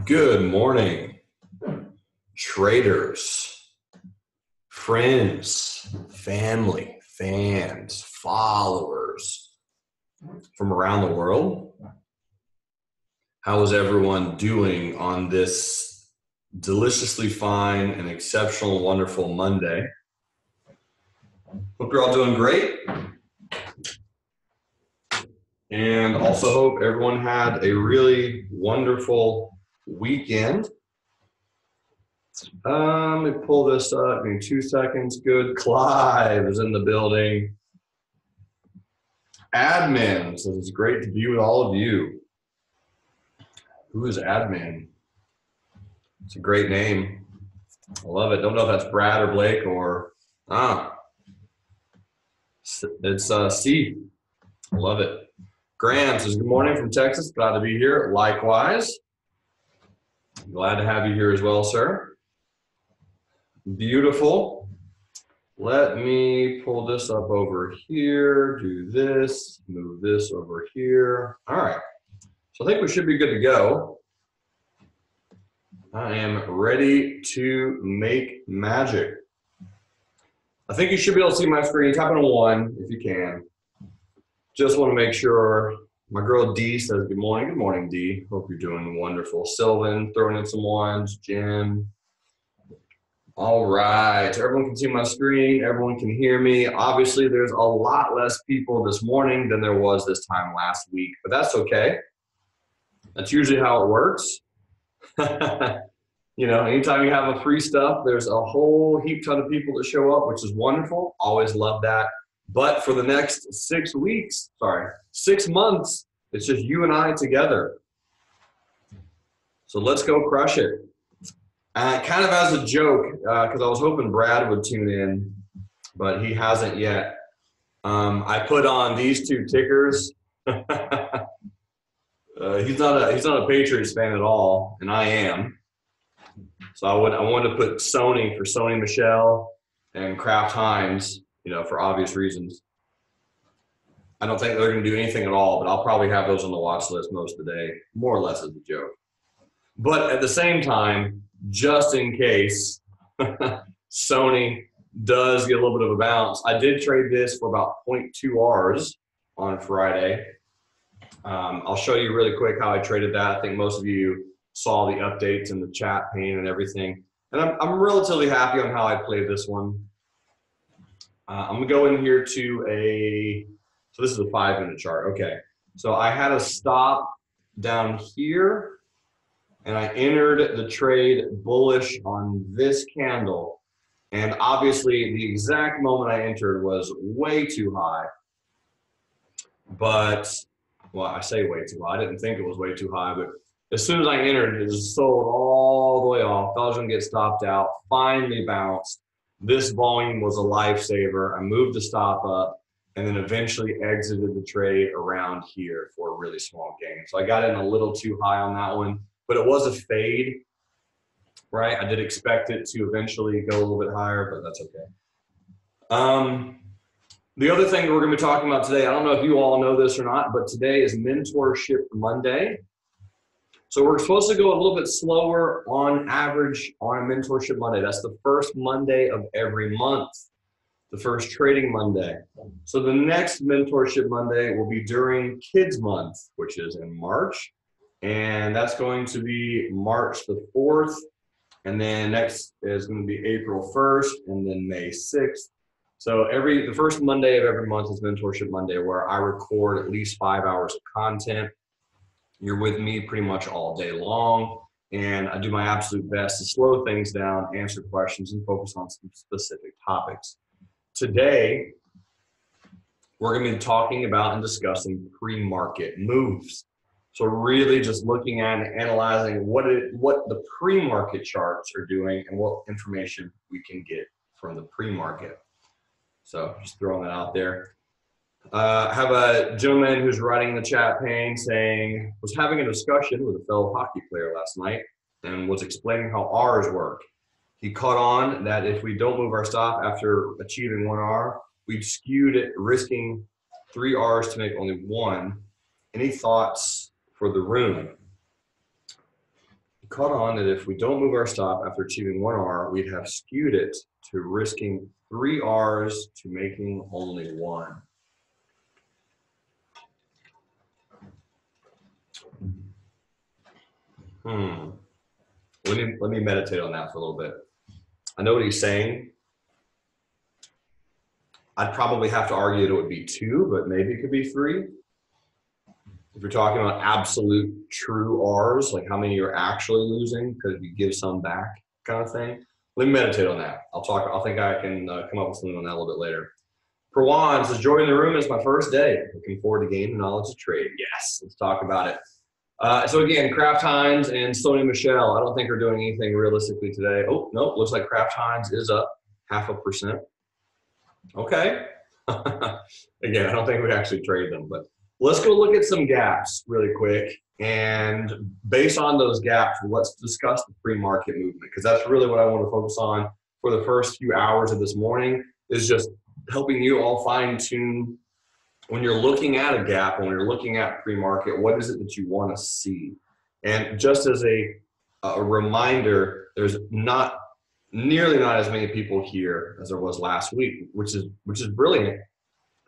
Good morning, traders, friends, family, fans, followers from around the world. How is everyone doing on this deliciously fine and exceptional, wonderful Monday? Hope you're all doing great. And also hope everyone had a really wonderful weekend. Let me pull this up. Give me 2 seconds. Good. Clive is in the building. Admin says it's great to be with all of you. Who is Admin? It's a great name. I love it. Don't know if that's Brad or Blake or it's Steve. I love it. Graham says good morning from Texas. Glad to be here. Likewise. Glad to have you here as well, sir. Beautiful. Let me pull this up over here, do this, move this over here. All right. So I think we should be good to go. I am ready to make magic. I think you should be able to see my screen. Tap on 1 if you can. Just want to make sure. My girl D says good morning. Good morning, D. Hope you're doing wonderful. Sylvan throwing in some ones. Jim. All right. Everyone can see my screen. Everyone can hear me. Obviously, there's a lot less people this morning than there was this time last week, but that's okay. That's usually how it works. You know, anytime you have a free stuff, there's a whole heap ton of people that show up, which is wonderful. Always love that. But for the next 6 months, it's just you and I together. So let's go crush it. Kind of as a joke, because I was hoping Brad would tune in, but he hasn't yet. I put on these 2 tickers. He's not a Patriots fan at all, and I am. So I wanted to put Sony for Sony Michelle and Kraft Heinz, you know, for obvious reasons. I don't think they're going to do anything at all, but I'll probably have those on the watch list most of the day, more or less as a joke. But at the same time, just in case Sony does get a little bit of a bounce, I did trade this for about 0.2 Rs on Friday. I'll show you really quick how I traded that. I think most of you saw the updates in the chat pane and everything. And I'm relatively happy on how I played this one. I'm going to go in here to so this is a 5-minute chart. Okay. So I had a stop down here, and I entered the trade bullish on this candle. And obviously, the exact moment I entered was way too high. But, well, I say way too high. I didn't think it was way too high, but as soon as I entered, it just sold all the way off. Thought I was going to get stopped out. Finally bounced. This volume was a lifesaver. I moved the stop up and then eventually exited the trade around here for a really small gain. So I got in a little too high on that one, but it was a fade, right? I did expect it to eventually go a little bit higher, but that's okay. The other thing that we're going to be talking about today, I don't know if you all know this or not, but today is Mentorship Monday. So we're supposed to go a little bit slower on average on a Mentorship Monday. That's the first Monday of every month, the first trading Monday. So the next Mentorship Monday will be during Kids Month, which is in March. And that's going to be March the 4th. And then next is going to be April 1st and then May 6th. So the first Monday of every month is Mentorship Monday, where I record at least 5 hours of content. You're with me pretty much all day long, and I do my absolute best to slow things down, answer questions, and focus on some specific topics. Today, we're going to be talking about and discussing pre-market moves. So really just looking at and analyzing what the pre-market charts are doing and what information we can get from the pre-market. So just throwing that out there. I have a gentleman who's writing in the chat pane saying, was having a discussion with a fellow hockey player last night and was explaining how R's work. He caught on that if we don't move our stop after achieving 1 R, we've skewed it, risking 3 R's to make only 1. Any thoughts for the room? caught on that if we don't move our stop after achieving 1R, we'd have skewed it to risking 3 Rs to making only 1. Let me meditate on that for a little bit. I know what he's saying. I'd probably have to argue that it would be 2, but maybe it could be 3. If you're talking about absolute true R's, like how many you're actually losing because you give some back kind of thing. Let me meditate on that. I think I can come up with something on that a little bit later. Prawan says, joy in the room is my first day. Looking forward to gaining knowledge of trade. Yes, let's talk about it. So again, Kraft Heinz and Sony Michel, I don't think are doing anything realistically today. Oh, no, looks like Kraft Heinz is up 0.5%. Okay. Again, I don't think we actually trade them, but let's go look at some gaps really quick. And based on those gaps, let's discuss the pre-market movement, because that's really what I want to focus on for the first few hours of this morning, is just helping you all fine tune when you're looking at a gap, when you're looking at pre-market, what is it that you want to see? And just as a reminder, there's nearly not as many people here as there was last week, which is brilliant.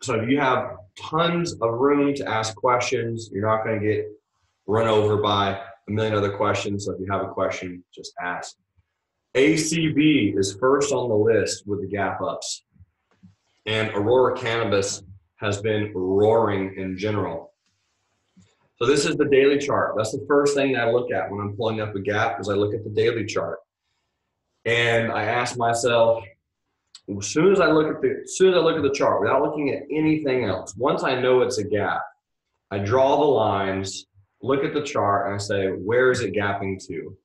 So if you have tons of room to ask questions, you're not going to get run over by a million other questions. So if you have a question, just ask. ACB is first on the list with the gap ups, and Aurora Cannabis has been roaring in general. So this is the daily chart. That's the first thing that I look at when I'm pulling up a gap, is I look at the daily chart. And I ask myself, as soon as I look at the chart, without looking at anything else, once I know it's a gap, I draw the lines, look at the chart, and I say, where is it gapping to?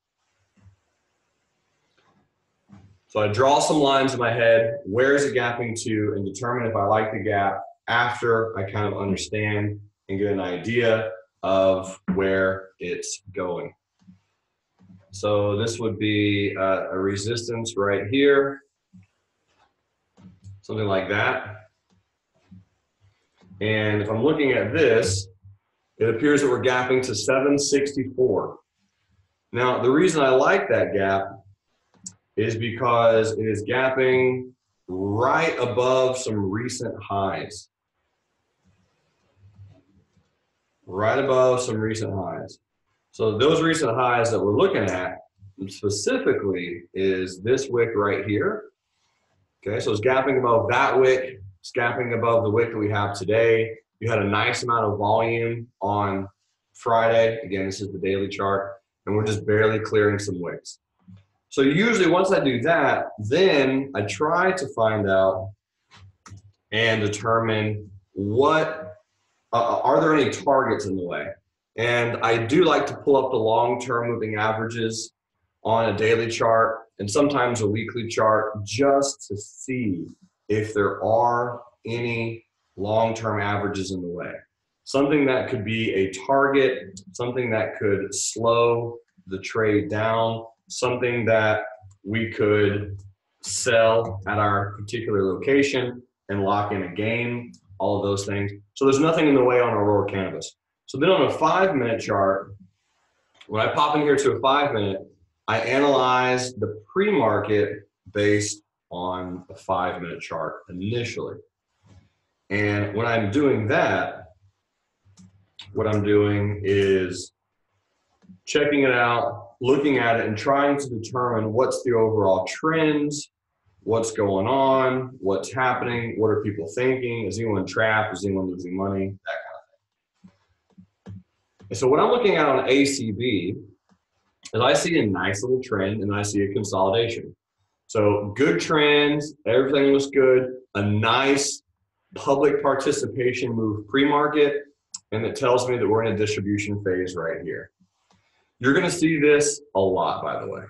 So I draw some lines in my head, where is it gapping to, and determine if I like the gap after I kind of understand and get an idea of where it's going. So this would be a resistance right here, something like that. And if I'm looking at this, it appears that we're gapping to 764. Now, the reason I like that gap is because it is gapping right above some recent highs. Right above some recent highs. So those recent highs that we're looking at specifically is this wick right here. Okay, so it's gapping above that wick. It's gapping above the wick that we have today. You had a nice amount of volume on Friday. Again, this is the daily chart, and we're just barely clearing some wicks. So usually once I do that, then I try to find out and determine what, are there any targets in the way? And I do like to pull up the long-term moving averages on a daily chart and sometimes a weekly chart, just to see if there are any long-term averages in the way. Something that could be a target, something that could slow the trade down, something that we could sell at our particular location and lock in a gain, all of those things. So there's nothing in the way on Aurora Cannabis. So then on a 5-minute chart, when I pop in here to a 5-minute, I analyze the pre-market based on a 5-minute chart initially. And when I'm doing that, what I'm doing is checking it out, looking at it, and trying to determine what's the overall trends, what's going on, what's happening, what are people thinking, is anyone trapped, is anyone losing money, that kind of thing. And so what I'm looking at on ACB is I see a nice little trend and I see a consolidation. So good trends, everything looks good, a nice public participation move pre-market, and it tells me that we're in a distribution phase right here. You're going to see this a lot, by the way.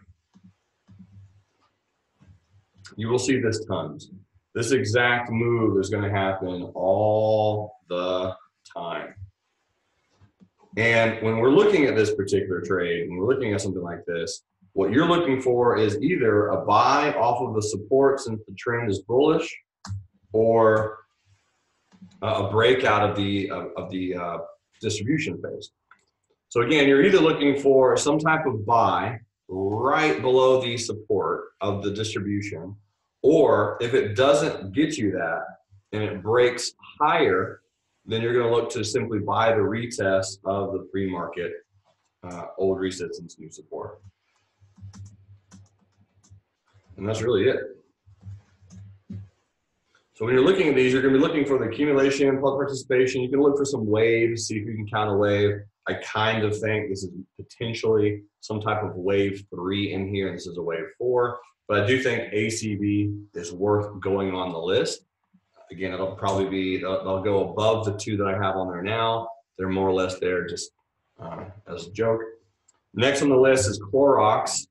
You will see this tons. This exact move is going to happen all the time. And when we're looking at this particular trade, when we're looking at something like this, what you're looking for is either a buy off of the support since the trend is bullish, or a breakout of the distribution phase. So again, you're either looking for some type of buy right below the support of the distribution, or if it doesn't get you that and it breaks higher, then you're going to look to simply buy the retest of the pre-market old resistance, new support. And that's really it. So when you're looking at these, you're going to be looking for the accumulation plus participation. You can look for some waves, see if you can count a wave. I kind of think this is potentially some type of wave 3 in here, and this is a wave 4. But I do think ACV is worth going on the list. Again, it'll probably be, they'll go above the 2 that I have on there now. They're more or less there just as a joke. Next on the list is Clorox.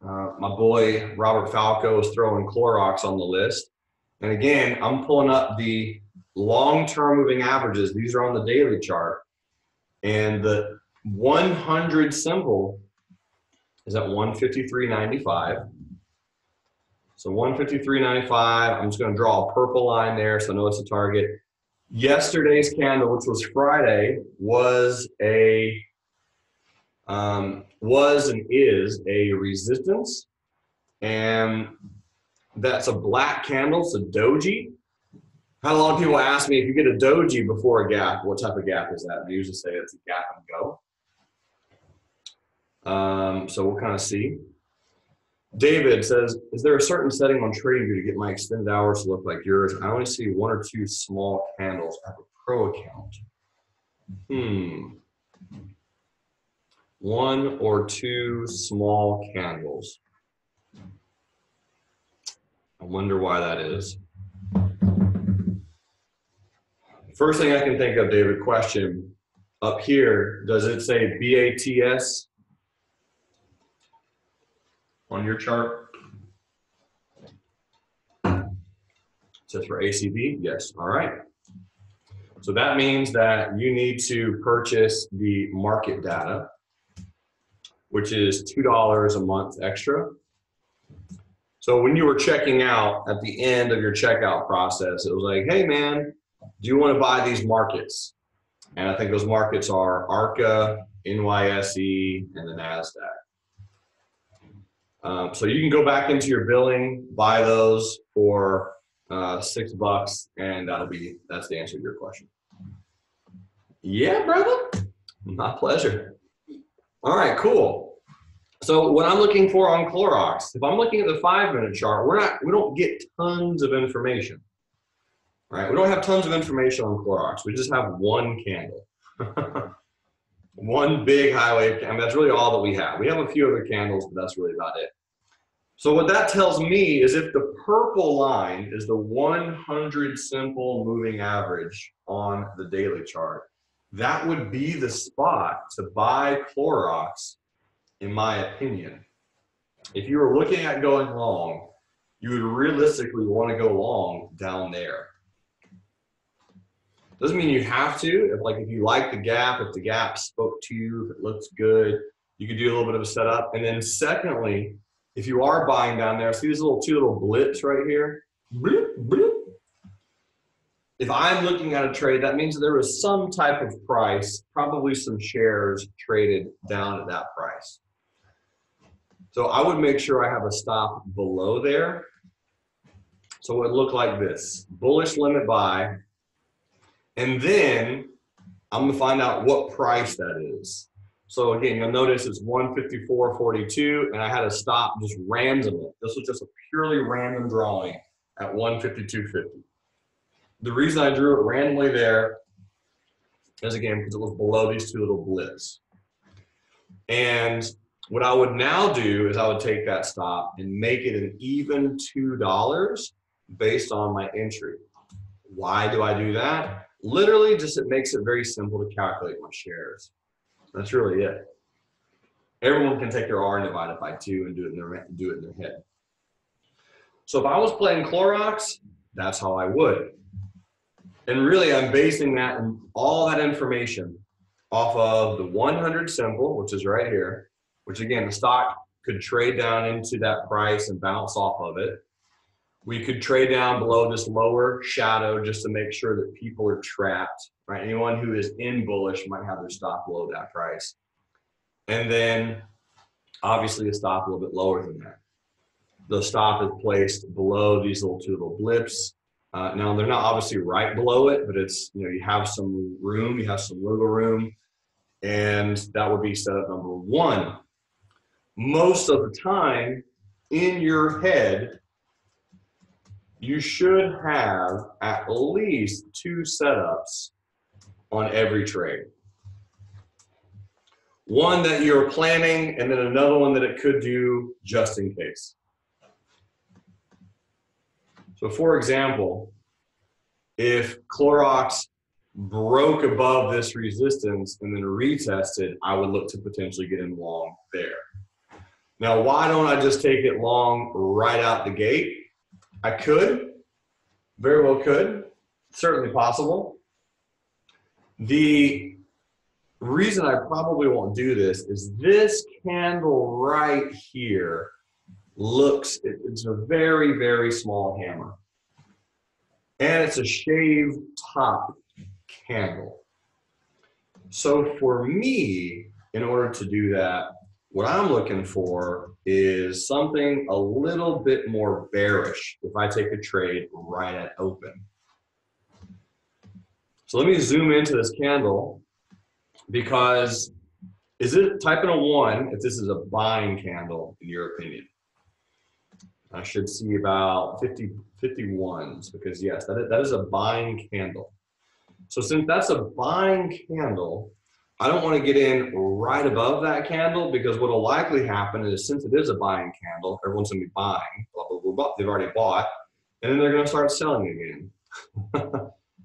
My boy Robert Falco is throwing Clorox on the list. And again, I'm pulling up the long-term moving averages. These are on the daily chart. And the 100 symbol is at 153.95. So 153.95, I'm just going to draw a purple line there so I know it's a target. Yesterday's candle, which was Friday, was and is a resistance. And that's a black candle, it's a doji. I had a lot of people ask me, if you get a doji before a gap, what type of gap is that? And I usually say it's a gap and go. So we'll kind of see. David says, is there a certain setting on TradingView to get my extended hours to look like yours? I only see 1 or 2 small candles. I have a pro account. 1 or 2 small candles. I wonder why that is. First thing I can think of, David, question. Up here, does it say BATS on your chart? It says for ACV? Yes. All right. So that means that you need to purchase the market data, which is $2 a month extra. So when you were checking out at the end of your checkout process, it was like, hey man, do you want to buy these markets? And I think those markets are ARCA, NYSE, and the NASDAQ. So you can go back into your billing, buy those for $6, and that's the answer to your question. Yeah, brother, my pleasure. All right, cool. So what I'm looking for on Clorox, if I'm looking at the 5-minute chart, we don't get tons of information, right? We don't have tons of information on Clorox. We just have one candle, one big highway. I mean, that's really all that we have. We have a few other candles, but that's really about it. So what that tells me is if the purple line is the 100 simple moving average on the daily chart, that would be the spot to buy Clorox, in my opinion. If you were looking at going long, you would realistically want to go long down there. Doesn't mean you have to. If you like the gap, if the gap spoke to you, if it looks good, you could do a little bit of a setup. And then secondly, if you are buying down there, see these two little blips right here? Bloop, bloop. If I'm looking at a trade, that means that there was some type of price, probably some shares traded down at that price. So I would make sure I have a stop below there. So it would look like this, bullish limit buy. And then I'm gonna find out what price that is. So again, you'll notice it's 154.42, and I had a stop just randomly. This was just a purely random drawing at 152.50. The reason I drew it randomly there is, again, because it was below these two little blips. And what I would now do is I would take that stop and make it an even $2 based on my entry. Why do I do that? Literally, just it makes it very simple to calculate my shares. That's really it. Everyone can take their R and divide it by 2 and do it in their head. So if I was playing Clorox, that's how I would. And really, I'm basing that and all that information off of the 100 symbol, which is right here, which again, the stock could trade down into that price and bounce off of it. We could trade down below this lower shadow just to make sure that people are trapped, right? Anyone who is in bullish might have their stop below that price. And then obviously a stop a little bit lower than that. The stop is placed below these two little blips. Now they're not obviously right below it, but it's, you have some room, you have some wiggle room, and that would be setup number one. Most of the time in your head, you should have at least 2 setups on every trade. One that you're planning, and then another one that it could do just in case. So for example, if Clorox broke above this resistance and then retested, I would look to potentially get in long there. Now, why don't I just take it long right out the gate? I could, very well could, certainly possible. The reason I probably won't do this is this candle right here looks, it's a very, very small hammer. And it's a shaved top candle. So for me, in order to do that, what I'm looking for is something a little bit more bearish if I take a trade right at open. So let me zoom into this candle, because is it typing a 1 if this is a buying candle in your opinion? I should see about 51s, because yes, that is a buying candle. So since that's a buying candle, I don't want to get in right above that candle, because what will likely happen is, since it is a buying candle, everyone's going to be buying, blah, blah, blah, blah, they've already bought, and then they're going to start selling again.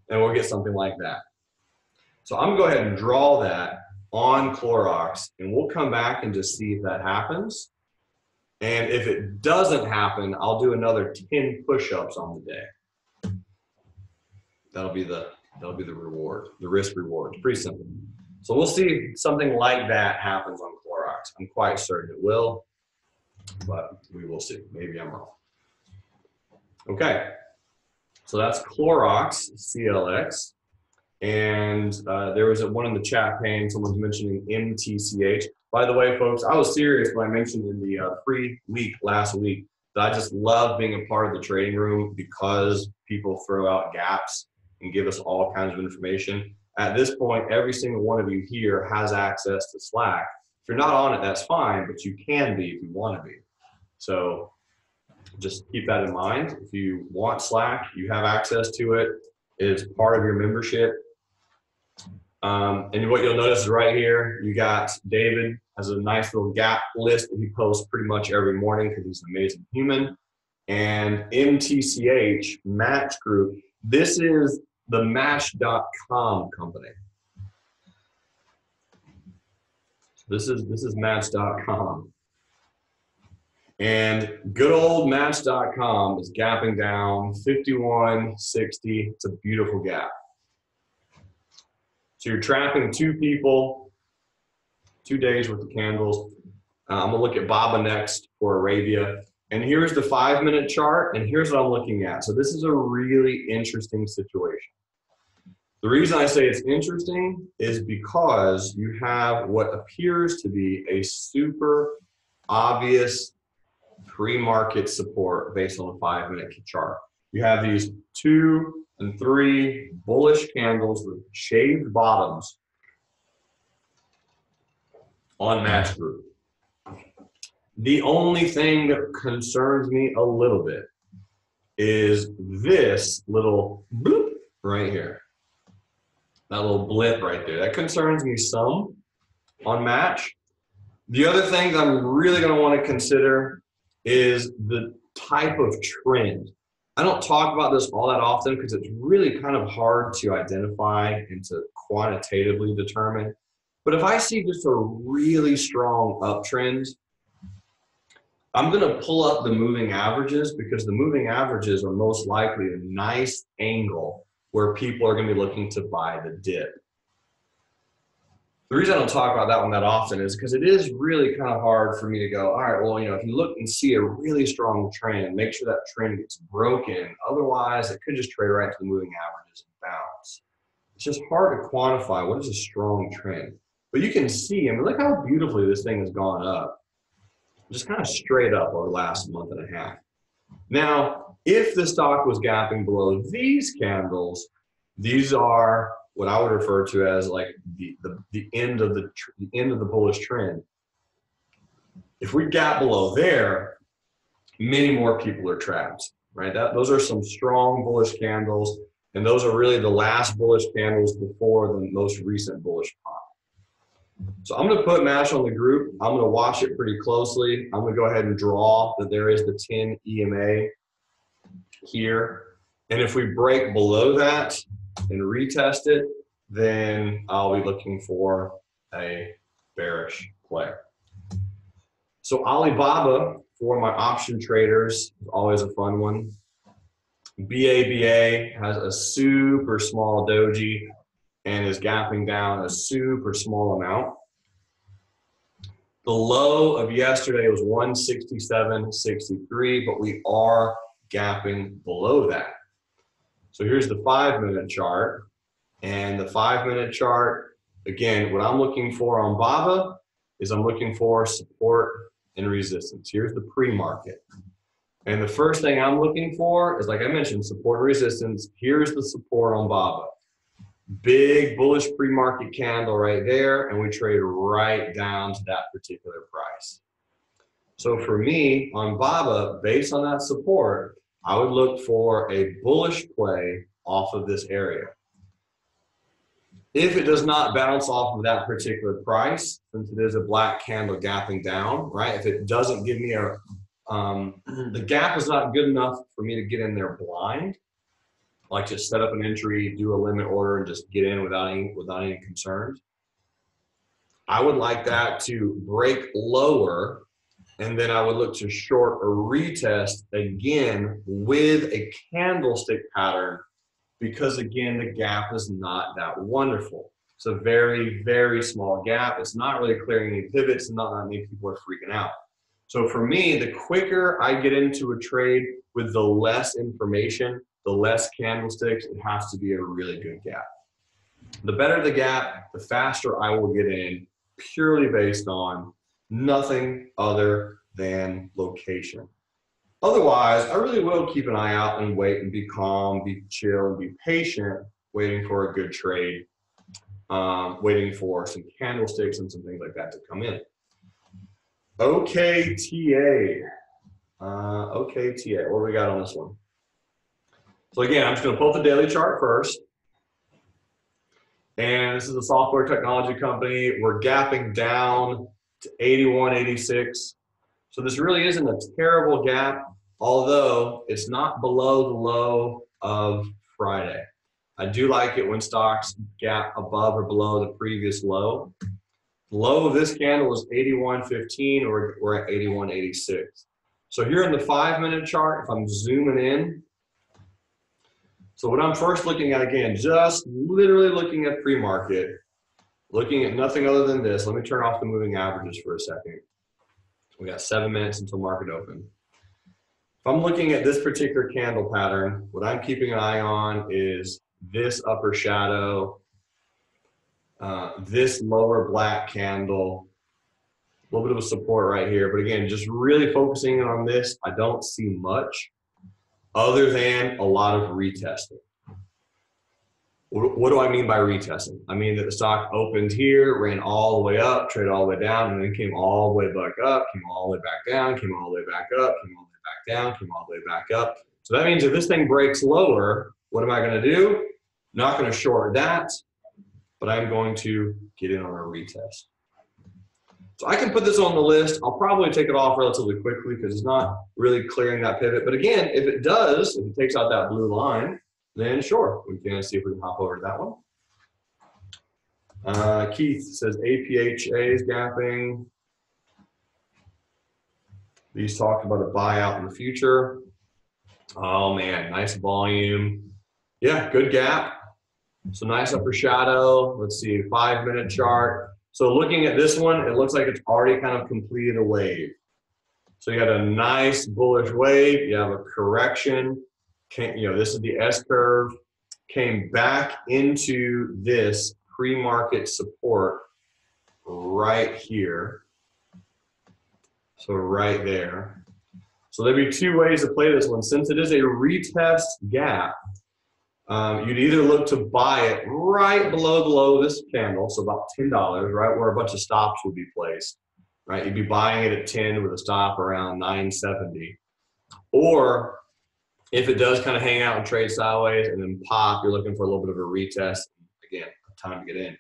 And we'll get something like that. So I'm going to go ahead and draw that on Clorox, and we'll come back and just see if that happens. And if it doesn't happen, I'll do another 10 push-ups on the day. That'll be the reward, the risk reward. It's pretty simple. So we'll see if something like that happens on Clorox. I'm quite certain it will, but we will see. Maybe I'm wrong. Okay, so that's Clorox CLX. And there was one in the chat pane, someone's mentioning MTCH. By the way, folks, I was serious when I mentioned in the pre-week last week that I just love being a part of the trading room, because people throw out gaps and give us all kinds of information. At this point, every single one of you here has access to Slack. If you're not on it, that's fine, but you can be if you want to be. So just keep that in mind. If you want Slack, you have access to it. It is part of your membership. And what you'll notice is right here, you got David has a nice little gap list that he posts pretty much every morning, because he's an amazing human. And MTCH, Match Group, this is the Match.com company. This is Match.com. And good old Match.com is gapping down 51.60. It's a beautiful gap. So you're trapping 2 people, 2 days worth of candles. I'm gonna look at BABA next for Arabia. And here's the 5-minute chart, and here's what I'm looking at. So this is a really interesting situation. The reason I say it's interesting is because you have what appears to be a super obvious pre-market support based on a 5-minute chart. You have these 2 and 3 bullish candles with shaved bottoms on Match Group. The only thing that concerns me a little bit is this little bloop right here. That little blip right there. That concerns me some on Match. The other thing that I'm really going to want to consider is the type of trend. I don't talk about this all that often because it's really kind of hard to identify and to quantitatively determine. But if I see just a really strong uptrend, I'm going to pull up the moving averages, because the moving averages are most likely a nice angle where people are going to be looking to buy the dip. The reason I don't talk about that one that often is because it is really kind of hard for me to go, all right, well, if you look and see a really strong trend, make sure that trend gets broken. Otherwise, it could just trade right to the moving averages and bounce. It's just hard to quantify what is a strong trend. But you can see, look how beautifully this thing has gone up. Just kind of straight up over the last month and a half. Now, if the stock was gapping below these candles, these are what I would refer to as like the end of the bullish trend. If we gap below there, many more people are trapped, right? Those are some strong bullish candles, and those are really the last bullish candles before the most recent bullish pop. So I'm going to put MASH on the group. I'm going to watch it pretty closely. I'm going to go ahead and draw that there is the 10 EMA here. And if we break below that and retest it, then I'll be looking for a bearish play. So Alibaba, for my option traders, is always a fun one. BABA has a super small doji and is gapping down a super small amount. The low of yesterday was 167.63, but we are gapping below that. So here's the 5-minute chart. And the 5-minute chart, again, what I'm looking for on BABA is I'm looking for support and resistance. Here's the pre-market. And the first thing I'm looking for is, like I mentioned, support and resistance. Here's the support on BABA. Big bullish pre-market candle right there, and we trade right down to that particular price. So for me, on BABA, based on that support, I would look for a bullish play off of this area. If it does not bounce off of that particular price, since it is a black candle gapping down, right? If it doesn't give me the gap is not good enough for me to get in there blind, like just set up an entry, do a limit order, and just get in without any concerns. I would like that to break lower, and then I would look to short or retest again with a candlestick pattern, because again, the gap is not that wonderful. It's a very, very small gap. It's not really clearing any pivots, and not that many people are freaking out. So for me, the quicker I get into a trade with the less information, the less candlesticks, it has to be a really good gap. The better the gap, the faster I will get in, purely based on nothing other than location. Otherwise, I really will keep an eye out and wait and be calm, be chill, and be patient, waiting for a good trade, waiting for some candlesticks and some things like that to come in. OKTA. OKTA, what do we got on this one? So again, I'm just going to pull up the daily chart first. And this is a software technology company. We're gapping down to 81.86. So this really isn't a terrible gap, although it's not below the low of Friday. I do like it when stocks gap above or below the previous low. The low of this candle is 81.15, or we're at 81.86. So here in the 5-minute chart, if I'm zooming in, so what I'm first looking at, again, just literally looking at pre-market, looking at nothing other than this. Let me turn off the moving averages for a second. We got 7 minutes until market open. If I'm looking at this particular candle pattern, what I'm keeping an eye on is this upper shadow, this lower black candle, a little bit of a support right here. But again, just really focusing on this, I don't see much other than a lot of retesting. What do I mean by retesting? I mean that the stock opened here, ran all the way up, traded all the way down, and then came all the way back up, came all the way back down, came all the way back up, came all the way back down, came all the way back up. So that means if this thing breaks lower, what am I going to do? Not going to short that, but I'm going to get in on a retest. So I can put this on the list. I'll probably take it off relatively quickly because it's not really clearing that pivot. But again, if it does, if it takes out that blue line, then sure, we can see if we can hop over to that one. Keith says APHA is gapping. These talked about a buyout in the future. Oh man, nice volume. Yeah, good gap. So nice upper shadow. Let's see, 5-minute chart. So looking at this one, it looks like it's already kind of completed a wave. So you got a nice bullish wave, you have a correction, this is the S curve, came back into this pre-market support right here. So right there. So there'd be two ways to play this one. Since it is a retest gap, you'd either look to buy it right below this candle, so about $10, right where a bunch of stops would be placed, right? You'd be buying it at 10 with a stop around 970. Or if it does kind of hang out and trade sideways and then pop, you're looking for a little bit of a retest. Again, time to get in.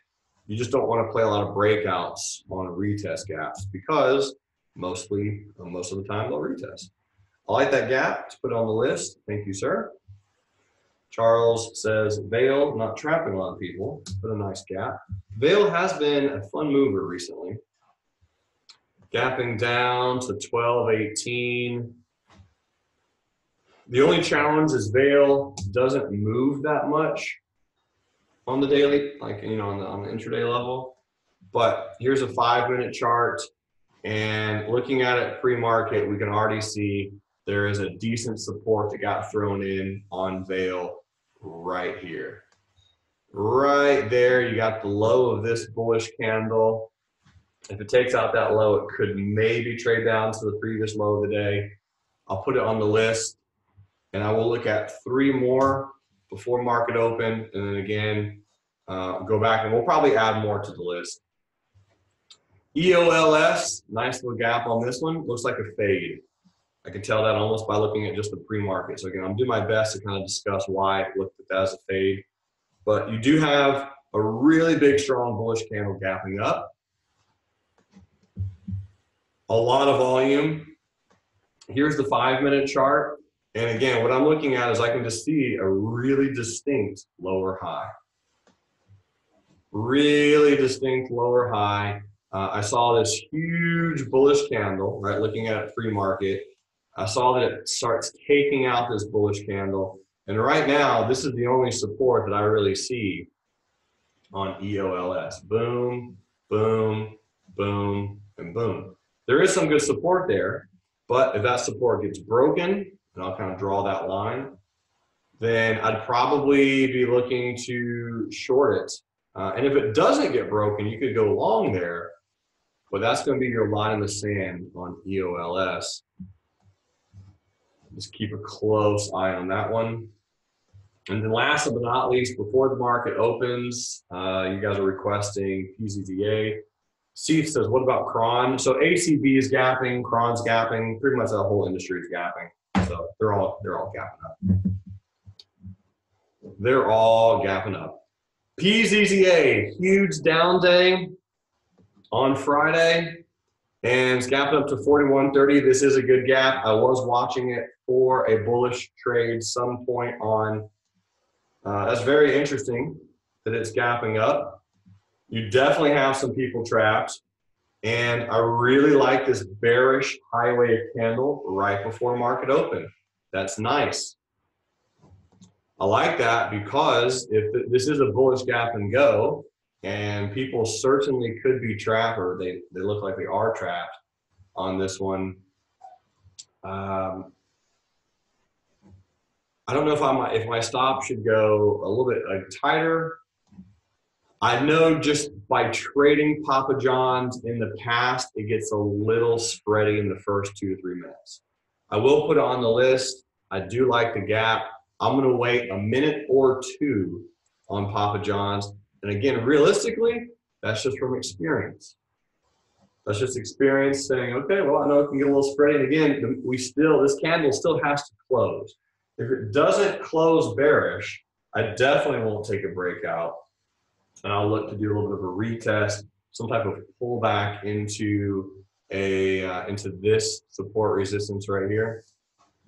You just don't want to play a lot of breakouts on retest gaps because most of the time they'll retest. I like that gap. Let's put it on the list. Thank you, sir. Charles says, Vail, not trapping a lot of people, but a nice gap. Vail has been a fun mover recently. Gapping down to 12.18. The only challenge is Vail doesn't move that much on the daily, like, on the intraday level. But here's a 5-minute chart. And looking at it pre-market, we can already see there is a decent support that got thrown in on Vail right here. Right there, you got the low of this bullish candle. If it takes out that low, it could maybe trade down to the previous low of the day. I'll put it on the list, and I will look at 3 more before market open, and then again, go back, and we'll probably add more to the list. EOLS, nice little gap on this one. Looks like a fade. I can tell that almost by looking at just the pre-market. So again, I'm doing my best to kind of discuss why I looked at that as a fade. But you do have a really big, strong bullish candle gapping up. A lot of volume. Here's the 5-minute chart. And again, what I'm looking at is I can just see a really distinct lower high. Really distinct lower high. I saw this huge bullish candle, right, looking at it pre-market. I saw that it starts taking out this bullish candle. And right now, this is the only support that I really see on EOLS. Boom, boom, boom, and boom. There is some good support there, but if that support gets broken, and I'll kind of draw that line, then I'd probably be looking to short it. And if it doesn't get broken, you could go long there, but that's going to be your line in the sand on EOLS. Just keep a close eye on that one. And then last but not least, before the market opens, you guys are requesting PZZA. Steve says, what about Cron? So ACB is gapping, Cron's gapping, pretty much the whole industry is gapping. So they're all gapping up. They're all gapping up. PZZA, huge down day on Friday, and it's gapping up to 41.30. This is a good gap. I was watching it for a bullish trade some point on. That's very interesting that it's gapping up. You definitely have some people trapped. And I really like this bearish high wave candle right before market open. That's nice. I like that because if this is a bullish gap and go, and people certainly could be trapped, or they look like they are trapped on this one. I don't know if my stop should go a little bit tighter. I know just by trading Papa John's in the past, it gets a little spready in the first 2 to 3 minutes. I will put it on the list. I do like the gap. I'm going to wait a minute or 2 on Papa John's. And again, realistically, that's just from experience. That's just experience saying, okay, well, I know it can get a little spready. And again, this candle still has to close. If it doesn't close bearish, I definitely won't take a breakout. And I'll look to do a little bit of a retest, some type of pullback into this support resistance right here,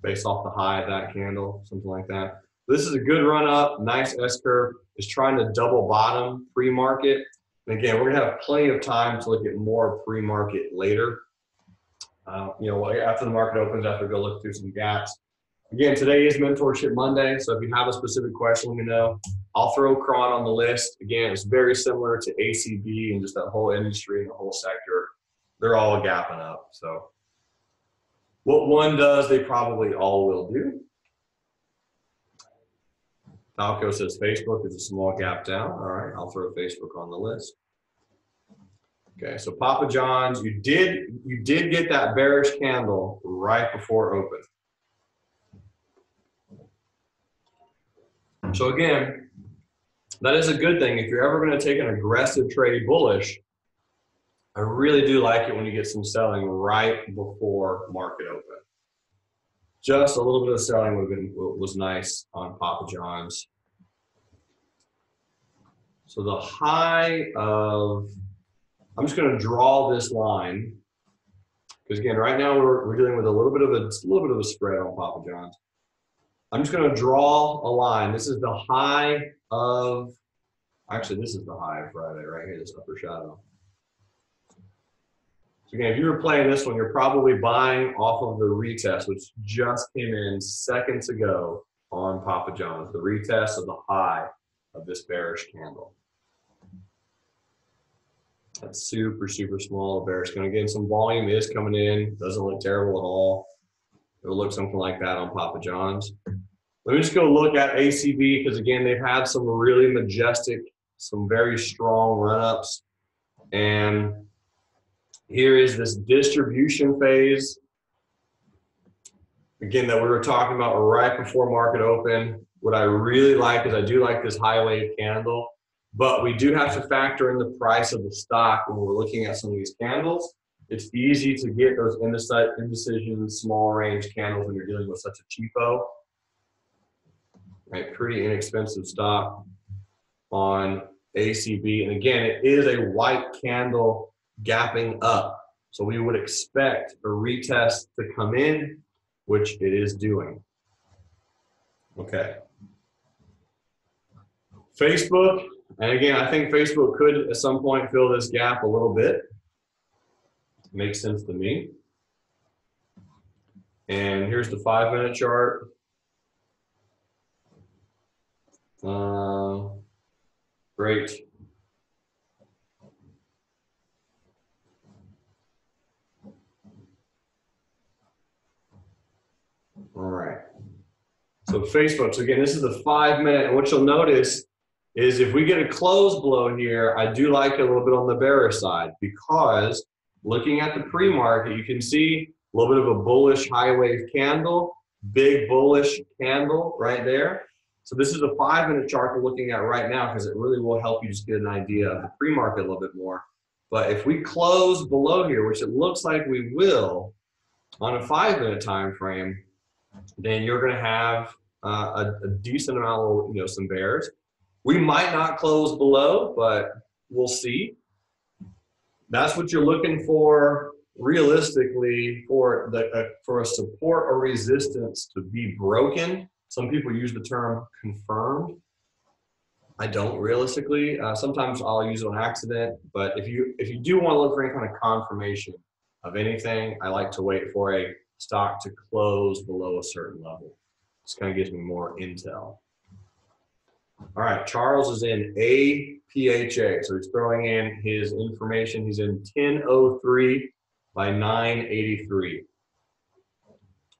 based off the high of that candle, something like that. This is a good run up, nice S curve. It's trying to double bottom pre-market. And again, we're gonna have plenty of time to look at more pre-market later. After the market opens, after we go look through some gaps. Again, today is Mentorship Monday, so if you have a specific question, let me know. I'll throw Cron on the list. Again, it's very similar to ACB and just that whole industry and the whole sector. They're all gapping up. So what one does, they probably all will do. Falco says Facebook is a small gap down. All right, I'll throw Facebook on the list. Okay, so Papa John's, you did get that bearish candle right before open. So again, that is a good thing. If you're ever going to take an aggressive trade bullish, I really do like it when you get some selling right before market open. Just a little bit of selling was nice on Papa John's. So the high of, I'm just going to draw this line because again, right now we're dealing with a little bit of a spread on Papa John's. I'm just going to draw a line. This is the high of, actually this is the high of Friday right here, this upper shadow. So again, if you were playing this one, you're probably buying off of the retest, which just came in seconds ago on Papa John's, the retest of the high of this bearish candle. That's super, super small bearish candle. Again, some volume is coming in. Doesn't look terrible at all. It'll look something like that on Papa John's. Let me just go look at ACB because again, they've had some really majestic, some very strong run-ups. And here is this distribution phase. Again, that we were talking about right before market open. What I really like is I do like this high wave candle, but we do have to factor in the price of the stock when we're looking at some of these candles. It's easy to get those indecision, small range candles when you're dealing with such a cheapo. Right, pretty inexpensive stock on ACB. And again, it is a white candle gapping up. So we would expect a retest to come in, which it is doing. Okay. Facebook, and again, I think Facebook could at some point fill this gap a little bit. Makes sense to me. And here's the 5-minute chart. Great. All right. So Facebook, so again, this is the 5-minute, and what you'll notice is if we get a close below here, I do like it a little bit on the bearish side because looking at the pre-market, you can see a little bit of a bullish high wave candle, big bullish candle right there. So this is a 5-minute chart we're looking at right now because it really will help you just get an idea of the pre-market a little bit more. But if we close below here, which it looks like we will on a 5-minute time frame, then you're going to have a decent amount of, some bears. We might not close below, but we'll see. That's what you're looking for realistically for a support or resistance to be broken. Some people use the term confirmed. I don't realistically. Sometimes I'll use it on accident, but if you do want to look for any kind of confirmation of anything, I like to wait for a stock to close below a certain level. This kind of gives me more intel. All right, Charles is in APHA, so he's throwing in his information. He's in 1003 by 983.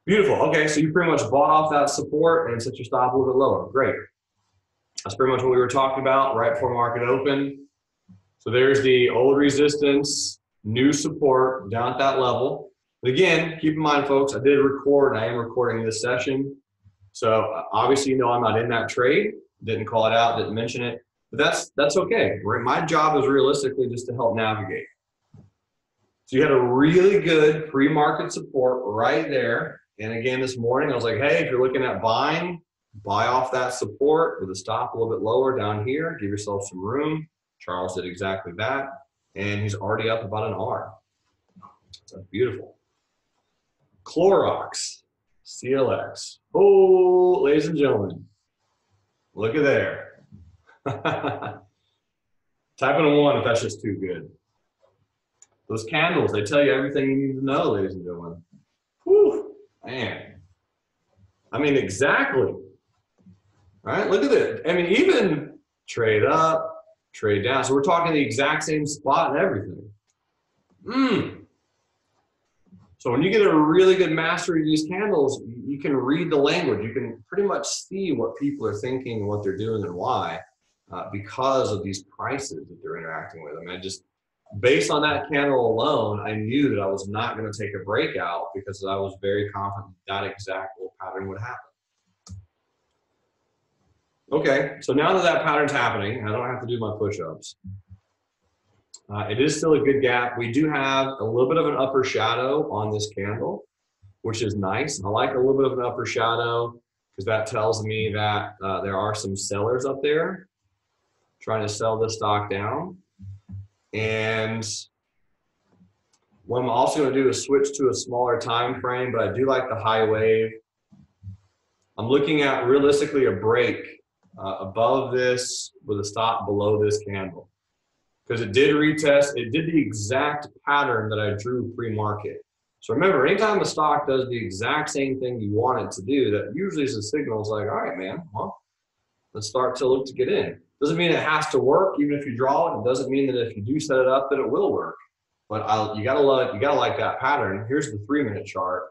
Beautiful. Okay, so you pretty much bought off that support and set your stop a little bit lower. Great. That's pretty much what we were talking about right before market open. So there's the old resistance, new support down at that level. But again, keep in mind, folks, I did record. I am recording this session. So obviously, I'm not in that trade. Didn't call it out, didn't mention it. But that's okay. My job is realistically just to help navigate. So you had a really good pre-market support right there. And again, this morning, I was like, hey, if you're looking at buying, buy off that support with a stop a little bit lower down here. Give yourself some room. Charles did exactly that. And he's already up about an R. So beautiful. Clorox, CLX. Oh, ladies and gentlemen, look at there. Type in a 1 if that's just too good. Those candles, they tell you everything you need to know, ladies and gentlemen. Whew, man. I mean, exactly. right? Look at it. I mean, even trade up, trade down. So we're talking the exact same spot and everything. So when you get a really good mastery of these candles, you can read the language. You can pretty much see what people are thinking, what they're doing, and why, because of these prices that they're interacting with. I mean, based on that candle alone, I knew that I was not going to take a breakout because I was very confident that exact little pattern would happen. Okay, so now that that pattern's happening, I don't have to do my push-ups. It is still a good gap. We do have a little bit of an upper shadow on this candle, which is nice. I like a little bit of an upper shadow because that tells me that there are some sellers up there trying to sell this stock down. And what I'm also going to do is switch to a smaller time frame, but I do like the high wave. I'm looking at realistically a break above this with a stop below this candle, because it did retest. It did the exact pattern that I drew pre-market. So remember, anytime a stock does the exact same thing you want it to do, that usually is a signal. It's like, all right, man, well, let's start to look to get in. Doesn't mean it has to work, even if you draw it. It doesn't mean that if you do set it up that it will work. But you gotta like that pattern. Here's the 3-minute chart.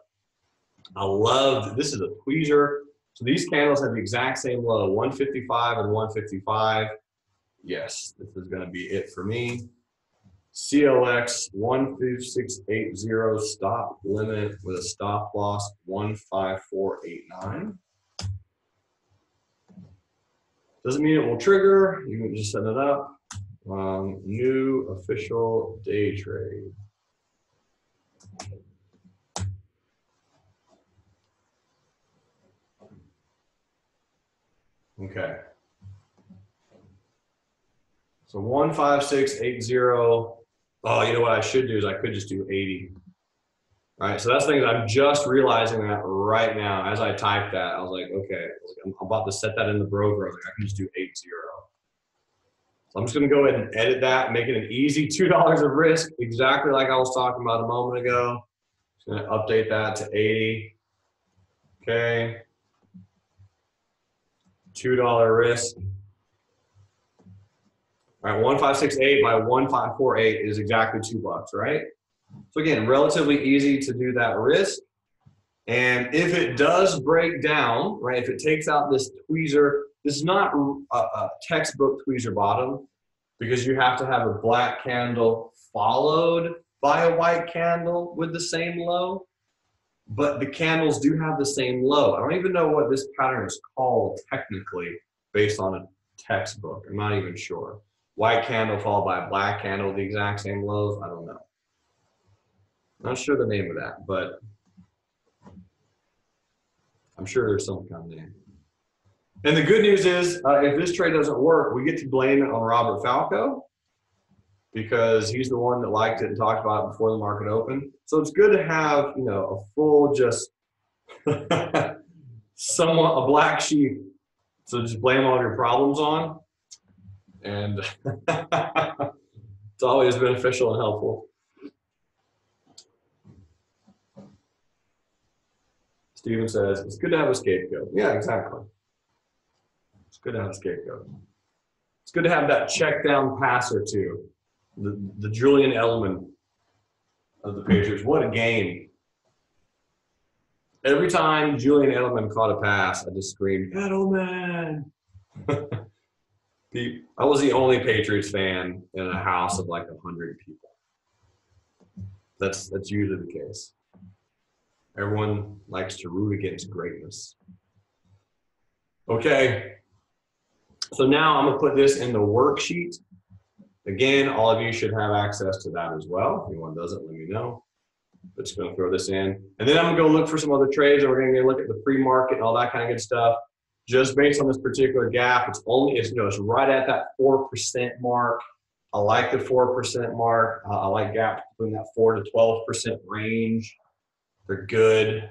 I love, this is a tweezer. So these candles have the exact same low, 155 and 155. Yes, this is gonna be it for me. CLX 15680 stop limit with a stop loss 15489. Doesn't mean it will trigger. You can just set it up. New official day trade. Okay. So 15680. Oh, you know what I should do is I could just do 80. All right, so that's the thing. I'm just realizing that right now as I typed that. I was like, okay, I'm about to set that in the broker. I was like, I can just do 80. So I'm just going to go ahead and edit that, make it an easy $2 of risk, exactly like I was talking about a moment ago. Just going to update that to 80. Okay. $2 risk. All right, 1568 by 1548 is exactly $2, right? So again, relatively easy to do that risk. And if it does break down, right, if it takes out this tweezer, this is not a textbook tweezer bottom, because you have to have a black candle followed by a white candle with the same low. But the candles do have the same low. I don't even know what this pattern is called technically based on a textbook. I'm not even sure. White candle followed by a black candle with the exact same lows. I don't know. Not sure the name of that, but I'm sure there's some kind of name. And the good news is, if this trade doesn't work, we get to blame it on Robert Falco, because he's the one that liked it and talked about it before the market opened. So it's good to have, you know, a full, just somewhat a black sheep. So just blame all your problems on. And it's always beneficial and helpful. Steven says, it's good to have a scapegoat. Yeah, exactly. It's good to have a scapegoat. It's good to have that check down passer too. The Julian Edelman of the Patriots. What a game. Every time Julian Edelman caught a pass, I just screamed, Edelman. I was the only Patriots fan in a house of like 100 people. That's usually the case. Everyone likes to root against greatness. Okay. So now I'm going to put this in the worksheet. Again, all of you should have access to that as well. If anyone doesn't, let me know. But just going to throw this in. And then I'm going to go look for some other trades, and we're going to look at the pre-market and all that kind of good stuff. Just based on this particular gap, it's right at that 4% mark. I like the 4% mark. I like gaps between that 4 to 12% range. They're good.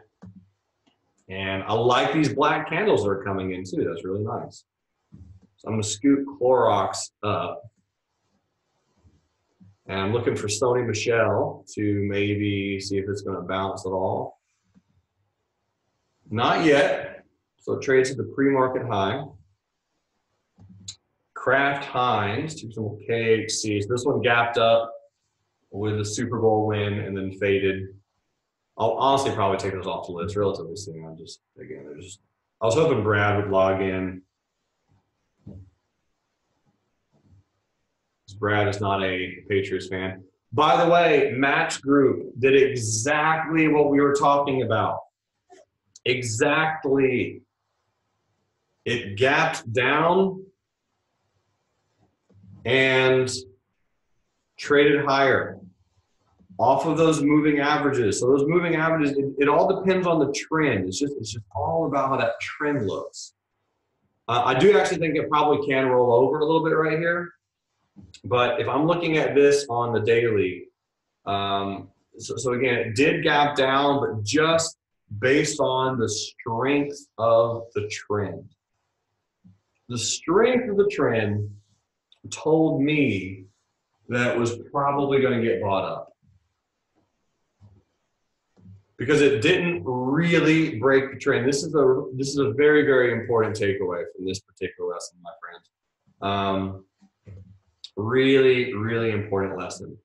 And I like these black candles that are coming in too. That's really nice. So I'm going to scoop Clorox up. And I'm looking for Sony Michel to maybe see if it's going to bounce at all. Not yet. So it trades at the pre-market high. Kraft Heinz, typical KHC. So this one gapped up with a Super Bowl win and then faded. I'll honestly probably take those off the list, relatively soon. I was hoping Brad would log in. Brad is not a Patriots fan. By the way, Match Group did exactly what we were talking about. Exactly. It gapped down and traded higher off of those moving averages. So those moving averages, it all depends on the trend. It's just all about how that trend looks. I do actually think it probably can roll over a little bit right here. But if I'm looking at this on the daily, so again, it did gap down, but just based on the strength of the trend. The strength of the trend told me that it was probably going to get bought up. Because it didn't really break the trend. This is a very, very important takeaway from this particular lesson, my friends. Really, really important lesson.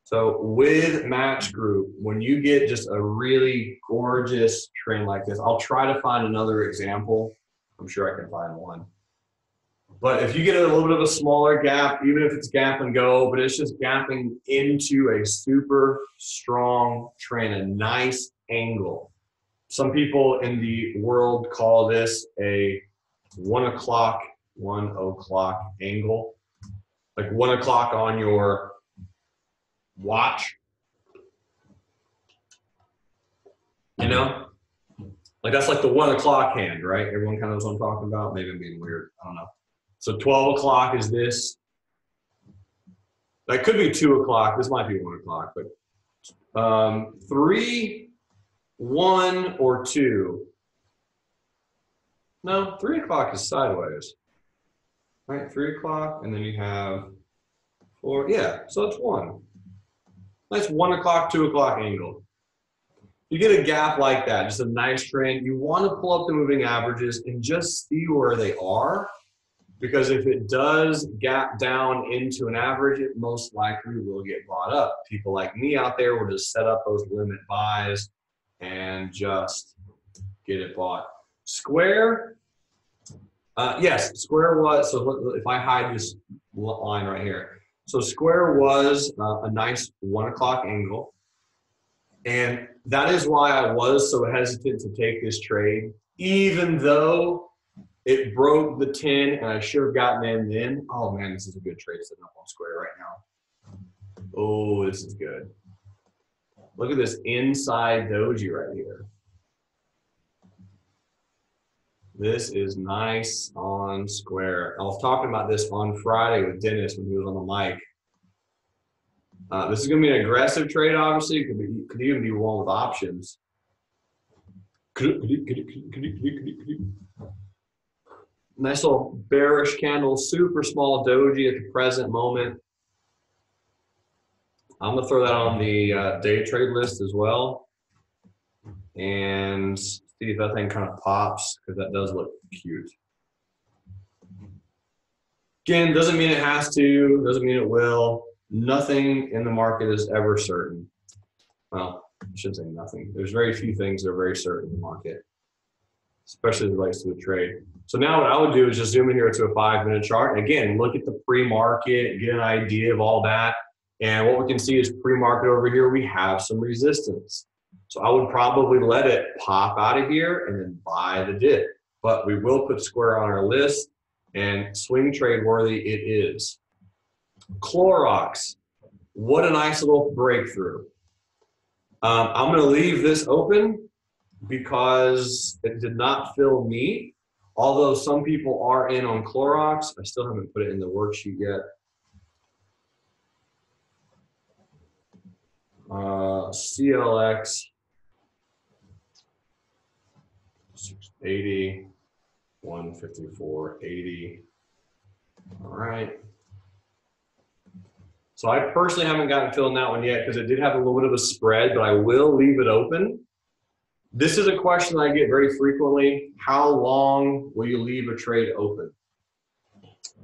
So with Match Group, when you get just a really gorgeous trend like this, I'll try to find another example. I'm sure I can find one. But if you get a little bit of a smaller gap, even if it's gap and go, but it's just gapping into a super strong trend, a nice angle. Some people in the world call this a 1 o'clock angle. Like 1 o'clock on your watch. You know? Like that's like the 1 o'clock hand, right? Everyone kind of knows what I'm talking about. Maybe I'm being weird. I don't know. So 12 o'clock is this. That could be 2 o'clock. This might be 1 o'clock, but 3, 1, or 2. No, 3 o'clock is sideways. Right, 3 o'clock, and then you have 4. Yeah, so it's 1. Nice 1 o'clock, 2 o'clock angle. You get a gap like that, just a nice trend. You want to pull up the moving averages and just see where they are. Because if it does gap down into an average, it most likely will get bought up. People like me out there will just set up those limit buys and just get it bought. Square, yes, Square was, so if I hide this line right here. So Square was a nice 1 o'clock angle. And that is why I was so hesitant to take this trade, even though it broke the 10 and I should have gotten in then. Oh man, this is a good trade setting up on Square right now. Oh, this is good. Look at this inside doji right here. This is nice on Square. I was talking about this on Friday with Dennis when he was on the mic. This is going to be an aggressive trade, obviously. It could even be one with options. Nice little bearish candle, super small doji at the present moment. I'm going to throw that on the day trade list as well. And see if that thing kind of pops, because that does look cute. Again, doesn't mean it has to, doesn't mean it will. Nothing in the market is ever certain. Well, I shouldn't say nothing. There's very few things that are very certain in the market, especially as it relates to the trade. So now what I would do is just zoom in here to a 5-minute chart. Again, look at the pre-market, get an idea of all that. And what we can see is pre-market over here, we have some resistance. So I would probably let it pop out of here and then buy the dip. But we will put Square on our list, and swing trade worthy it is. Clorox, what a nice little breakthrough. I'm going to leave this open because it did not fill me. Although some people are in on Clorox, I still haven't put it in the worksheet yet. CLX 680, 154.80. All right. So I personally haven't gotten filled in that one yet because it did have a little bit of a spread, but I will leave it open. This is a question that I get very frequently. How long will you leave a trade open?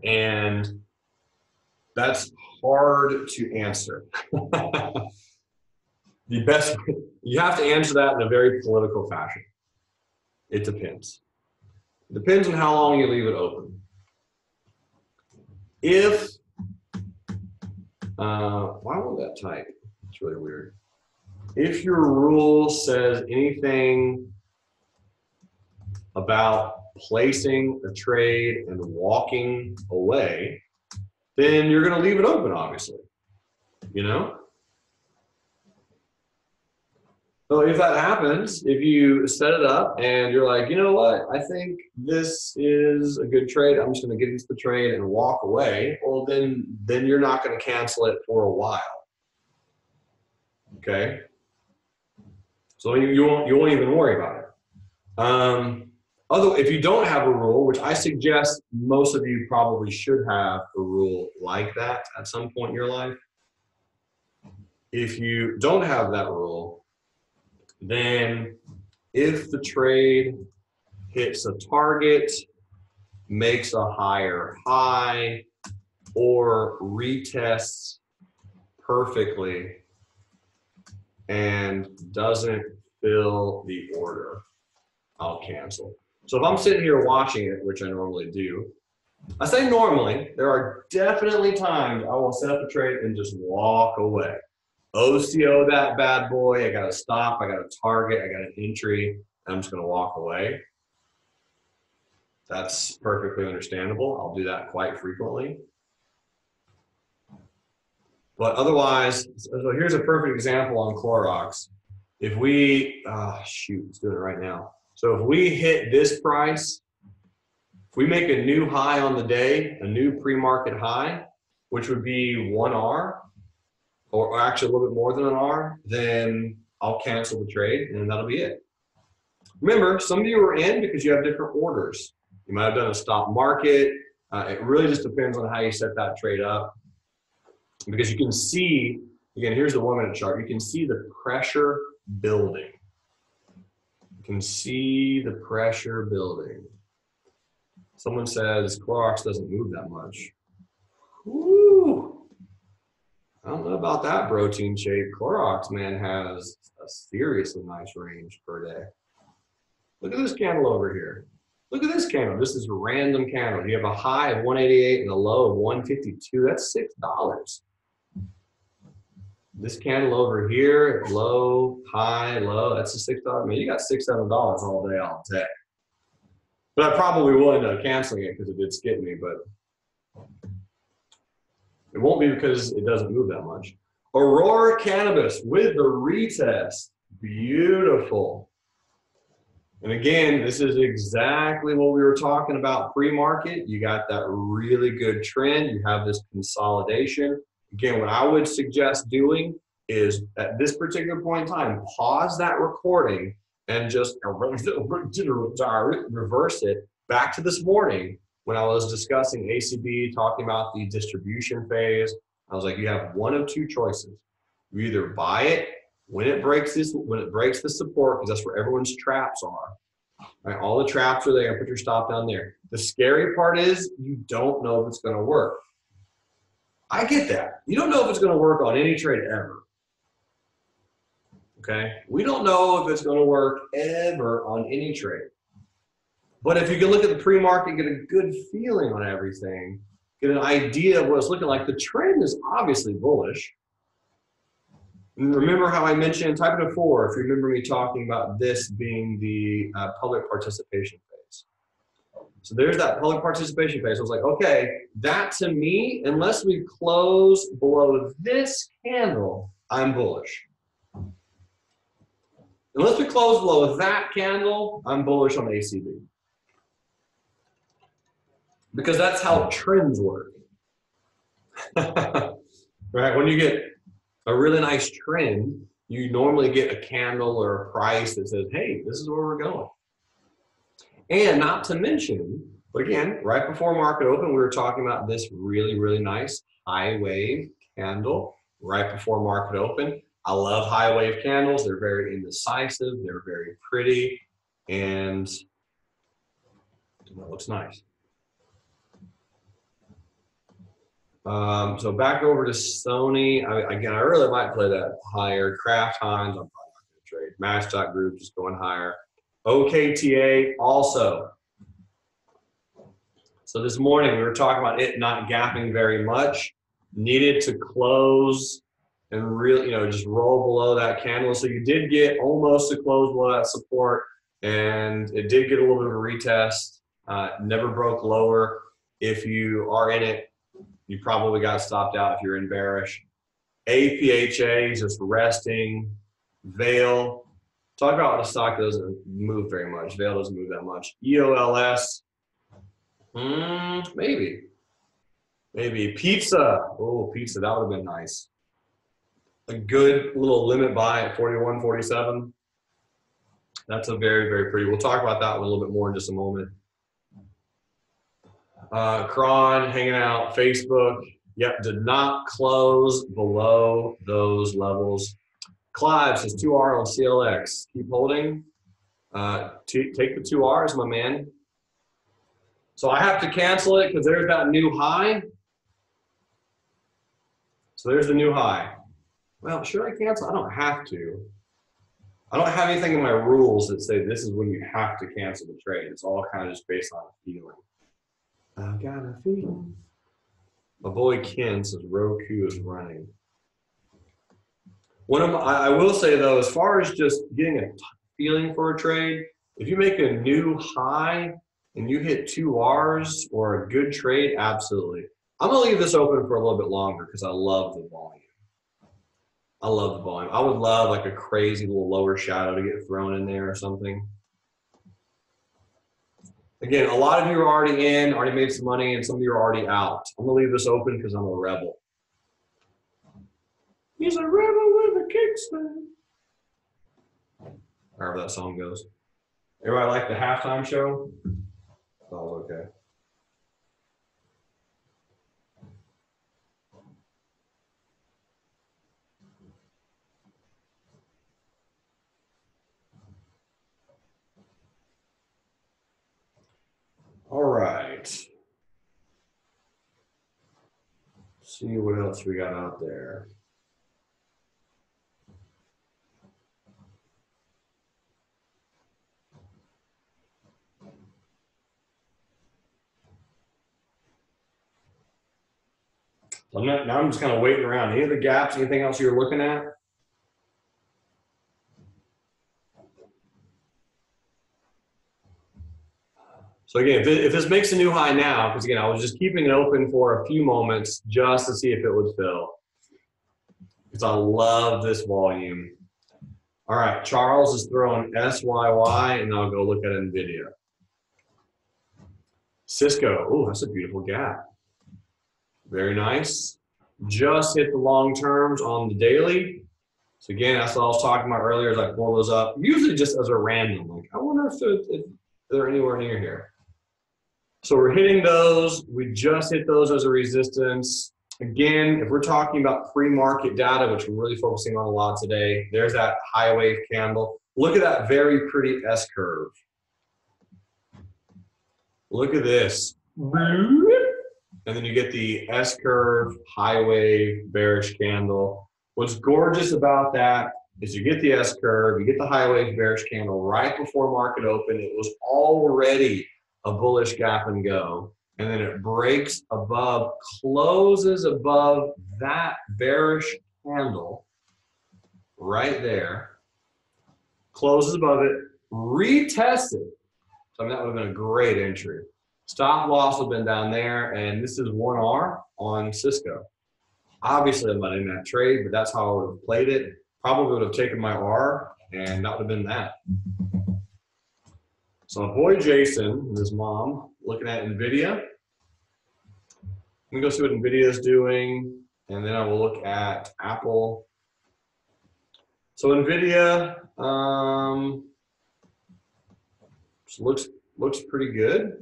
And that's hard to answer. The best, you have to answer that in a very political fashion. It depends. It depends on how long you leave it open. If, why won't that type? It's really weird. If your rule says anything about placing a trade and walking away, then you're going to leave it open, obviously, you know? So if that happens, if you set it up and you're like, you know what, I think this is a good trade, I'm just going to get into the trade and walk away, well, then you're not going to cancel it for a while. Okay? So you won't even worry about it. If you don't have a rule, which I suggest most of you probably should have a rule like that at some point in your life. If you don't have that rule, then if the trade hits a target, makes a higher high, or retests perfectly and doesn't fill the order, I'll cancel. So if I'm sitting here watching it, which I normally do, I say normally, there are definitely times I will set up a trade and just walk away. OCO that bad boy, I got a stop, I got a target, I got an entry, and I'm just gonna walk away. That's perfectly understandable. I'll do that quite frequently. But otherwise, so here's a perfect example on Clorox. If we, shoot, let's do it right now. So if we hit this price, if we make a new high on the day, a new pre-market high, which would be 1R, or actually a little bit more than an R, then I'll cancel the trade and that'll be it. Remember, some of you are in because you have different orders. You might have done a stop market. It really just depends on how you set that trade up. Because you can see, again, here's the 1 minute chart. You can see the pressure building. You can see the pressure building. Someone says Clorox doesn't move that much. Woo! I don't know about that protein shake. Clorox, man, has a seriously nice range per day. Look at this candle over here. Look at this candle. This is a random candle. You have a high of 188 and a low of 152. That's $6. This candle over here, low, high, low, that's a $6. I mean, you got $6, $7 all day, all day. But I probably will end up canceling it because it did skip me, but it won't be because it doesn't move that much. Aurora Cannabis with the retest. Beautiful. And again, this is exactly what we were talking about pre-market. You got that really good trend. You have this consolidation. Again, what I would suggest doing is at this particular point in time, pause that recording and just reverse it back to this morning when I was discussing ACB, talking about the distribution phase. I was like, you have one of two choices. You either buy it when it breaks the support, because that's where everyone's traps are. Right? All the traps are there. Put your stop down there. The scary part is you don't know if it's going to work. I get that. You don't know if it's going to work on any trade ever. Okay? We don't know if it's going to work ever on any trade. But if you can look at the pre-market, get a good feeling on everything, get an idea of what it's looking like, the trend is obviously bullish. And remember how I mentioned, type it a 4 if you remember me talking about this being the public participation phase. So there's that public participation phase. I was like, okay, that to me, unless we close below this candle, I'm bullish. Unless we close below that candle, I'm bullish on ACB. Because that's how trends work. Right? When you get a really nice trend, you normally get a candle or a price that says, hey, this is where we're going. And not to mention, but again, right before market open, we were talking about this really, really nice high wave candle right before market open. I love high wave candles. They're very indecisive. They're very pretty. And that looks nice. So back over to Sony. Again, I really might play that higher. Kraft Heinz, I'm probably not going to trade. Match Group just going higher. OKTA also. So this morning we were talking about it not gapping very much. Needed to close and really, just roll below that candle. So you did get almost to close below that support, and it did get a little bit of a retest. Never broke lower. If you are in it, you probably got stopped out if you're in bearish. APHA just resting. Veil. Talk about the stock doesn't move very much. Veil doesn't move that much. EOLS. Maybe. Maybe. Pizza. Oh, pizza. That would have been nice. A good little limit buy at 41.47. That's a very, very pretty. We'll talk about that one a little bit more in just a moment. Cron hanging out. Facebook. Yep, did not close below those levels. Clive says 2R on CLX. Keep holding. Take the 2Rs, my man. So I have to cancel it because there's that new high. So there's the new high. Well, should I cancel? I don't have to. I don't have anything in my rules that say this is when you have to cancel the trade. It's all kind of just based on a feeling. I got a feeling. My boy Ken says Roku is running. I will say though, as far as just getting a feeling for a trade, if you make a new high and you hit 2Rs or a good trade, absolutely. I'm gonna leave this open for a little bit longer because I love the volume. I love the volume. I would love like a crazy little lower shadow to get thrown in there or something. Again, a lot of you are already in, already made some money, and some of you are already out. I'm gonna leave this open because I'm a rebel. He's a rebel with a kickstand. However that song goes. Everybody like the halftime show? That was okay. All right. See what else we got out there. Now I'm just kind of waiting around. Any other gaps? Anything else you're looking at? So again, if this makes a new high now, because again, I was just keeping it open for a few moments just to see if it would fill. Because I love this volume. All right, Charles is throwing SYY, and I'll go look at NVIDIA. Cisco, oh, that's a beautiful gap. Very nice. Just hit the long terms on the daily. So again, that's what I was talking about earlier as I pull those up. Usually just as a random, like I wonder if they're anywhere near here. So we're hitting those. We just hit those as a resistance. Again, if we're talking about pre-market data, which we're really focusing on a lot today, there's that high wave candle. Look at that very pretty S curve. Look at this. And then you get the S curve, high wave, bearish candle. What's gorgeous about that is you get the S curve, you get the high wave bearish candle right before market open. It was already a bullish gap and go. And then it breaks above, closes above that bearish candle right there, closes above it, retests it. So I mean, that would have been a great entry. Stop loss would have been down there, and this is 1R on Cisco. Obviously, I'm not in that trade, but that's how I would have played it. Probably would have taken my R, and that would have been that. So my boy Jason and his mom looking at NVIDIA. Let me go see what NVIDIA is doing, and then I will look at Apple. So NVIDIA looks pretty good.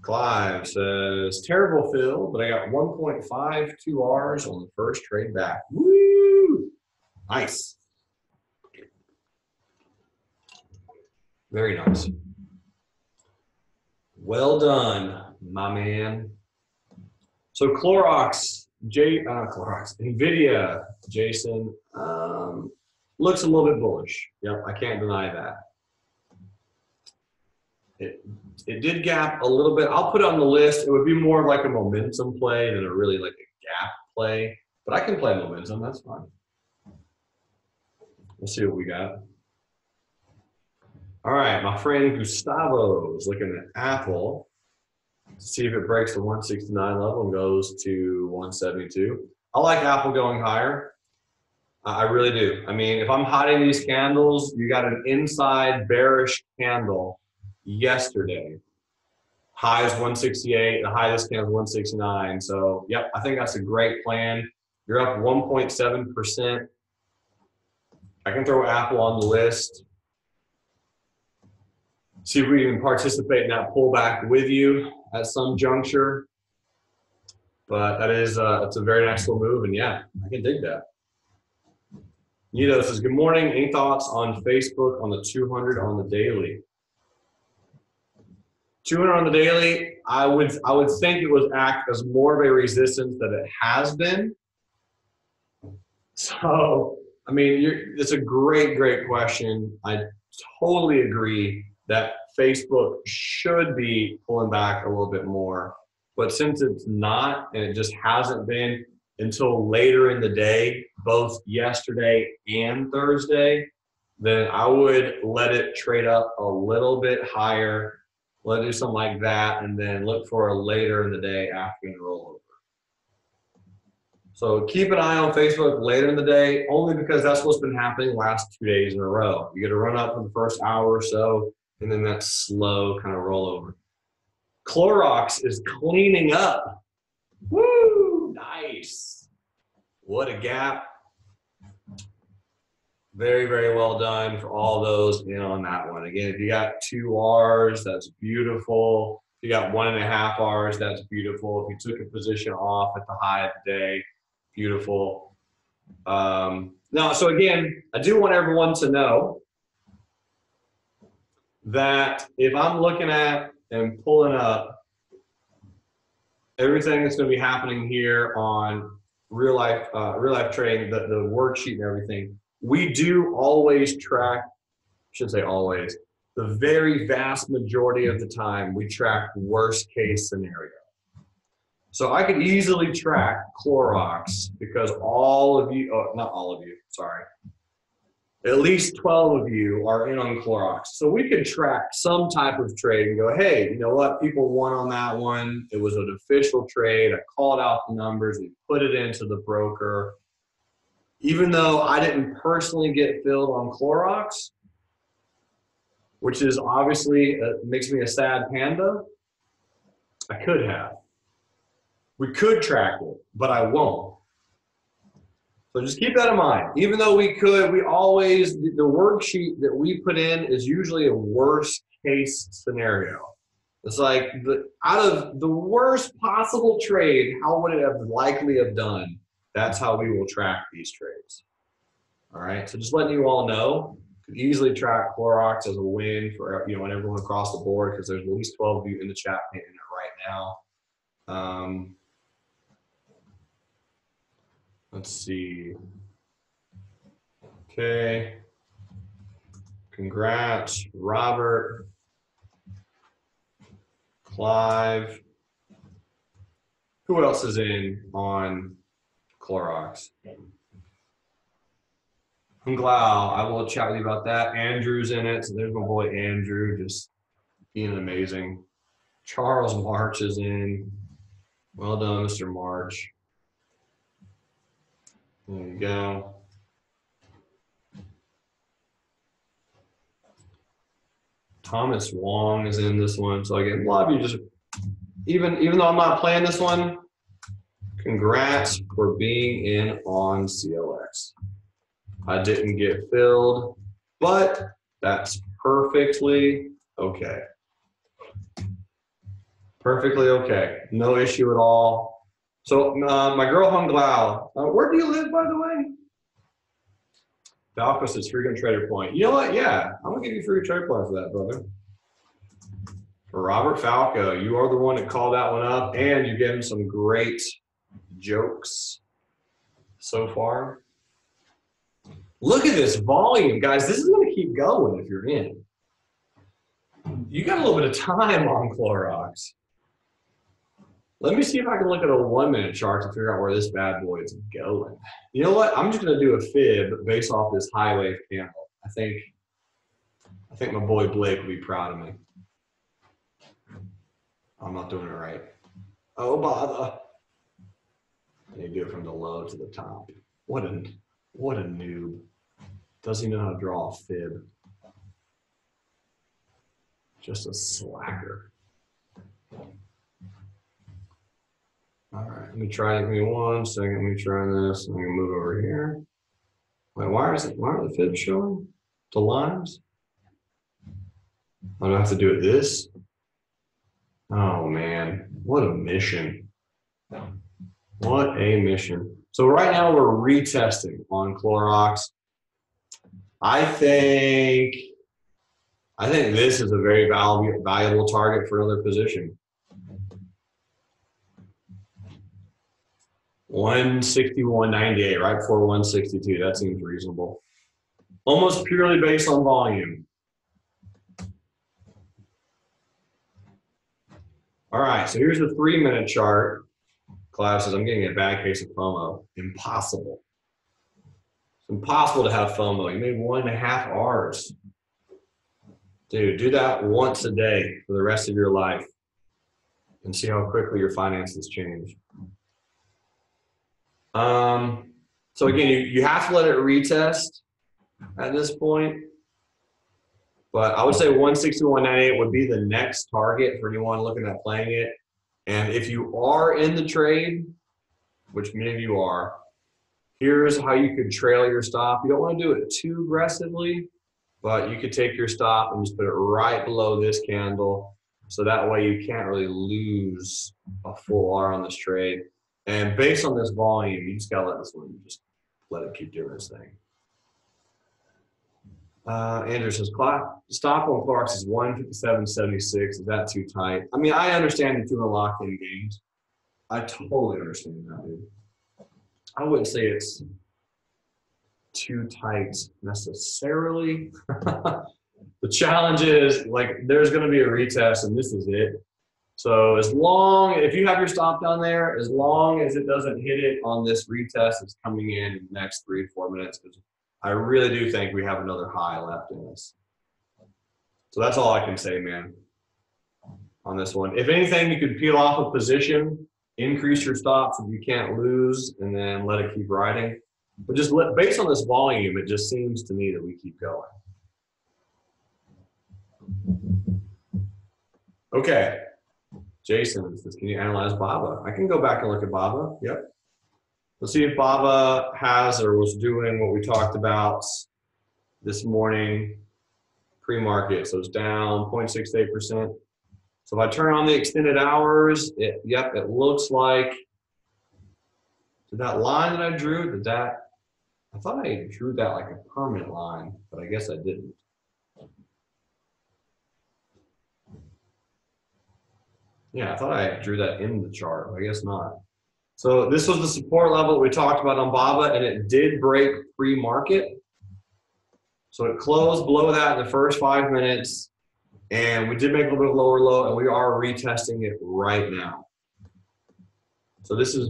Clive says, terrible fill, but I got 1.52 Rs on the first trade back. Woo! Nice. Very nice. Well done, my man. So Clorox, NVIDIA, Jason, looks a little bit bullish. Yep, I can't deny that. It did gap a little bit. I'll put it on the list. It would be more of like a momentum play than a really like a gap play. But I can play momentum. That's fine. We'll see what we got. All right, my friend Gustavo is looking at Apple to see if it breaks the 169 level and goes to 172. I like Apple going higher. I really do. I mean, if I'm hiding these candles, you got an inside bearish candle yesterday. High is 168, the high of this candle is 169. So, yep, I think that's a great plan. You're up 1.7%. I can throw Apple on the list. See if we can participate in that pullback with you at some juncture. But that is, it's a very nice little move, and yeah, I can dig that. Nito says, good morning. Any thoughts on Facebook on the 200 on the daily? 200 on the daily, I would think it would act as more of a resistance than it has been. So, I mean, it's a great question. I totally agree that Facebook should be pulling back a little bit more. But since it's not, and it just hasn't been until later in the day, both yesterday and Thursday, then I would let it trade up a little bit higher. Let it do something like that, and then look for a later in the day afternoon rollover. So keep an eye on Facebook later in the day, only because that's what's been happening the last 2 days in a row. You get a run up for the first hour or so, and then that slow kind of rollover. Clorox is cleaning up. Woo! Nice. What a gap. Very, very well done for all those in on that one. Again, if you got 2 R's, that's beautiful. If you got 1.5 R's, that's beautiful. If you took a position off at the high of the day, beautiful. Now, so again, I do want everyone to know that if I'm looking at and pulling up everything that's going to be happening here on real life trading, the worksheet and everything, we do always track, I should say always, the very vast majority of the time we track worst case scenario. So I could easily track Clorox because all of you, not all of you, sorry, at least 12 of you are in on Clorox. So we could track some type of trade and go, hey, you know what, people won on that one. It was an official trade. I called out the numbers. We put it into the broker. Even though I didn't personally get filled on Clorox, which is obviously makes me a sad panda, I could have. We could track it, but I won't. So just keep that in mind. Even though we could, we always, the worksheet that we put in is usually a worst case scenario. It's like, out of the worst possible trade, how would it have likely have done? That's how we will track these trades. All right, so just letting you all know, could easily track Clorox as a win for and everyone across the board because there's at least 12 of you in the chat paying it right now. Let's see. Okay. Congrats, Robert, Clive. Who else is in on Clorox? Hunglau, I will chat with you about that. Andrew's in it, so there's my boy Andrew, just being amazing. Charles March is in. Well done, Mr. March. There you go. Thomas Wong is in this one. So again, a lot of you just, even though I'm not playing this one, congrats for being in on CLX. I didn't get filled, but that's perfectly okay. Perfectly okay. No issue at all. So my girl Hung Lao, where do you live, by the way? Falco says frequent trader point. You know what? Yeah, I'm gonna give you free trade point for that, brother. Robert Falco, you are the one that called that one up, and you gave him some great jokes so far. Look at this volume, guys. This is going to keep going if you're in. You got a little bit of time on Clorox. Let me see if I can look at a 1 minute chart to figure out where this bad boy is going. You know what? I'm just going to do a fib based off this high wave candle. I think my boy Blake will be proud of me. I'm not doing it right. Oh, bother. And you do it from the low to the top. What a noob. Doesn't even know how to draw a fib. Just a slacker. All right, let me try it. Give me 1 second. Let me try this. I'm gonna move over here. Wait, why are the fibs showing? The lines? I don't have to do it this. Oh man, what a mission. What a mission. So right now we're retesting on Clorox. I think this is a very valuable target for another position. 161.98, right before 162. That seems reasonable. Almost purely based on volume. All right, so here's the 3 minute chart. Classes, I'm getting a bad case of FOMO. Impossible. It's impossible to have FOMO. You made 1.5 R's. Dude, do that once a day for the rest of your life and see how quickly your finances change. So again, you have to let it retest at this point. But I would say 161.98 would be the next target for anyone looking at playing it. And if you are in the trade, which many of you are, here's how you could trail your stop. You don't want to do it too aggressively, but you could take your stop and just put it right below this candle. So that way you can't really lose a full R on this trade. And based on this volume, you just gotta let this one, just let it keep doing its thing. Andrew says, stop on Clorox is 157.76. Is that too tight? I mean, I understand that you're locked in games. I totally understand that, dude. I wouldn't say it's too tight necessarily. The challenge is, like, there's going to be a retest, and this is it. So if you have your stop down there, as long as it doesn't hit it on this retest that's coming in the next 3 to 4 minutes, because I really do think we have another high left in this. So that's all I can say, man, on this one. If anything, you could peel off a position, increase your stops if you can't lose, and then let it keep riding. But just based on this volume, it just seems to me that we keep going. Okay. Jason says, can you analyze BABA? I can go back and look at BABA. Yep. Let's see if BABA has or was doing what we talked about this morning pre-market. So it's down 0.68%. So if I turn on the extended hours, it looks like, did that line that I drew, I thought I drew that like a permanent line, but I guess I didn't. Yeah, I thought I drew that in the chart, but I guess not. So this was the support level we talked about on BABA, and it did break pre-market. So it closed below that in the first 5 minutes, and we did make a little bit lower low, and we are retesting it right now. So this is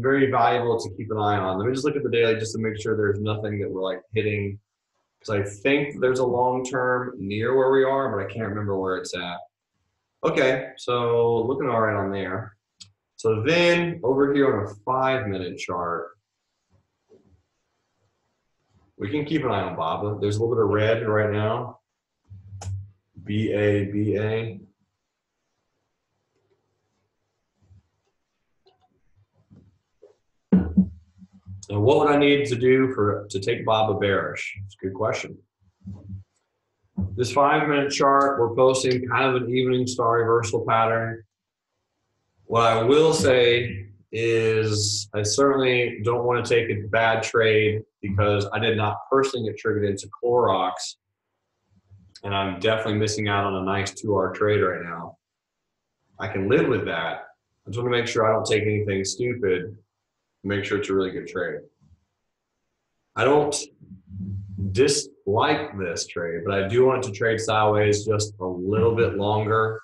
very valuable to keep an eye on. Let me just look at the daily just to make sure there's nothing that we're like hitting, because I think there's a long-term near where we are, but I can't remember where it's at. Okay, so looking all right on there. So then over here on a 5 minute chart, we can keep an eye on BABA. There's a little bit of red right now. BA. And what would I need to do to take BABA bearish? It's a good question. This 5 minute chart, we're posting kind of an evening star reversal pattern. What I will say is I certainly don't want to take a bad trade because I did not personally get triggered into Clorox. and I'm definitely missing out on a nice 2-hour trade right now. I can live with that. I just want to make sure I don't take anything stupid, make sure it's a really good trade. I don't dislike this trade, but I do want it to trade sideways just a little bit longer.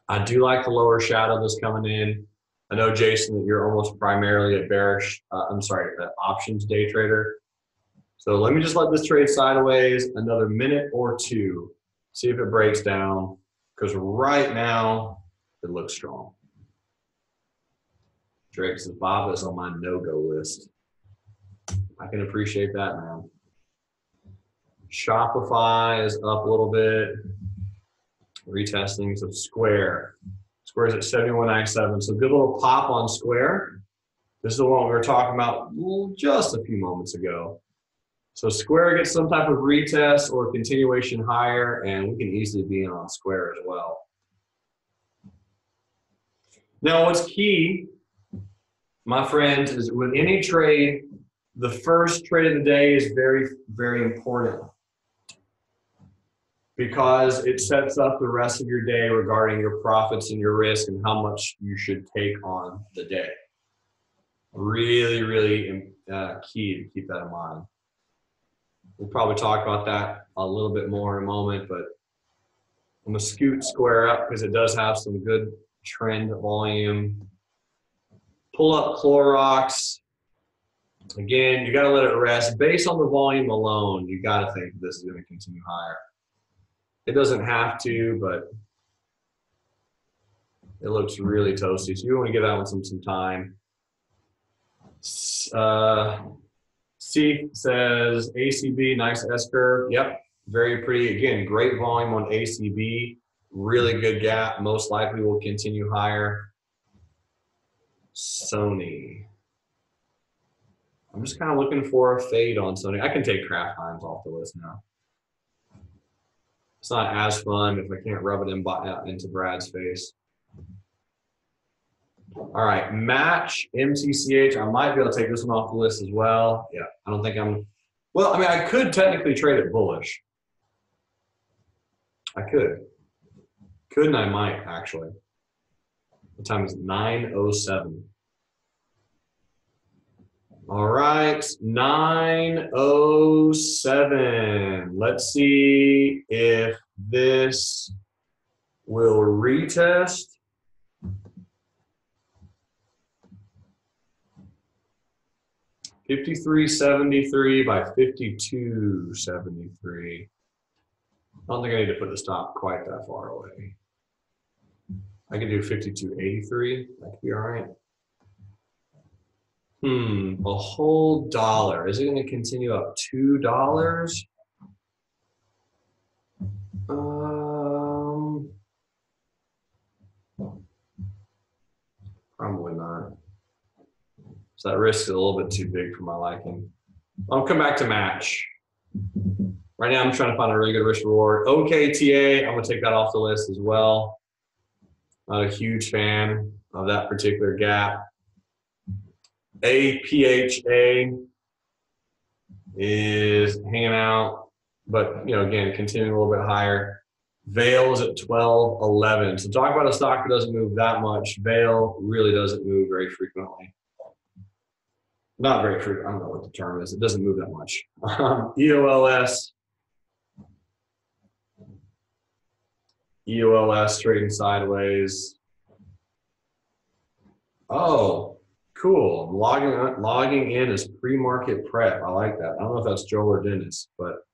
I do like the lower shadow that's coming in. I know, Jason, that you're almost primarily a bearish, an options day trader. So let me just let this trade sideways another minute or two, see if it breaks down, because right now it looks strong. Drake says, Bob is on my no-go list. I can appreciate that, man. Shopify is up a little bit. Retesting, so Square. Square's at 71.97, so good little pop on Square. This is the one we were talking about just a few moments ago. So Square gets some type of retest or continuation higher, and we can easily be in on Square as well. Now, what's key, my friends, is with any trade, the first trade of the day is very, very important, because it sets up the rest of your day regarding your profits and your risk and how much you should take on the day. Really, really key to keep that in mind. We'll probably talk about that a little bit more in a moment, but I'm going to scoot Square up because it does have some good trend volume. Pull up Clorox. Again, you got to let it rest. Based on the volume alone, you got to think this is going to continue higher. It doesn't have to, but it looks really toasty. So you want to give that one some time. C says ACB, nice S-curve. Yep, very pretty. Again, great volume on ACB. Really good gap. Most likely will continue higher. Sony. I'm just kind of looking for a fade on Sony. I can take Kraft Heinz off the list now. It's not as fun if I can't rub it into Brad's face. All right, Match, MCCH. I might be able to take this one off the list as well. Yeah, I don't think I'm, well, I mean, I could technically trade it bullish. I could. Could and I might, actually. The time is 9:07. All right, 9:07. Let's see if this will retest. $53.73 by $52.73. I don't think I need to put the stop quite that far away. I can do $52.83. That could be all right. A whole dollar. Is it going to continue up $2? Probably not. So that risk is a little bit too big for my liking. I'll come back to Match. Right now I'm trying to find a really good risk reward. OKTA, I'm going to take that off the list as well. Not a huge fan of that particular gap. APHA is hanging out, but again, continuing a little bit higher. Vail is at 12.11. So talk about a stock that doesn't move that much. Vail really doesn't move very frequently. Not very frequent. I don't know what the term is. It doesn't move that much. EOLS. EOLS trading sideways. Oh, cool. Logging in as pre-market prep. I like that. I don't know if that's Joel or Dennis, but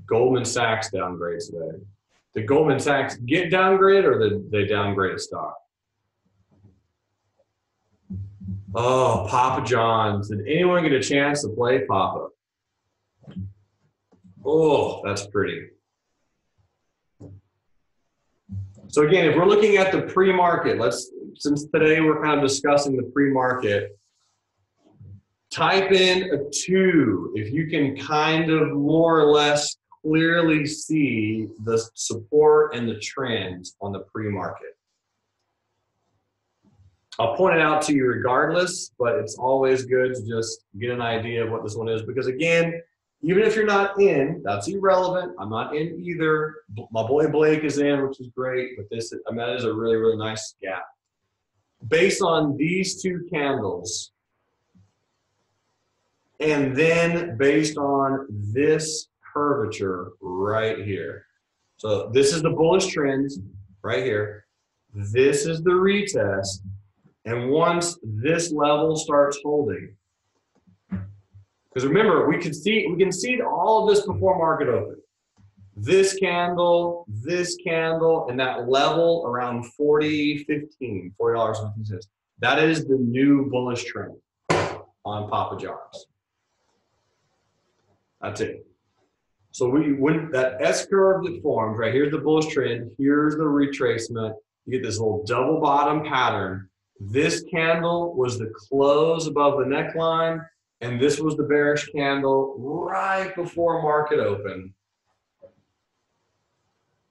Goldman Sachs downgrades today. Did Goldman Sachs get downgraded, or did they downgrade a stock? Oh, Papa John's. Did anyone get a chance to play Papa? Oh, that's pretty. So again, if we're looking at the pre-market, since today we're kind of discussing the pre-market, type in a 2 if you can kind of more or less clearly see the support and the trends on the pre-market. I'll point it out to you regardless, but it's always good to just get an idea of what this one is, because again, Even if you're not in, that's irrelevant. I'm not in either. My boy Blake is in, which is great, but this, I mean, that is a really, really nice gap. Based on these two candles, and then based on this curvature right here. So this is the bullish trend right here. This is the retest. And once this level starts holding, because remember, we can see all of this before market open. This candle, and that level around $40.15. That is the new bullish trend on Papa John's. That's it. So when that S curve that forms, right, here's the bullish trend, here's the retracement, you get this little double bottom pattern. This candle was the close above the neckline, and this was the bearish candle right before market open.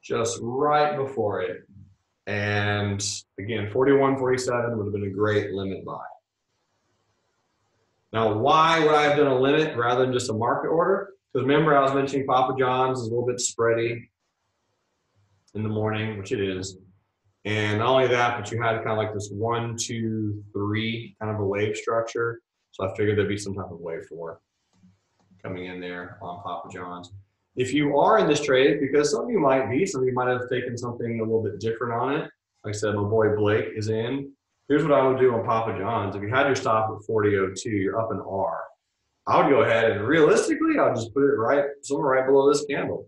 Just right before it. And again, 41.47 would have been a great limit buy. Now, why would I have done a limit rather than just a market order? Because remember, I was mentioning Papa John's is a little bit spready in the morning, which it is. And not only that, but you had kind of like this 1, 2, 3 kind of a wave structure. So I figured there'd be some type of wave 4 coming in there on Papa John's. If you are in this trade, because some of you might be, some of you might have taken something a little bit different on it. Like I said, my boy Blake is in. Here's what I would do on Papa John's. If you had your stop at 40.02, you're up an R. I would go ahead and realistically, I'll just put it right somewhere right below this candle.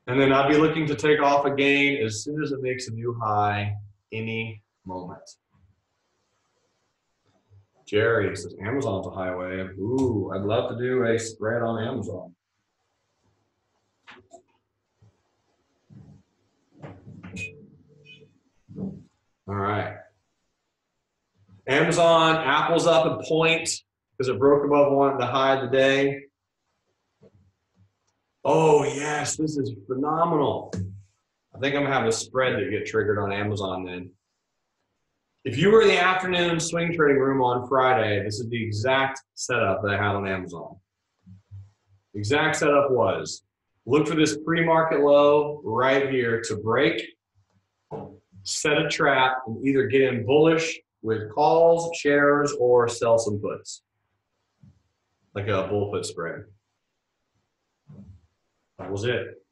And then I'd be looking to take off a gain as soon as it makes a new high any moment. Jerry says Amazon's a highway. Ooh, I'd love to do a spread on Amazon. All right. Amazon, Apple's up a point because it broke above the high of the day. Oh, yes, this is phenomenal. I think I'm going to have a spread that get triggered on Amazon then. If you were in the afternoon swing trading room on Friday, this is the exact setup that I had on Amazon. The exact setup was, look for this pre-market low right here to break, set a trap, and either get in bullish with calls, shares, or sell some puts, like a bull put spread. That was it.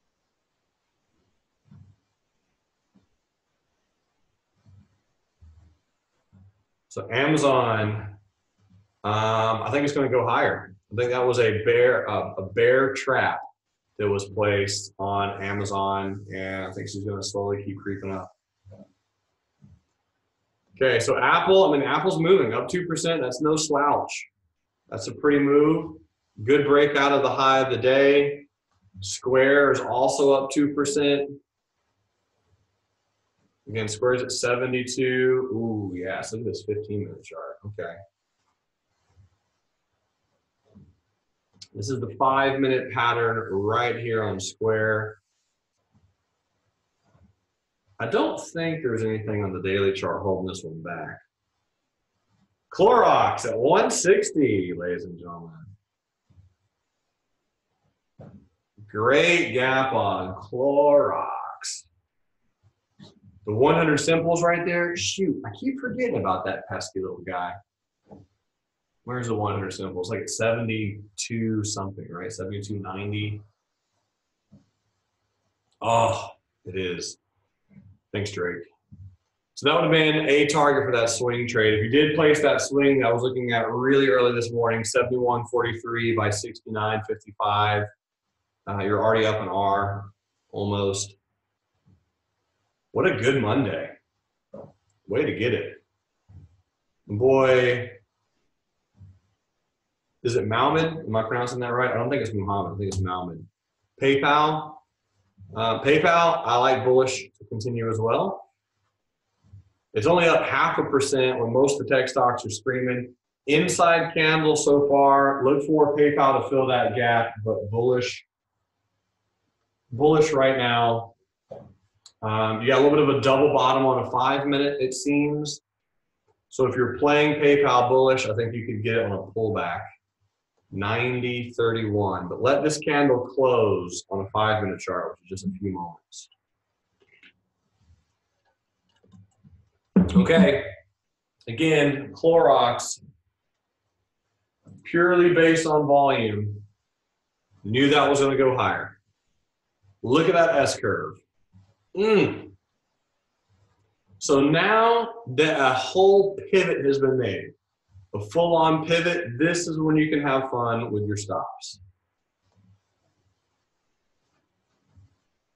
So Amazon, I think it's going to go higher. I think that was a bear trap that was placed on Amazon, and I think she's going to slowly keep creeping up. Okay, so Apple, I mean, Apple's moving up 2%. That's no slouch. That's a pretty move. Good breakout of the high of the day. Square is also up 2%. Again, Square's at 72. Ooh, yes, look at this 15-minute chart. Okay. This is the 5-minute pattern right here on Square. I don't think there's anything on the daily chart holding this one back. Clorox at 160, ladies and gentlemen. Great gap on Clorox. The 100 simples right there. Shoot, I keep forgetting about that pesky little guy. Where's the 100 simples? Like it's 72 something, right? 72.90. Oh, it is. Thanks, Drake. So that would have been a target for that swing trade. If you did place that swing, I was looking at really early this morning, 71.43 by 69.55. You're already up an R, almost. What a good Monday. Way to get it. Boy, is it Malman? Am I pronouncing that right? I don't think it's Muhammad. I think it's Malman. PayPal. PayPal, I like bullish to continue as well. It's only up 0.5% when most of the tech stocks are screaming. Inside candle so far. Look for PayPal to fill that gap, but bullish right now. You got a little bit of a double bottom on a 5-minute, it seems. So if you're playing PayPal bullish, I think you could get it on a pullback. 90.31. But let this candle close on a 5-minute chart, which is just a few moments. Okay, again, Clorox, purely based on volume, knew that was going to go higher. Look at that S-curve. So now that a whole pivot has been made, a full-on pivot, this is when you can have fun with your stops.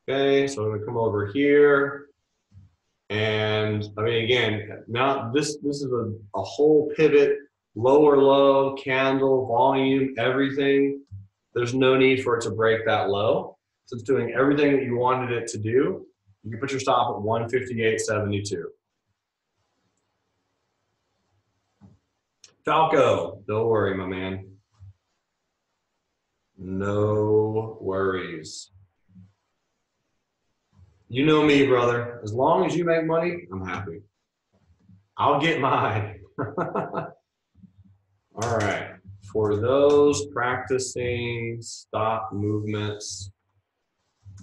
Okay, so I'm going to come over here. And I mean, again, now this is a whole pivot, lower low, candle, volume, everything. There's no need for it to break that low. So it's doing everything that you wanted it to do. You can put your stop at 158.72. Falco, don't worry, my man. No worries. You know me, brother. As long as you make money, I'm happy. I'll get mine. All right. For those practicing stop movements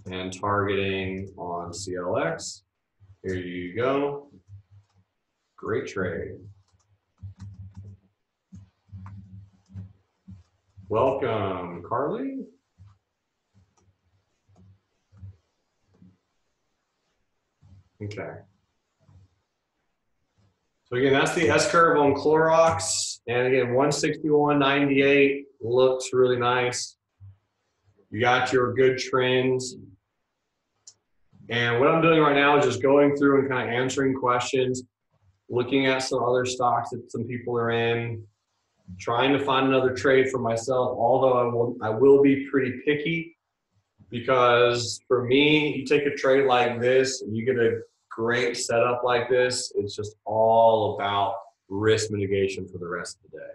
and targeting on CLX, here you go. Great trade. Welcome, Carly. Okay. So again, that's the S-curve on Clorox. And again, 161.98 looks really nice. You got your good trends. And what I'm doing right now is just going through and kind of answering questions, looking at some other stocks that some people are in, trying to find another trade for myself, although I will be pretty picky, because for me, you take a trade like this and you get a great setup like this, it's just all about risk mitigation for the rest of the day.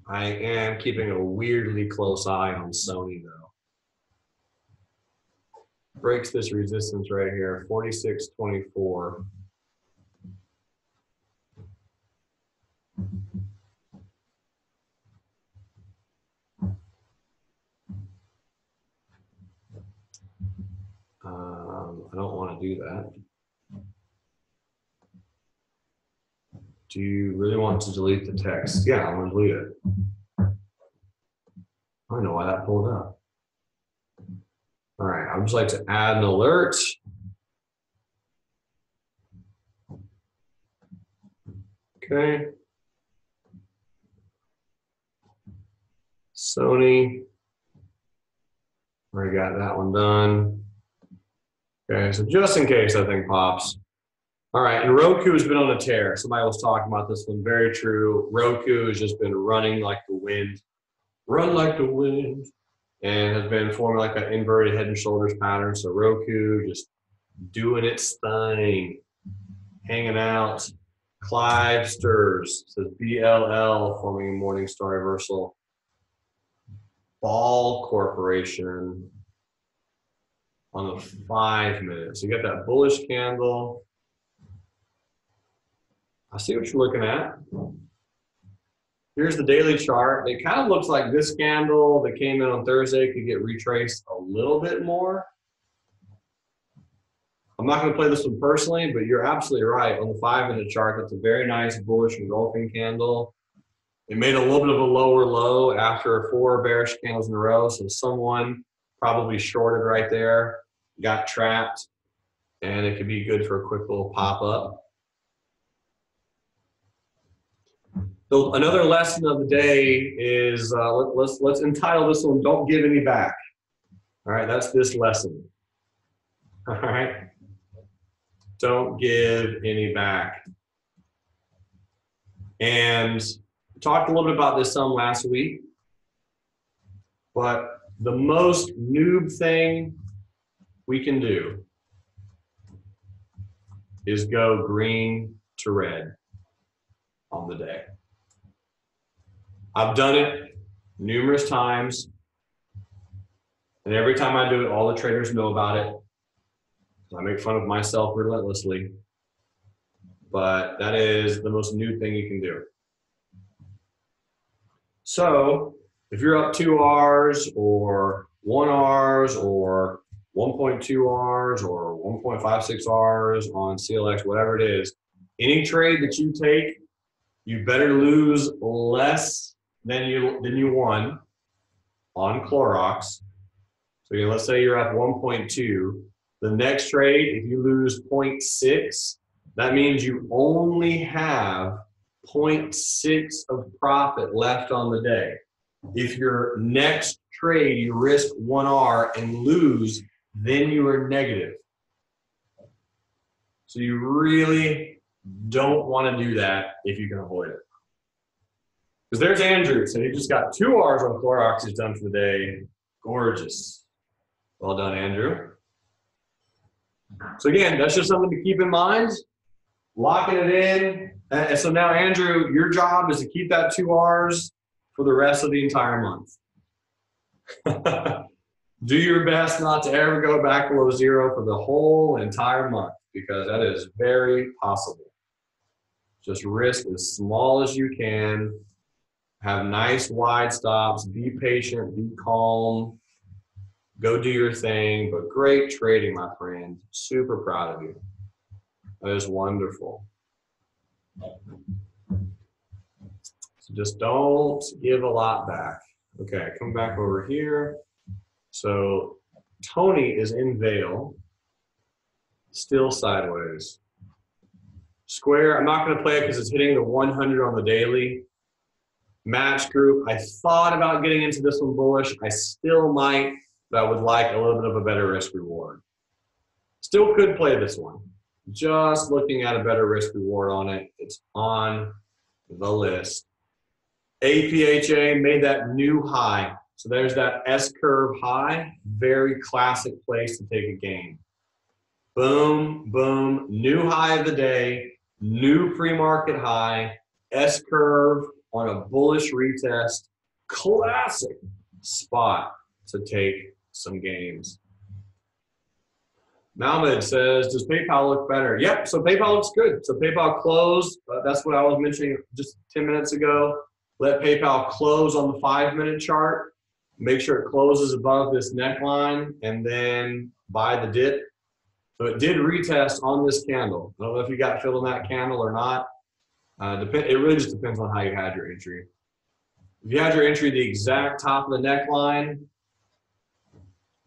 I am keeping a weirdly close eye on Sony though. Breaks this resistance right here, 46.24. I don't want to do that. Do you really want to delete the text? Yeah, I want to delete it. I don't know why that pulled up. All right, I would just like to add an alert. Okay. Sony. Already got that one done. Okay, so just in case that thing pops. All right, and Roku has been on a tear. Somebody was talking about this one. Very true. Roku has just been running like the wind. Run like the wind. And has been forming like an inverted head and shoulders pattern. So Roku just doing its thing. Hanging out. Clive Stirs says BLL forming a morning star reversal. Ball Corporation on the 5 minutes. You got that bullish candle. I see what you're looking at. Here's the daily chart. It kind of looks like this candle that came in on Thursday could get retraced a little bit more. I'm not going to play this one personally, but you're absolutely right. On the 5 minute chart, that's a very nice bullish engulfing candle. It made a little bit of a lower low after 4 bearish candles in a row. So someone probably shorted right there, got trapped, and it could be good for a quick little pop up. So another lesson of the day is let's entitle this one, "Don't Give Any Back." All right, that's this lesson. All right, don't give any back. And we talked a little bit about this some last week, but the most noob thing we can do is go green to red on the day. I've done it numerous times, and every time I do it, all the traders know about it. I make fun of myself relentlessly. but that is the most new thing you can do. So if you're up 2 Rs or 1 Rs or 1.2 Rs or 1.56 Rs on CLX, whatever it is, any trade that you take, you better lose less than you won on Clorox. So let's say you're at 1.2. The next trade, if you lose 0.6, that means you only have 0.6 of profit left on the day. If your next trade you risk 1 R and lose, then you are negative. So you really don't want to do that if you can avoid it. Because there's Andrew, so he just got 2 Rs on Clorox. He's done for the day. Gorgeous. Well done, Andrew. So again, that's just something to keep in mind. Locking it in. And so now, Andrew, your job is to keep that 2 Rs for the rest of the entire month. Do your best not to ever go back below 0 for the whole entire month, because that is very possible. Just risk as small as you can. Have nice wide stops. Be patient. Be calm. Go do your thing. But great trading, my friend. Super proud of you. That is wonderful. So just don't give a lot back. Okay, come back over here. So Tony is in Vail, still sideways. Square, I'm not going to play it because it's hitting the 100 on the daily. Match group, I thought about getting into this one bullish. I still might, but I would like a little bit of a better risk reward. Still could play this one. Just looking at a better risk reward on it. It's on the list. APHA made that new high. So there's that S-curve high. Very classic place to take a gain. Boom, boom, new high of the day, new pre-market high, S-curve on a bullish retest. Classic spot to take some gains. Malmed says, does PayPal look better? Yep, so PayPal looks good. So PayPal closed. That's what I was mentioning just 10 minutes ago. Let PayPal close on the 5-minute chart. Make sure it closes above this neckline and then buy the dip. So it did retest on this candle. I don't know if you got filled on that candle or not. It really just depends on how you had your entry. If you had your entry the exact top of the neckline,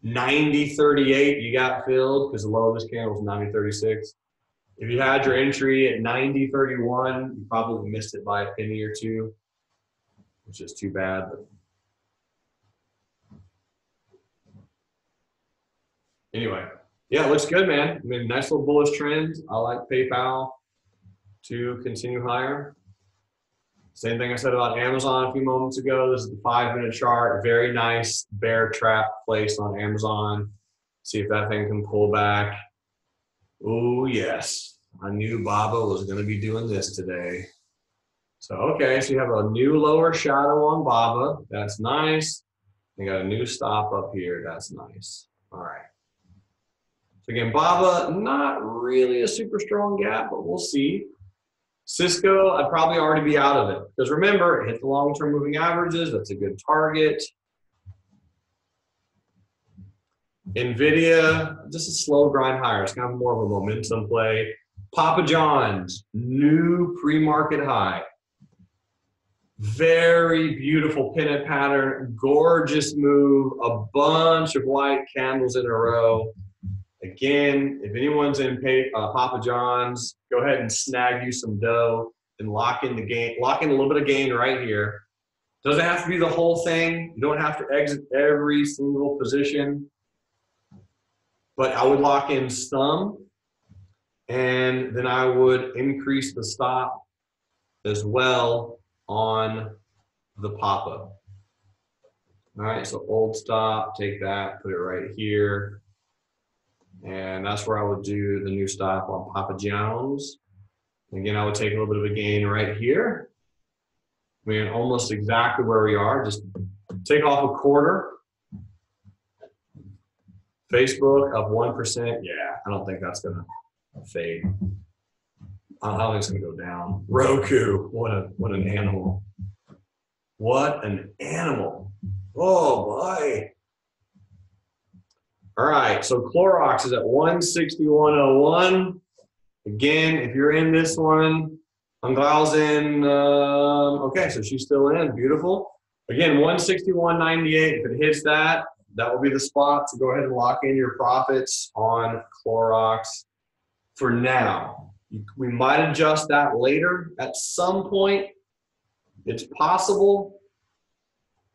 90.38, you got filled because the low of this candle was 90.36. If you had your entry at 90.31, you probably missed it by a penny or two, which is too bad. But anyway, yeah, it looks good, man. I mean, nice little bullish trend. I like PayPal to continue higher. Same thing I said about Amazon a few moments ago. This is the 5-minute chart. Very nice bear trap placed on Amazon. See if that thing can pull back. Oh, yes. I knew Baba was going to be doing this today. So, okay, so you have a new lower shadow on Baba. That's nice. You got a new stop up here. That's nice. All right. So again, Baba, not really a super strong gap, but we'll see. Cisco, I'd probably already be out of it. Because remember, it hit the long-term moving averages. That's a good target. NVIDIA, just a slow grind higher. It's kind of more of a momentum play. Papa John's, new pre-market high. Very beautiful pennant pattern. Gorgeous move. A bunch of white candles in a row. Again, if anyone's in Papa John's, go ahead and snag you some dough and lock in the gain. Lock in a little bit of gain right here. Doesn't have to be the whole thing. You don't have to exit every single position. But I would lock in some, and then I would increase the stop as well on the Papa. All right, so old stop, take that, put it right here. And that's where I would do the new stop on Papa John's. Again, I would take a little bit of a gain right here. I mean, almost exactly where we are. Just take off a quarter. Facebook up 1%. Yeah, I don't think that's going to fade. I don't think it's gonna go down. Roku, what an animal. What an animal. Oh boy. All right, so Clorox is at 161.01. Again, if you're in this one, Angal's in, okay, so she's still in, beautiful. Again, 161.98, if it hits that, that will be the spot to go ahead and lock in your profits on Clorox for now. We might adjust that later at some point. It's possible.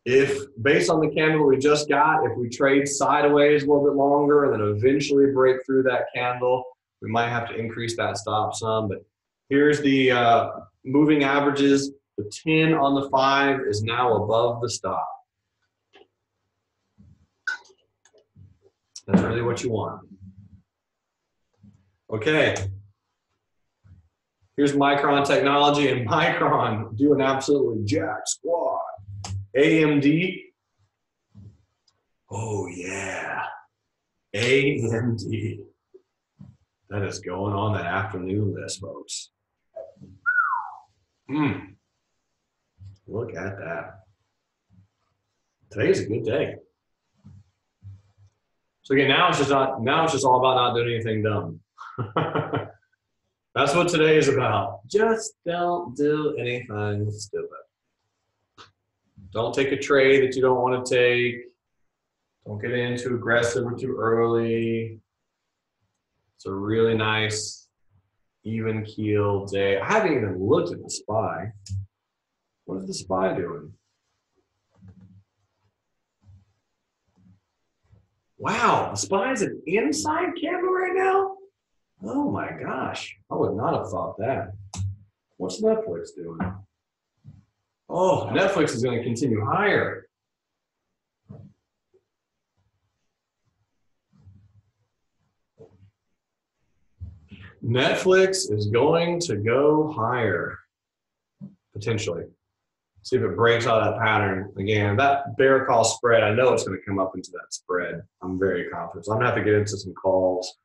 If, based on the candle we just got, if we trade sideways a little bit longer and then eventually break through that candle, we might have to increase that stop some. But here's the moving averages. The 10 on the 5 is now above the stop. That's really what you want. Okay. Here's Micron Technology, and Micron doing absolutely jack squat. AMD. Oh, yeah. AMD. That is going on that afternoon list, folks. Look at that. Today's a good day. So again, now it's just all about not doing anything dumb. That's what today is about. Just don't do anything stupid. Don't take a trade that you don't want to take. Don't get in too aggressive or too early. It's a really nice, even keel day. I haven't even looked at the SPY. What is the SPY doing? Wow, the SPY is an inside candle right now? Oh my gosh, I would not have thought that. What's Netflix doing? Oh, Netflix is going to continue higher. Netflix is going to go higher, potentially. See if it breaks out of that pattern. Again, that bear call spread, I know it's going to come up into that spread. I'm very confident. So I'm going to have to get into some calls.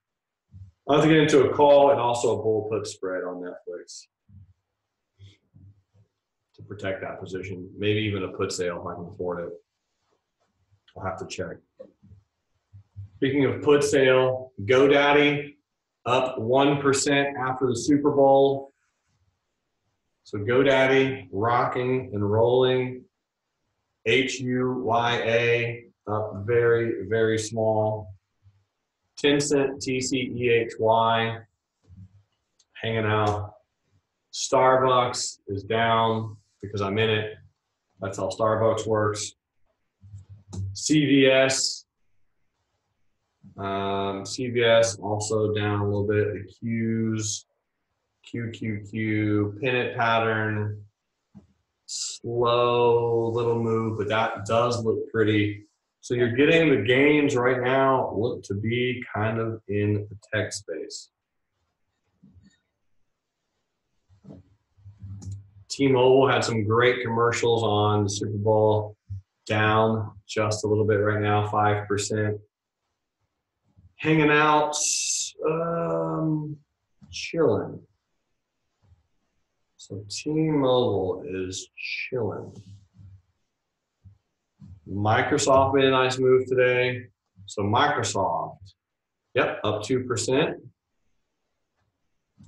I'll have to get into a call and also a bull put spread on Netflix to protect that position. Maybe even a put sale if I can afford it. I'll have to check. Speaking of put sale, GoDaddy up 1% after the Super Bowl. So GoDaddy rocking and rolling. HUYA up very, very small. 10-cent TCEHY hanging out. Starbucks is down because I'm in it. That's how Starbucks works. CVS. CVS also down a little bit. The Qs. QQQ, pennant pattern, slow little move, but that does look pretty. So you're getting the gains right now look to be kind of in the tech space. T-Mobile had some great commercials on the Super Bowl, down just a little bit right now, 5%. Hanging out, chilling. So T-Mobile is chilling. Microsoft made a nice move today. So Microsoft, yep, up 2%. Had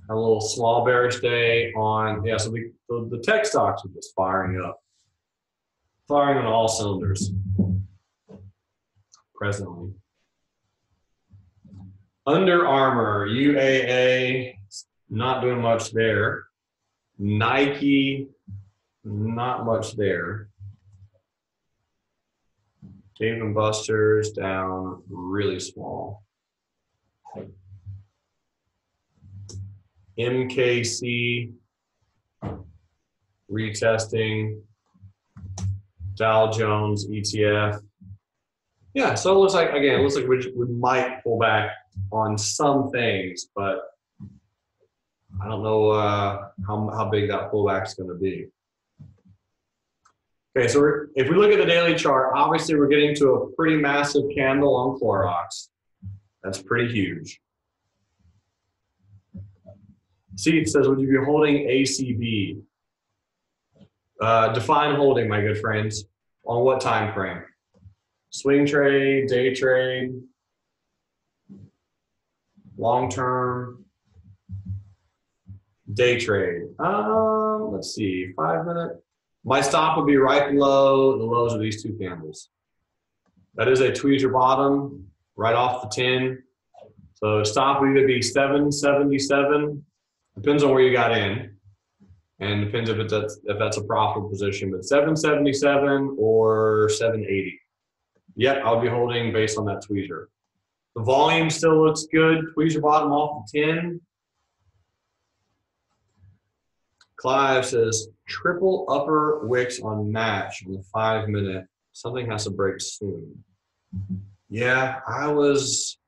a little small bearish day on, yeah, so the tech stocks are just firing up. Firing on all cylinders presently. Under Armour, UAA, not doing much there. Nike, not much there. Dave & Buster's down really small. MKC, retesting. Dow Jones ETF. Yeah, so it looks like, again, it looks like we might pull back on some things, but I don't know how big that pullback is going to be. Okay, so if we look at the daily chart, obviously we're getting to a pretty massive candle on Clorox. That's pretty huge. Seat says, would you be holding ACB? Define holding, my good friends. On what time frame? Swing trade, day trade, long term, day trade. Let's see, 5 minute. My stop would be right below the lows of these two candles. That is a tweezer bottom right off the 10. So stop would either be 777. Depends on where you got in, and depends if that's a profitable position. But 777 or 780. Yep, I'll be holding based on that tweezer. The volume still looks good. Tweezer bottom off the 10. Clive says, triple upper wicks on match in the 5 minute. Something has to break soon. Yeah, I was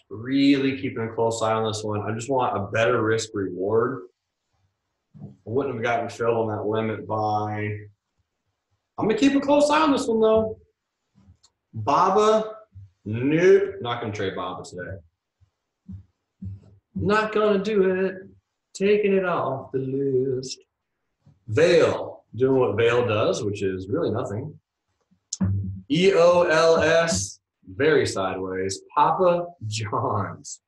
really keeping a close eye on this one. I just want a better risk reward. I wouldn't have gotten filled on that limit by. I'm going to keep a close eye on this one, though. Baba, nope. Not going to trade Baba today. Not going to do it. Taking it off the list. Veil, doing what Veil does, which is really nothing. EOLS, very sideways. Papa John's,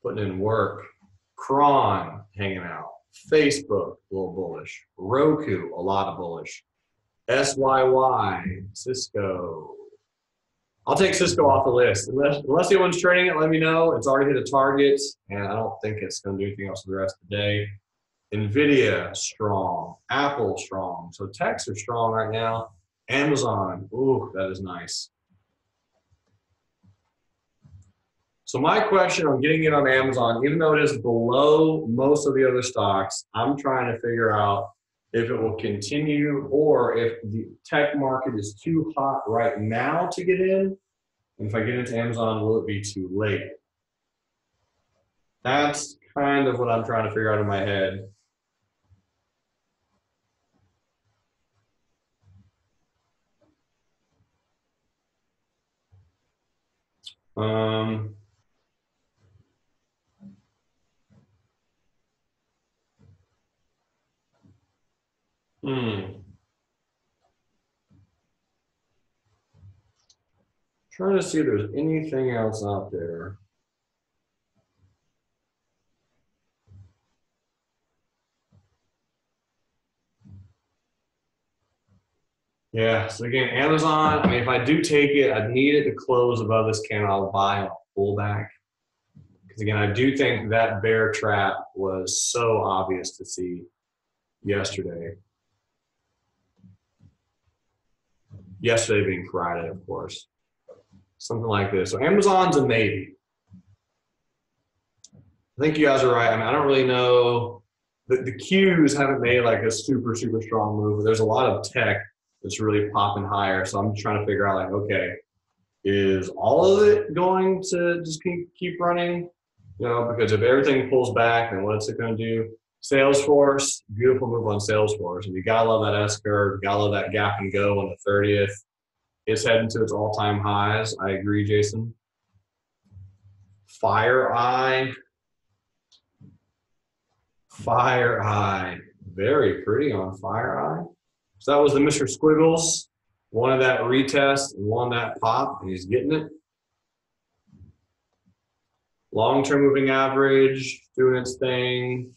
putting in work. Cron, hanging out. Facebook, a little bullish. Roku, a lot of bullish. SYY, Cisco. I'll take Cisco off the list. Unless anyone's trading it, let me know. It's already hit a target, and I don't think it's going to do anything else for the rest of the day. NVIDIA, strong. Apple, strong. So techs are strong right now. Amazon, ooh, that is nice. So my question on getting it on Amazon, even though it is below most of the other stocks, I'm trying to figure out if it will continue or if the tech market is too hot right now to get in. And if I get into Amazon, will it be too late? That's kind of what I'm trying to figure out in my head. Trying to see if there's anything else out there. Yeah, so again, Amazon, I mean, if I do take it, I'd need it to close above this candle. I'll buy on a pullback. Because again, I do think that bear trap was so obvious to see yesterday. Yesterday being Friday, of course. Something like this. So Amazon's a maybe. I think you guys are right. I mean, I don't really know. The Qs haven't made like a super, super strong move. There's a lot of tech that's really popping higher. So I'm just trying to figure out like, okay, is all of it going to just keep running? You know, because if everything pulls back, then what's it going to do? Salesforce, beautiful move on Salesforce. And you got to love that S curve. You got to love that gap and go on the 30th. It's heading to its all-time highs. I agree, Jason. FireEye. FireEye. Very pretty on FireEye. So that was the Mr. Squiggles. Wanted that retest and won that pop, and he's getting it. Long-term moving average, doing its thing.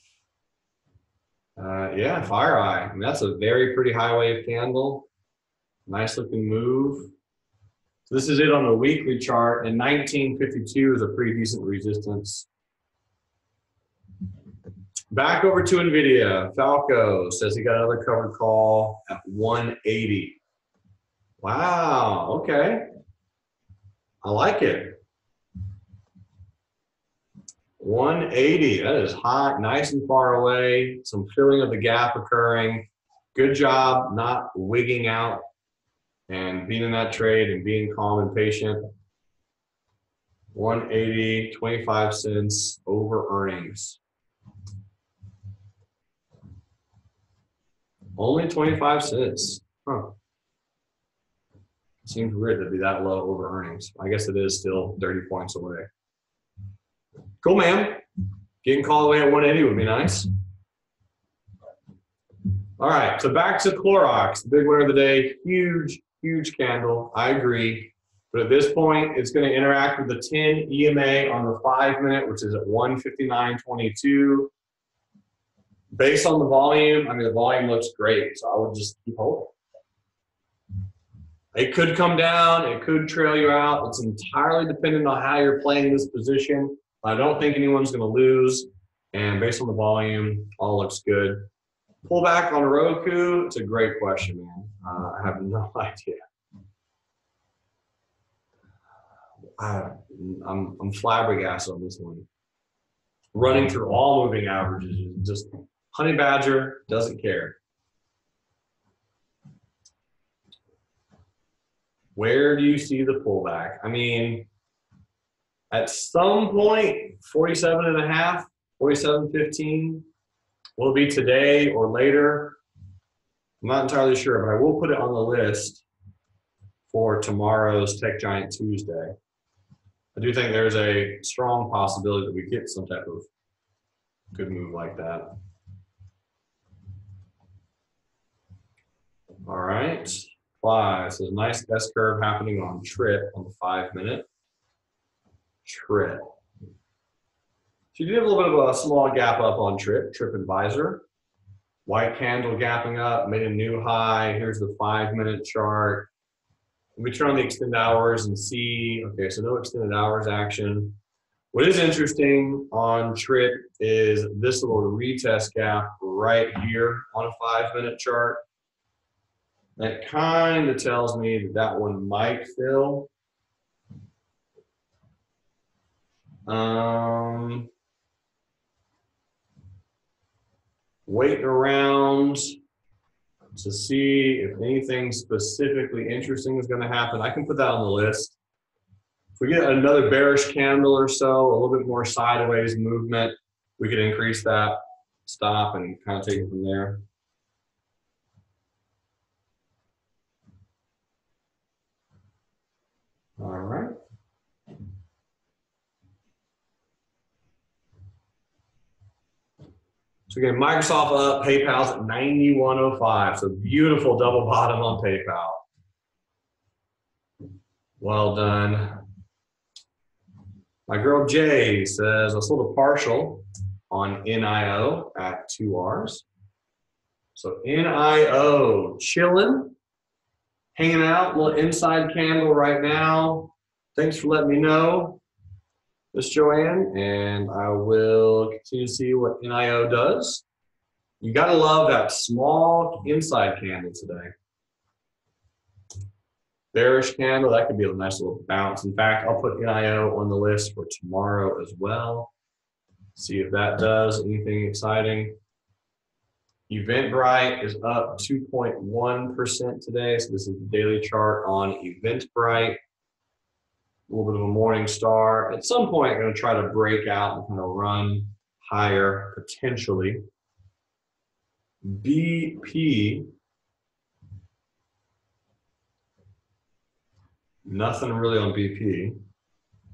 Yeah, FireEye. I mean, that's a very pretty high wave candle. Nice looking move. So this is it on the weekly chart, and 1952 is a pretty decent resistance. Back over to NVIDIA. Falco says he got another covered call at 180. Wow, okay. I like it. 180, that is hot, nice and far away. Some filling of the gap occurring. Good job not wigging out and being in that trade and being calm and patient. 180, 25 cents over earnings. Only 25 cents. Huh. Seems weird to be that low over earnings. I guess it is still 30 points away. Cool, man. If Getting called away at 180 would be nice. All right, so back to Clorox, the big winner of the day. Huge, huge candle. I agree. But at this point, it's going to interact with the 10 EMA on the 5 minute, which is at 159.22. Based on the volume, I mean, the volume looks great, so I would just keep holding. It could come down. It could trail you out. It's entirely dependent on how you're playing this position. I don't think anyone's going to lose. And based on the volume, all looks good. Pull back on Roku. It's a great question, man. I have no idea. I'm flabbergasted on this one. Running through all moving averages, just honey badger doesn't care. Where do you see the pullback? I mean, at some point, 47.5, 47.15. Will it be today or later? I'm not entirely sure, but I will put it on the list for tomorrow's Tech Giant Tuesday. I do think there's a strong possibility that we get some type of good move like that. All right. Fly. So a nice S curve happening on trip on the 5 minute. Trip. So you did have a little bit of a small gap up on trip advisor. White candle gapping up, made a new high. Here's the 5 minute chart. We turn on the extended hours and see, okay, so no extended hours action. What is interesting on trip is this little retest gap right here on a 5 minute chart. That kind of tells me that that one might fill. Waiting around to see if anything specifically interesting is going to happen. I can put that on the list. If we get another bearish candle or so, a little bit more sideways movement, we could increase that stop and kind of take it from there. All right. So again, Microsoft up, PayPal's at 91.05. So beautiful double bottom on PayPal. Well done. My girl Jay says I sold a partial on NIO at 2Rs. So NIO chilling, hanging out, little inside candle right now. Thanks for letting me know, Miss Joanne, and I will continue to see what NIO does. You gotta love that small inside candle today. Bearish candle, that could be a nice little bounce. In fact, I'll put NIO on the list for tomorrow as well. See if that does anything exciting. Eventbrite is up 2.1% today. So this is the daily chart on Eventbrite. A little bit of a morning star. At some point, I'm going to try to break out and kind of run higher potentially. BP. Nothing really on BP.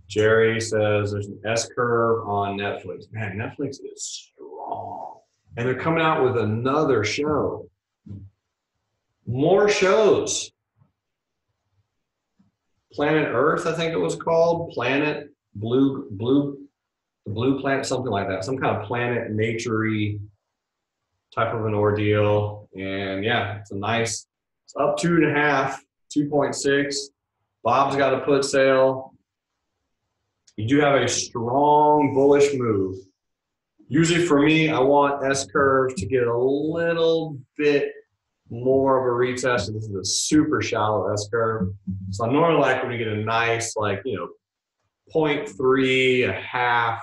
Jerry says there's an S curve on Netflix. Man, Netflix is strong. And they're coming out with another show. More shows. Planet Earth, I think it was called. Planet, Blue Planet, something like that. Some kind of planet, nature-y type of an ordeal. And yeah, it's a nice, it's up 2.5, 2.6. Bob's got a put sale. You do have a strong bullish move. Usually for me, I want S curves to get a little bit more of a retest. This is a super shallow S curve. So I normally like when you get a nice, like, 0.3, a half.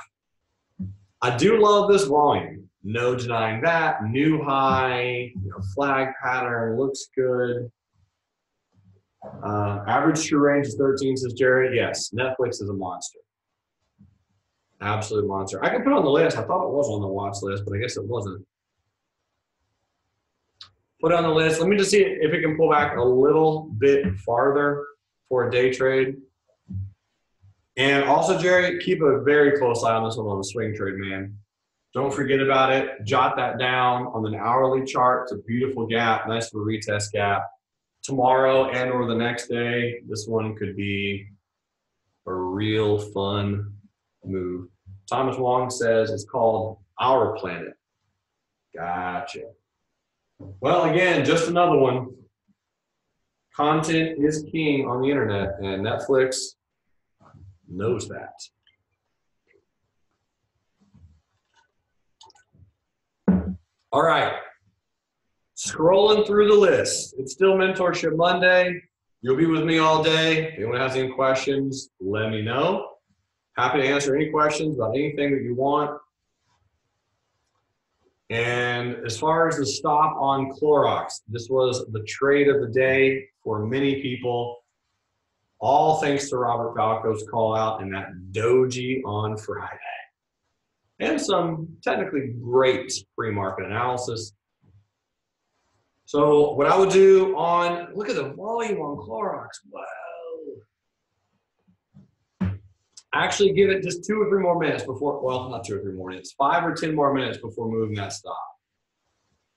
I do love this volume. No denying that. New high, flag pattern, looks good. Average true range is 13, says Jared. Yes, Netflix is a monster. Absolute monster. I can put it on the list. I thought it was on the watch list, but I guess it wasn't. Put it on the list. Let me just see if it can pull back a little bit farther for a day trade. And also, Jerry, keep a very close eye on this one on the swing trade, man. Don't forget about it. Jot that down on an hourly chart. It's a beautiful gap, nice little retest gap. Tomorrow and or the next day, this one could be a real fun move. Thomas Wong says it's called Our Planet. Gotcha. Well, again, just another one. Content is king on the internet, and Netflix knows that. All right. Scrolling through the list. It's still Mentorship Monday. You'll be with me all day. If anyone has any questions, let me know. Happy to answer any questions about anything that you want. And as far as the stop on Clorox, this was the trade of the day for many people. All thanks to Robert Falco's call out and that doji on Friday. And some technically great pre-market analysis. So what I would do on, look at the volume on Clorox. Wow. Actually give it just 2 or 3 more minutes before, well, not 2 or 3 more minutes, 5 or 10 more minutes before moving that stop.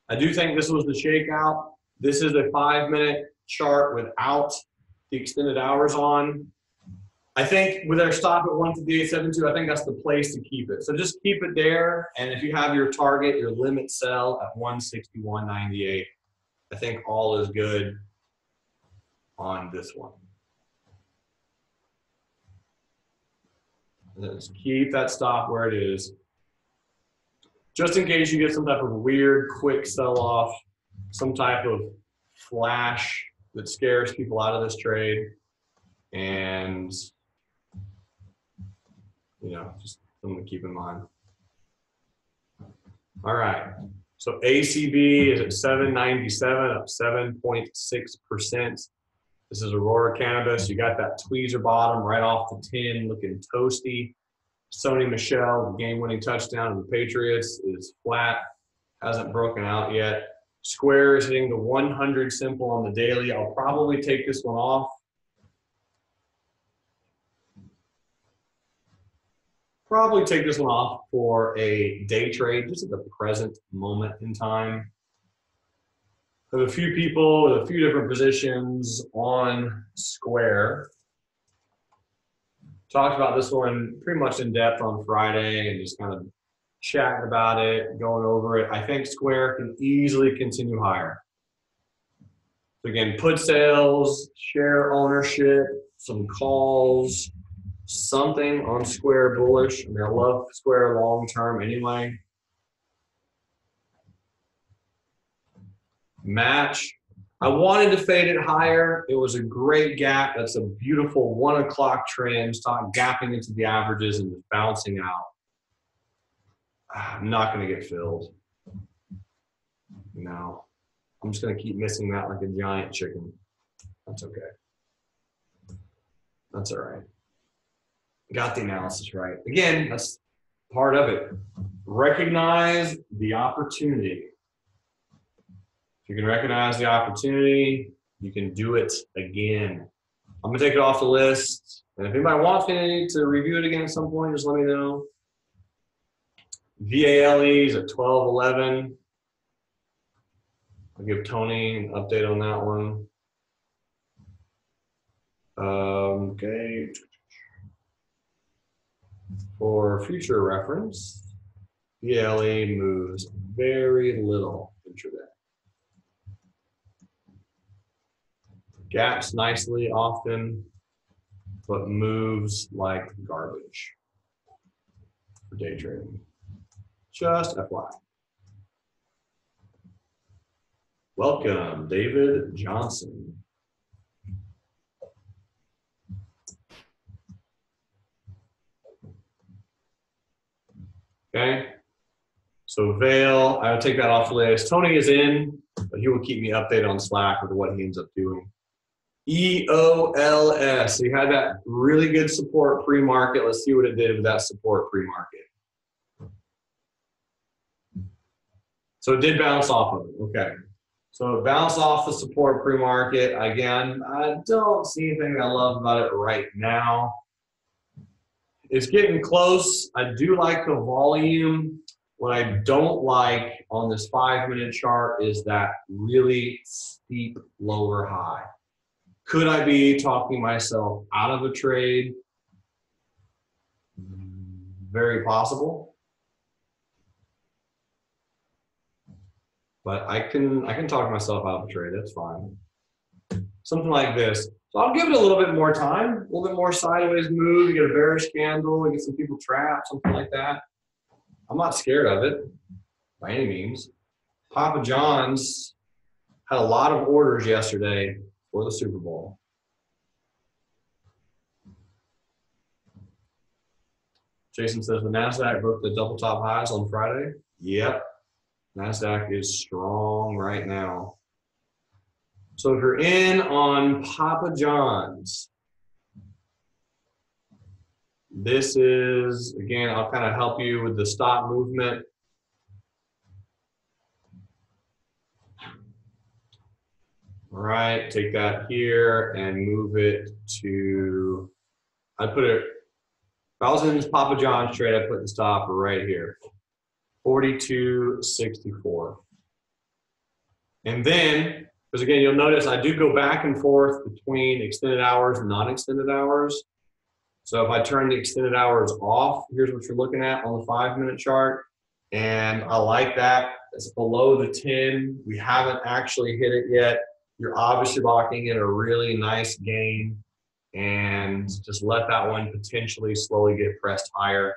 I do think this was the shakeout. This is a 5-minute chart without the extended hours on. I think with our stop at 158.72, I think that's the place to keep it. So just keep it there. And if you have your target, your limit sell at 161.98, I think all is good on this one. Let's keep that stop where it is. Just in case you get some type of weird, quick sell-off, some type of flash that scares people out of this trade. And, you know, just something to keep in mind. All right. So ACB is at 797, up 7.6%. This is Aurora Cannabis. You got that tweezer bottom right off the 10 looking toasty. Sony Michel, the game-winning touchdown of the Patriots, is flat, hasn't broken out yet. Square is hitting the 100 simple on the daily. I'll probably take this one off. Probably take this one off for a day trade, just at the present moment in time. I have a few people with a few different positions on Square. Talked about this one pretty much in depth on Friday and just kind of chatting about it, going over it. I think Square can easily continue higher. So again, put sales, share ownership, some calls, something on Square bullish. I mean, I love Square long term anyway. Match. I wanted to fade it higher. It was a great gap. That's a beautiful 1 o'clock trend. Start gapping into the averages and just bouncing out. I'm not going to get filled. No. I'm just going to keep missing that like a giant chicken. That's okay. That's all right. Got the analysis right. Again, that's part of it. Recognize the opportunity. If you can recognize the opportunity, you can do it again. I'm going to take it off the list. And if anybody wants me to review it again at some point, just let me know. VALE is at 12.11. I'll give Tony an update on that one. Okay. For future reference, VALE moves very little intraday. Gaps nicely often, but moves like garbage for day trading. Just FYI. Welcome, David Johnson. Okay, so Vail, I will take that off the list. Tony is in, but he will keep me updated on Slack with what he ends up doing. EOLS, so you had that really good support pre-market. Let's see what it did with that support pre-market. So it did bounce off of it, okay. So it bounced off the support pre-market. Again, I don't see anything I love about it right now. It's getting close. I do like the volume. What I don't like on this 5-minute chart is that really steep lower high. Could I be talking myself out of a trade? Very possible. But I can talk myself out of a trade, that's fine. Something like this. So I'll give it a little bit more time, a little bit more sideways move, you get a bearish candle, you get some people trapped, something like that. I'm not scared of it by any means. Papa John's had a lot of orders yesterday for the Super Bowl. Jason says the NASDAQ broke the double top highs on Friday. Yep, NASDAQ is strong right now. So if you're in on Papa John's, this is, again, I'll kind of help you with the stop movement. All right, take that here and move it to, I'd put it, if I was in this Papa John's trade, I'd put the stop right here, 42.64. And then, because again, you'll notice I do go back and forth between extended hours and non-extended hours. So if I turn the extended hours off, here's what you're looking at on the 5-minute chart. And I like that. It's below the 10. We haven't actually hit it yet. You're obviously locking in a really nice gain, and just let that one potentially slowly get pressed higher.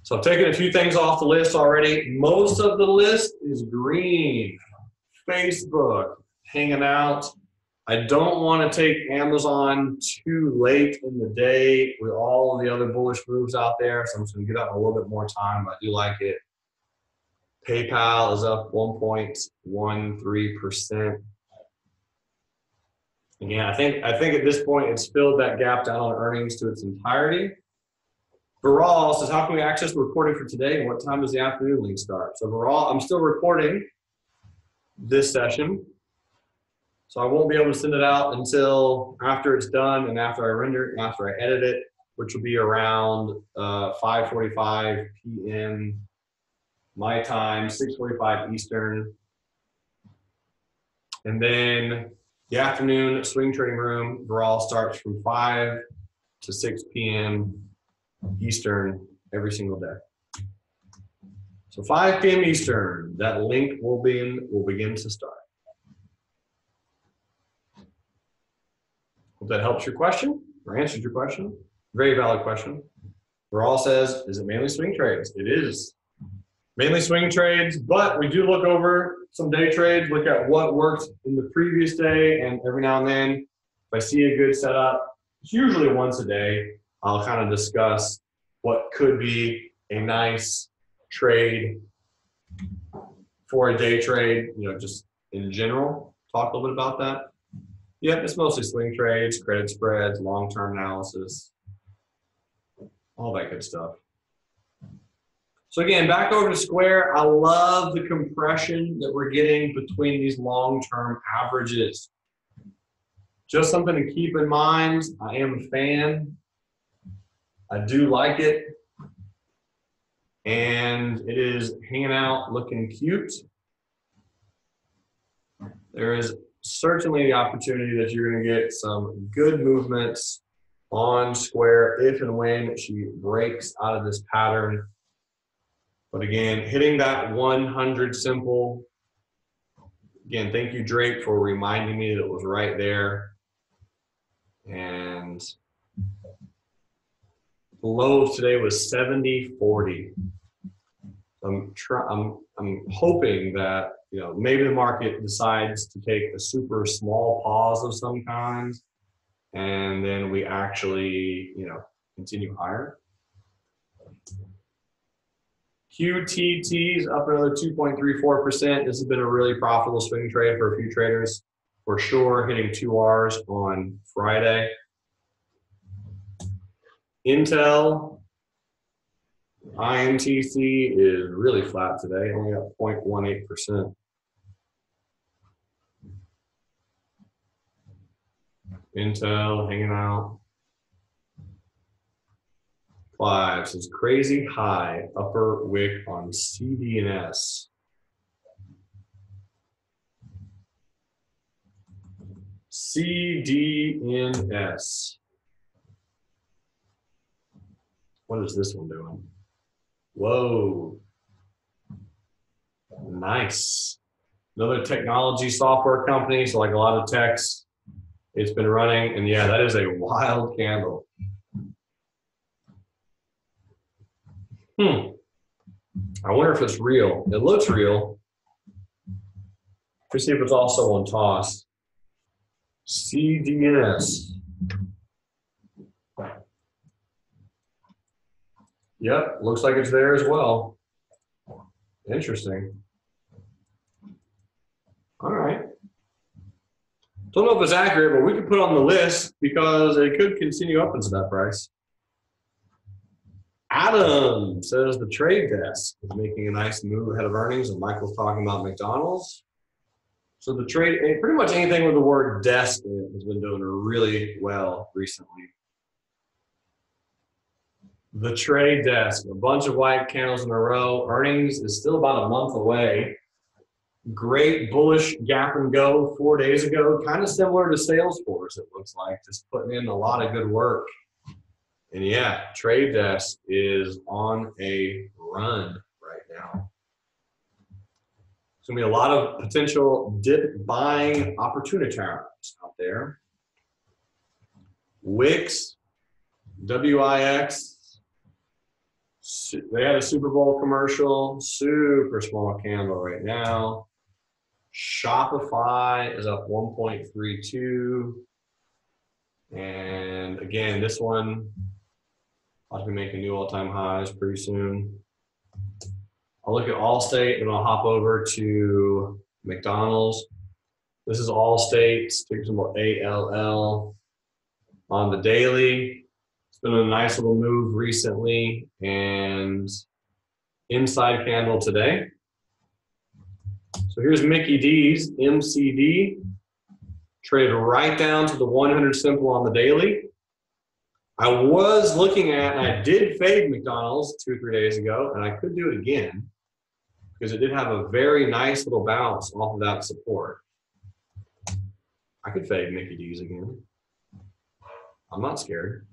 So I've taken a few things off the list already. Most of the list is green. Facebook, hanging out. I don't want to take Amazon too late in the day with all of the other bullish moves out there, so I'm just going to get out a little bit more time. I do like it. PayPal is up 1.13%. Again, I think at this point it's filled that gap down on earnings to its entirety. Viral says, how can we access the recording for today, and what time does the afternoon link start? So Viral, I'm still recording this session, so I won't be able to send it out until after it's done and after I render it and after I edit it, which will be around 5:45 p.m. my time, 6:45 Eastern. And then the afternoon swing trading room, Viral, starts from 5 to 6 p.m. Eastern every single day. So 5 p.m. Eastern, that link will begin to start. Hope that helps your question or answers your question. Very valid question. Viral says, is it mainly swing trades? It is mainly swing trades, but we do look over some day trades, look at what worked in the previous day, and every now and then, if I see a good setup, it's usually once a day, I'll kind of discuss what could be a nice trade for a day trade, you know, just in general, talk a little bit about that. Yep, it's mostly swing trades, credit spreads, long-term analysis, all that good stuff. So again, back over to Square, I love the compression that we're getting between these long-term averages. Just something to keep in mind, I am a fan. I do like it. And it is hanging out looking cute. There is certainly the opportunity that you're going to get some good movements on Square if and when she breaks out of this pattern. But again, hitting that 100 simple. Again, thank you, Drake, for reminding me that it was right there. And the low of today was 70.40. I'm hoping that, you know, maybe the market decides to take a super small pause of some kind, and then we actually, you know, continue higher. QTT is up another 2.34%. This has been a really profitable swing trade for a few traders, for sure, hitting 2 Rs on Friday. Intel, IMTC is really flat today, only up 0.18%. Intel hanging out. 5 says crazy high upper wick on CDNS. CDNS. What is this one doing? Whoa. Nice. Another technology software company, so like a lot of techs, it's been running, and yeah, that is a wild candle. I wonder if it's real. It looks real. Let's see if it's also on toss. CDNS. Yep, looks like it's there as well. Interesting. All right. Don't know if it's accurate, but we could put it on the list because it could continue up into that price. Adam says the trade desk is making a nice move ahead of earnings, and Michael's talking about McDonald's. So the trade, pretty much anything with the word desk in it has been doing really well recently. The trade desk, a bunch of white candles in a row. Earnings is still about a month away. Great bullish gap and go 4 days ago, kind of similar to Salesforce, it looks like, just putting in a lot of good work. And yeah, trade desk is on a run right now. There's going to be a lot of potential dip buying opportunities out there. Wix, WIX, they had a Super Bowl commercial, super small candle right now. Shopify is up 1.32. And again, this one ought to be making new all-time highs pretty soon. I'll look at Allstate and I'll hop over to McDonald's. This is Allstate, ticker symbol ALL. On the daily, it's been a nice little move recently, and inside candle today. So here's Mickey D's, MCD, traded right down to the 100 simple on the daily. I was looking at, and I did fade McDonald's 2 or 3 days ago, and I could do it again because it did have a very nice little bounce off of that support. I could fade Mickey D's again. I'm not scared.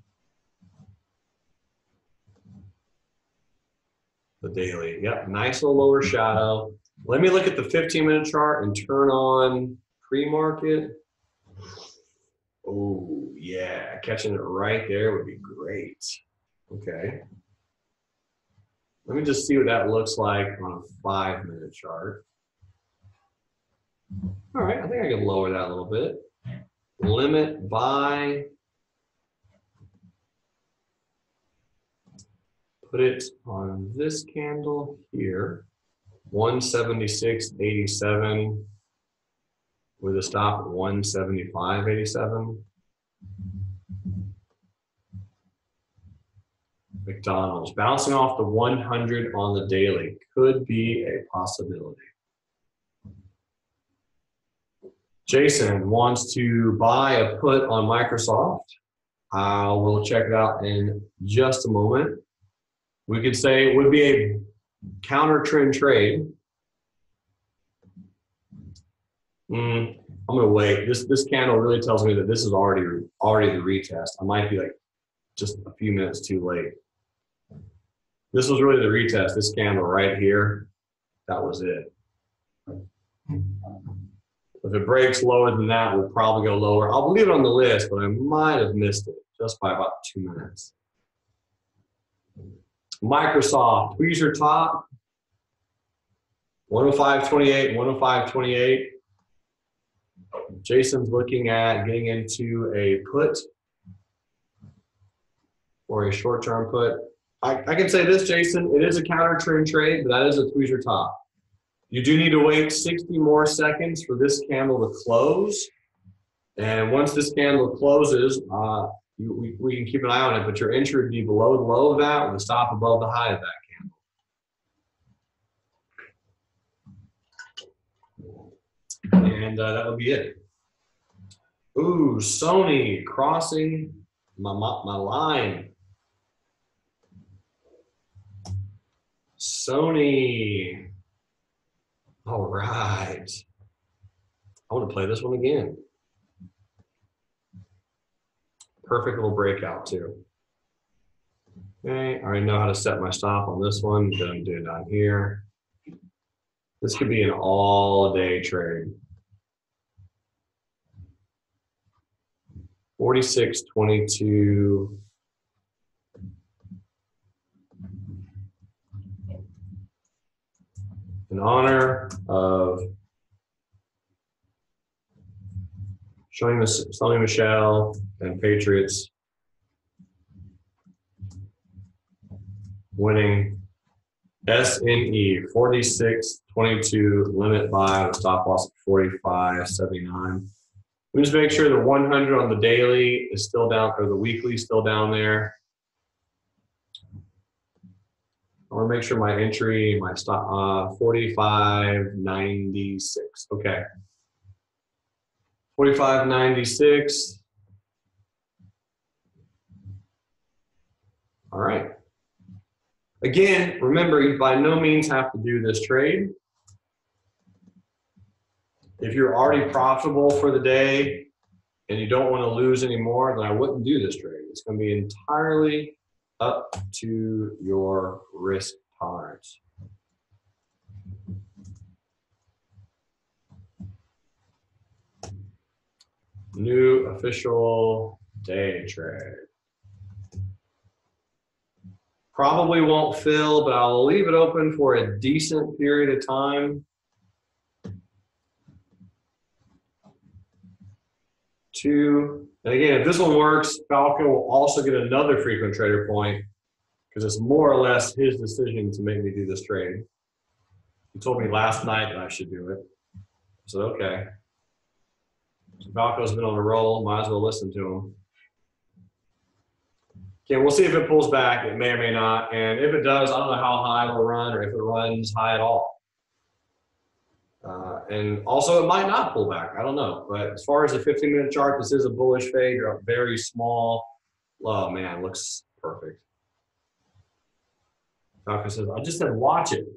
The daily, yep, nice little lower shadow. Let me look at the 15-minute chart and turn on pre-market. Oh, yeah, catching it right there would be great. Okay. Let me just see what that looks like on a 5-minute chart. All right, I think I can lower that a little bit. Limit buy. Put it on this candle here, 176.87 with a stop at 175.87. McDonald's bouncing off the 100 on the daily could be a possibility. Jason wants to buy a put on Microsoft. We'll check it out in just a moment. We could say it would be a counter trend trade. I'm gonna wait. This candle really tells me that this is already the retest. I might be like just a few minutes too late. This was really the retest. This candle right here, that was it. If it breaks lower than that, we'll probably go lower. I'll leave it on the list, but I might have missed it just by about 2 minutes. Microsoft, who's your top? 105.28, 105.28. Jason's looking at getting into a put or a short-term put. I can say this, Jason, it is a counter trend trade, but that is a tweezer top. You do need to wait 60 more seconds for this candle to close. And once this candle closes, we can keep an eye on it, but your entry would be below the low of that with a stop above the high of that candle. And that would be it. Ooh, Sony crossing my line. Sony. All right. I want to play this one again. Perfect little breakout too. Okay, I already know how to set my stop on this one. Gonna do it down here. This could be an all-day trade. 46.22. In honor of Sonny Michel and Patriots winning SNE 46.22, limit buy with stop loss of 45.79. We just make sure the 100 on the daily is still down, or the weekly is still down there. I want to make sure my entry, my stop, 45.96. Okay. 45.96. All right. Again, remember, you by no means have to do this trade. If you're already profitable for the day and you don't want to lose any more, then I wouldn't do this trade. It's going to be entirely up to your risk tolerance. New official day trade. Probably won't fill, but I'll leave it open for a decent period of time. Two, and again, if this one works, Falco will also get another frequent trader point because it's more or less his decision to make me do this trade. He told me last night that I should do it. I said, okay. So Falco's been on a roll, might as well listen to him. Okay, we'll see if it pulls back. It may or may not. And if it does, I don't know how high it'll run or if it runs high at all. And also, it might not pull back. I don't know. But as far as the 15-minute chart, this is a bullish fade. You're up very small. Oh, man, looks perfect. Falco says, I just said watch it.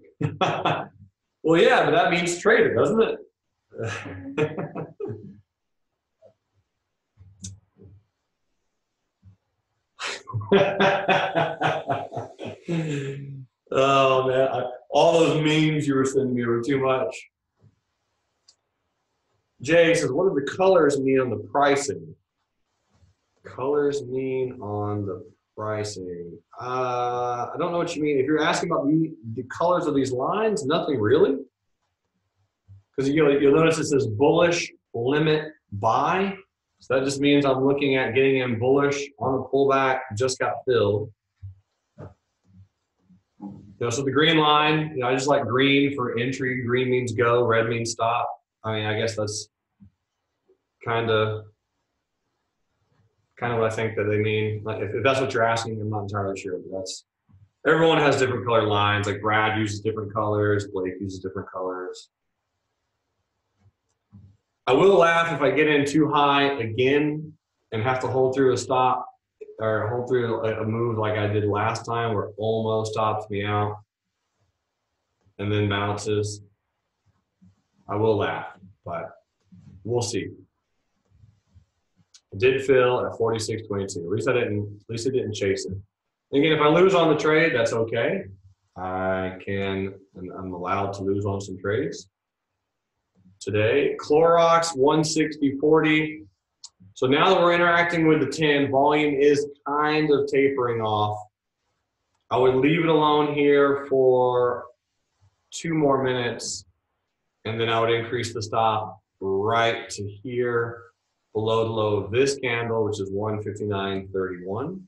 Well, yeah, but that means trade it, doesn't it? Oh, man. All those memes you were sending me were too much. Jay says, what do the colors mean on the pricing? Colors mean on the pricing. I don't know what you mean. If you're asking about the colors of these lines, nothing really. Because you'll notice it says bullish limit buy. So that just means I'm looking at getting in bullish on a pullback, just got filled. So the green line, I just like green for entry. Green means go, red means stop. I mean, I guess that's kind of what I think that they mean. Like if that's what you're asking, I'm not entirely sure, but that's, everyone has different color lines. Like Brad uses different colors, Blake uses different colors. I will laugh if I get in too high again and have to hold through a stop or hold through a move like I did last time where it almost stops me out and then bounces. I will laugh, but we'll see. It did fill at 46.22. At least it didn't chase it. And again, if I lose on the trade, that's okay. I'm allowed to lose on some trades today. Clorox 160.40. So now that we're interacting with the 10, volume is kind of tapering off. I would leave it alone here for 2 more minutes, and then I would increase the stop right to here, below the low of this candle, which is 159.31.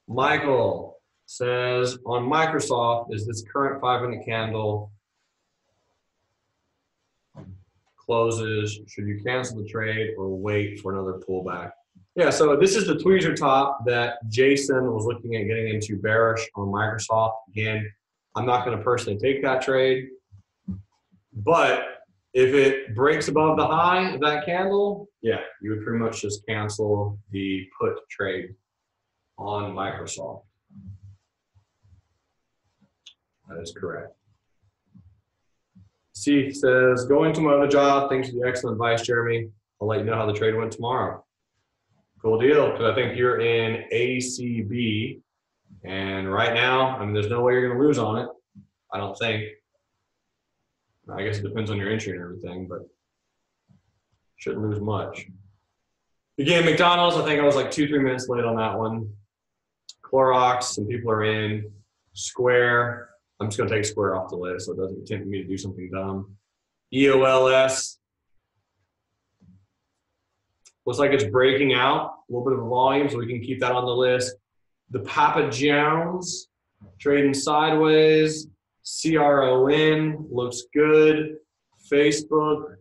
Michael says, on Microsoft, is this current 5-minute candle closes, should you cancel the trade or wait for another pullback? Yeah, so this is the tweezer top that Jason was looking at getting into bearish on Microsoft. Again, I'm not going to personally take that trade, but if it breaks above the high of that candle, yeah, you would pretty much just cancel the put trade on Microsoft. That is correct. Steve says, going to my other job. Thanks for the excellent advice, Jeremy. I'll let you know how the trade went tomorrow. Cool deal, because I think you're in ACB. And right now, I mean, there's no way you're going to lose on it. I don't think. I guess it depends on your entry and everything, but shouldn't lose much. Again, McDonald's, I think I was like 2-3 minutes late on that one. Clorox, some people are in. Square, I'm just going to take Square off the list so it doesn't tempt me to do something dumb. EOLS, looks like it's breaking out, a little bit of a volume, so we can keep that on the list. The Papa John's, trading sideways. CRON, looks good. Facebook,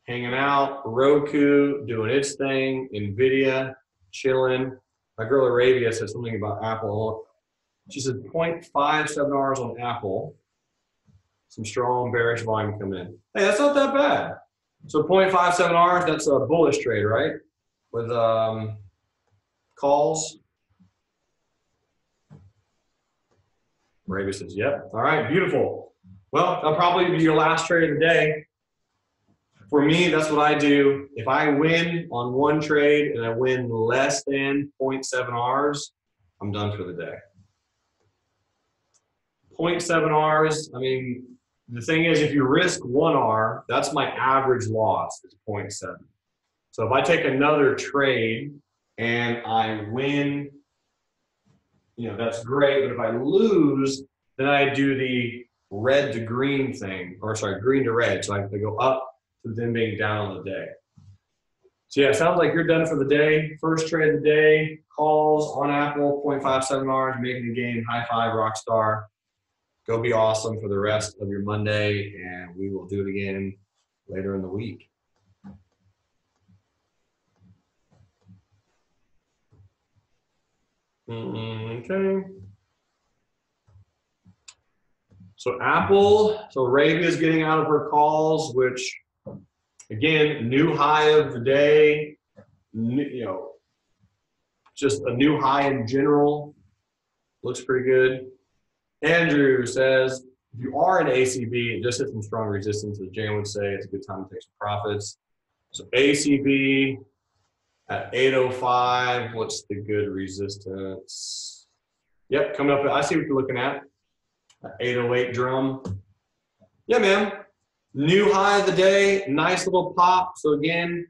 hanging out. Roku, doing its thing. NVIDIA, chilling. My girl Arabia said something about Apple. She said 0.57 hours on Apple. Some strong bearish volume come in. Hey, that's not that bad. So 0.57 hours, that's a bullish trade, right? With calls. Arabia says, yep. All right, beautiful. Well, that'll probably be your last trade of the day. For me, that's what I do. If I win on one trade and I win less than 0.7 hours, I'm done for the day. 0.7 hours, I mean, the thing is, if you risk 1 hour, that's my average loss is 0.7. So if I take another trade and I win, you know, that's great. But if I lose, then I do the red to green thing, or sorry, green to red. So I have to go up to them being down on the day. So yeah, it sounds like you're done for the day. First trade of the day, calls on Apple, 0.57 hours, making the game. High five, Rockstar. Go be awesome for the rest of your Monday, and we will do it again later in the week. Okay. So Apple, so Arabia is getting out of her calls, which again, new high of the day, you know, just a new high in general. Looks pretty good. Andrew says, if you are in ACB, just hit some strong resistance. As Jay would say, it's a good time to take some profits. So ACB at 805, what's the good resistance? Yep, coming up, I see what you're looking at. 808 drum. Yeah, man. New high of the day, nice little pop. So again,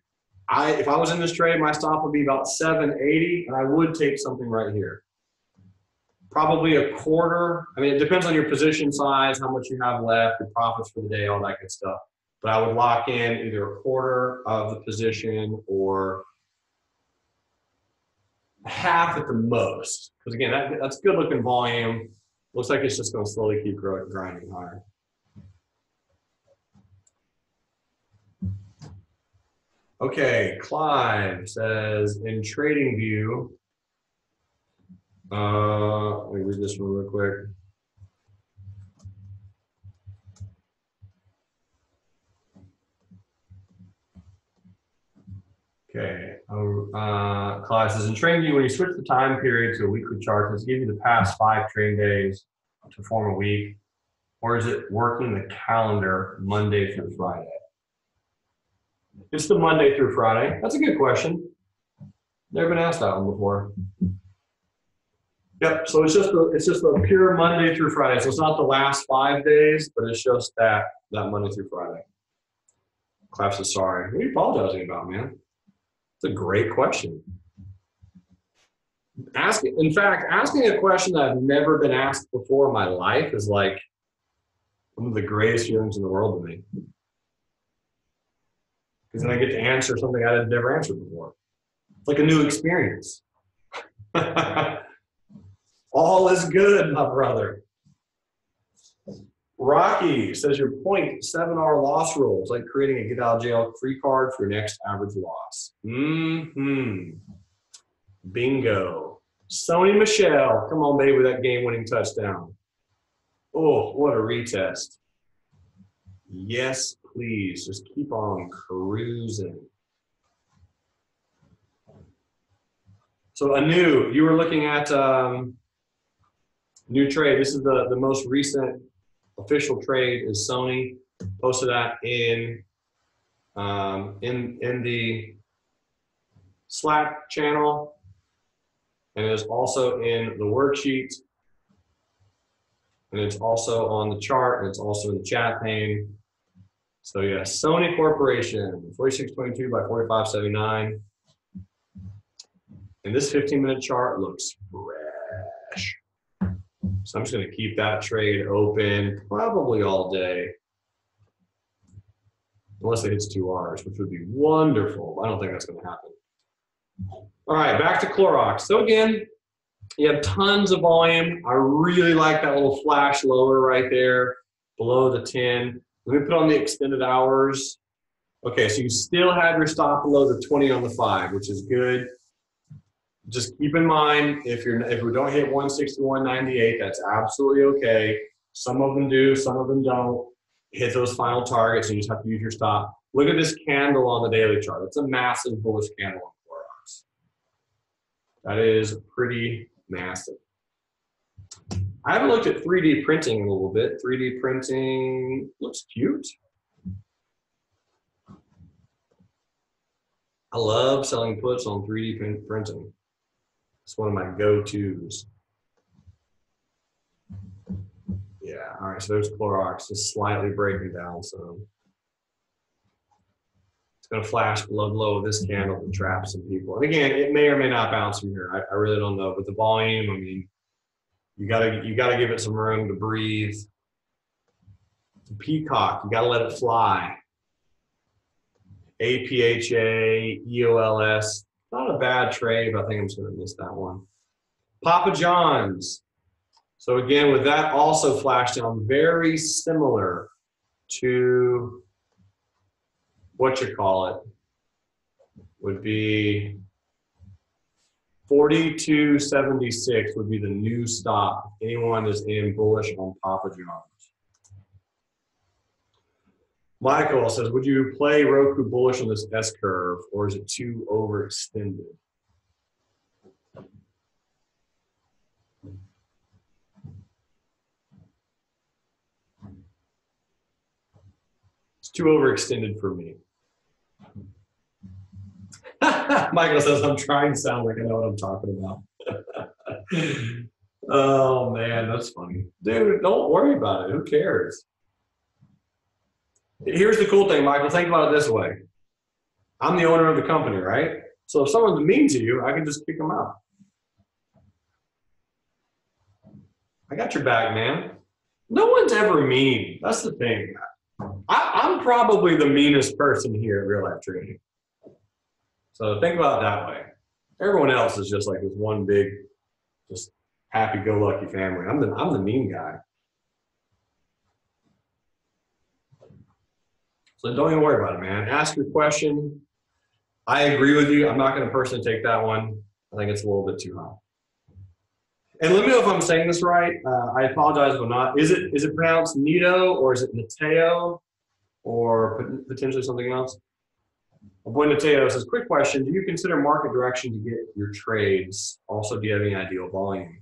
if I was in this trade, my stop would be about 780, and I would take something right here. Probably a quarter. I mean, it depends on your position size, how much you have left, your profits for the day, all that good stuff. But I would lock in either a quarter of the position or half at the most. Because again, that's good looking volume. Looks like it's just going to slowly keep grinding higher. Okay, Clive says, in TradingView, let me read this one real quick. Okay, Clive says, in TradingView, when you switch the time period to a weekly chart, does it give you the past 5 trading days to form a week, or is it working the calendar Monday through Friday? It's the Monday through Friday. That's a good question. Never been asked that one before. Yep, so it's just a pure Monday through Friday. So it's not the last 5 days, but it's just that Monday through Friday. Clive says, sorry. What are you apologizing about, man? It's a great question. In fact, asking a question that I've never been asked before in my life is like one of the greatest feelings in the world to me. Because then I get to answer something I had never answered before. It's like a new experience. All is good, my brother. Rocky says your 0.7 hour loss rule is like creating a get out of jail free card for your next average loss. Bingo. Sony Michelle, come on, baby, with that game-winning touchdown. Oh, what a retest. Yes, please. Just keep on cruising. So Anu, you were looking at new trade. This is the most recent official trade is Sony. Posted that in the Slack channel, and it is also in the worksheet, and it's also on the chart, and it's also in the chat pane. So yeah, Sony Corporation, 4622 by 4579. And this 15-minute chart looks fresh. So I'm just going to keep that trade open probably all day. Unless it hits 2 Rs, which would be wonderful. I don't think that's going to happen. All right, back to Clorox. So again, you have tons of volume. I really like that little flash lower right there below the 10. Let me put on the extended hours. Okay, so you still have your stop below the 20 on the 5, which is good. Just keep in mind, if we don't hit 161.98, that's absolutely okay. Some of them do, some of them don't. Hit those final targets, and you just have to use your stop. Look at this candle on the daily chart. It's a massive bullish candle on Clorox. That is pretty massive. I haven't looked at 3D printing in a little bit. 3D printing looks cute. I love selling puts on 3D printing. It's one of my go-tos. Yeah, all right, so there's Clorox, just slightly breaking down some. It's gonna flash below this candle to trap some people. And again, it may or may not bounce from here. I really don't know, but the volume, I mean, you gotta give it some room to breathe. The peacock, you gotta let it fly. APHA, EOLS, not a bad trade, but I think I'm just gonna miss that one. Papa John's. So again, with that also flashed down, very similar to what you call it, would be 42.76 would be the new stop. Anyone is in bullish on Papa John's. Michael says, would you play Roku bullish on this S curve, or is it too overextended? It's too overextended for me. Michael says, I'm trying to sound like I know what I'm talking about. Oh man, that's funny. Dude, don't worry about it. Who cares? Here's the cool thing, Michael. Think about it this way. I'm the owner of the company, right? So if someone's mean to you, I can just kick them out. I got your back, man. No one's ever mean. That's the thing. I'm probably the meanest person here at Real Life Trading. So think about it that way. Everyone else is just like this one big, just happy-go-lucky family. I'm the mean guy. So don't even worry about it, man. Ask your question. I agree with you. I'm not going to personally take that one. I think it's a little bit too high. And let me know if I'm saying this right. I apologize if I'm not. Is it pronounced Nito, or is it Nateo, or potentially something else? My boy Nateo says, quick question. Do you consider market direction to get your trades? Also, do you have any ideal volume?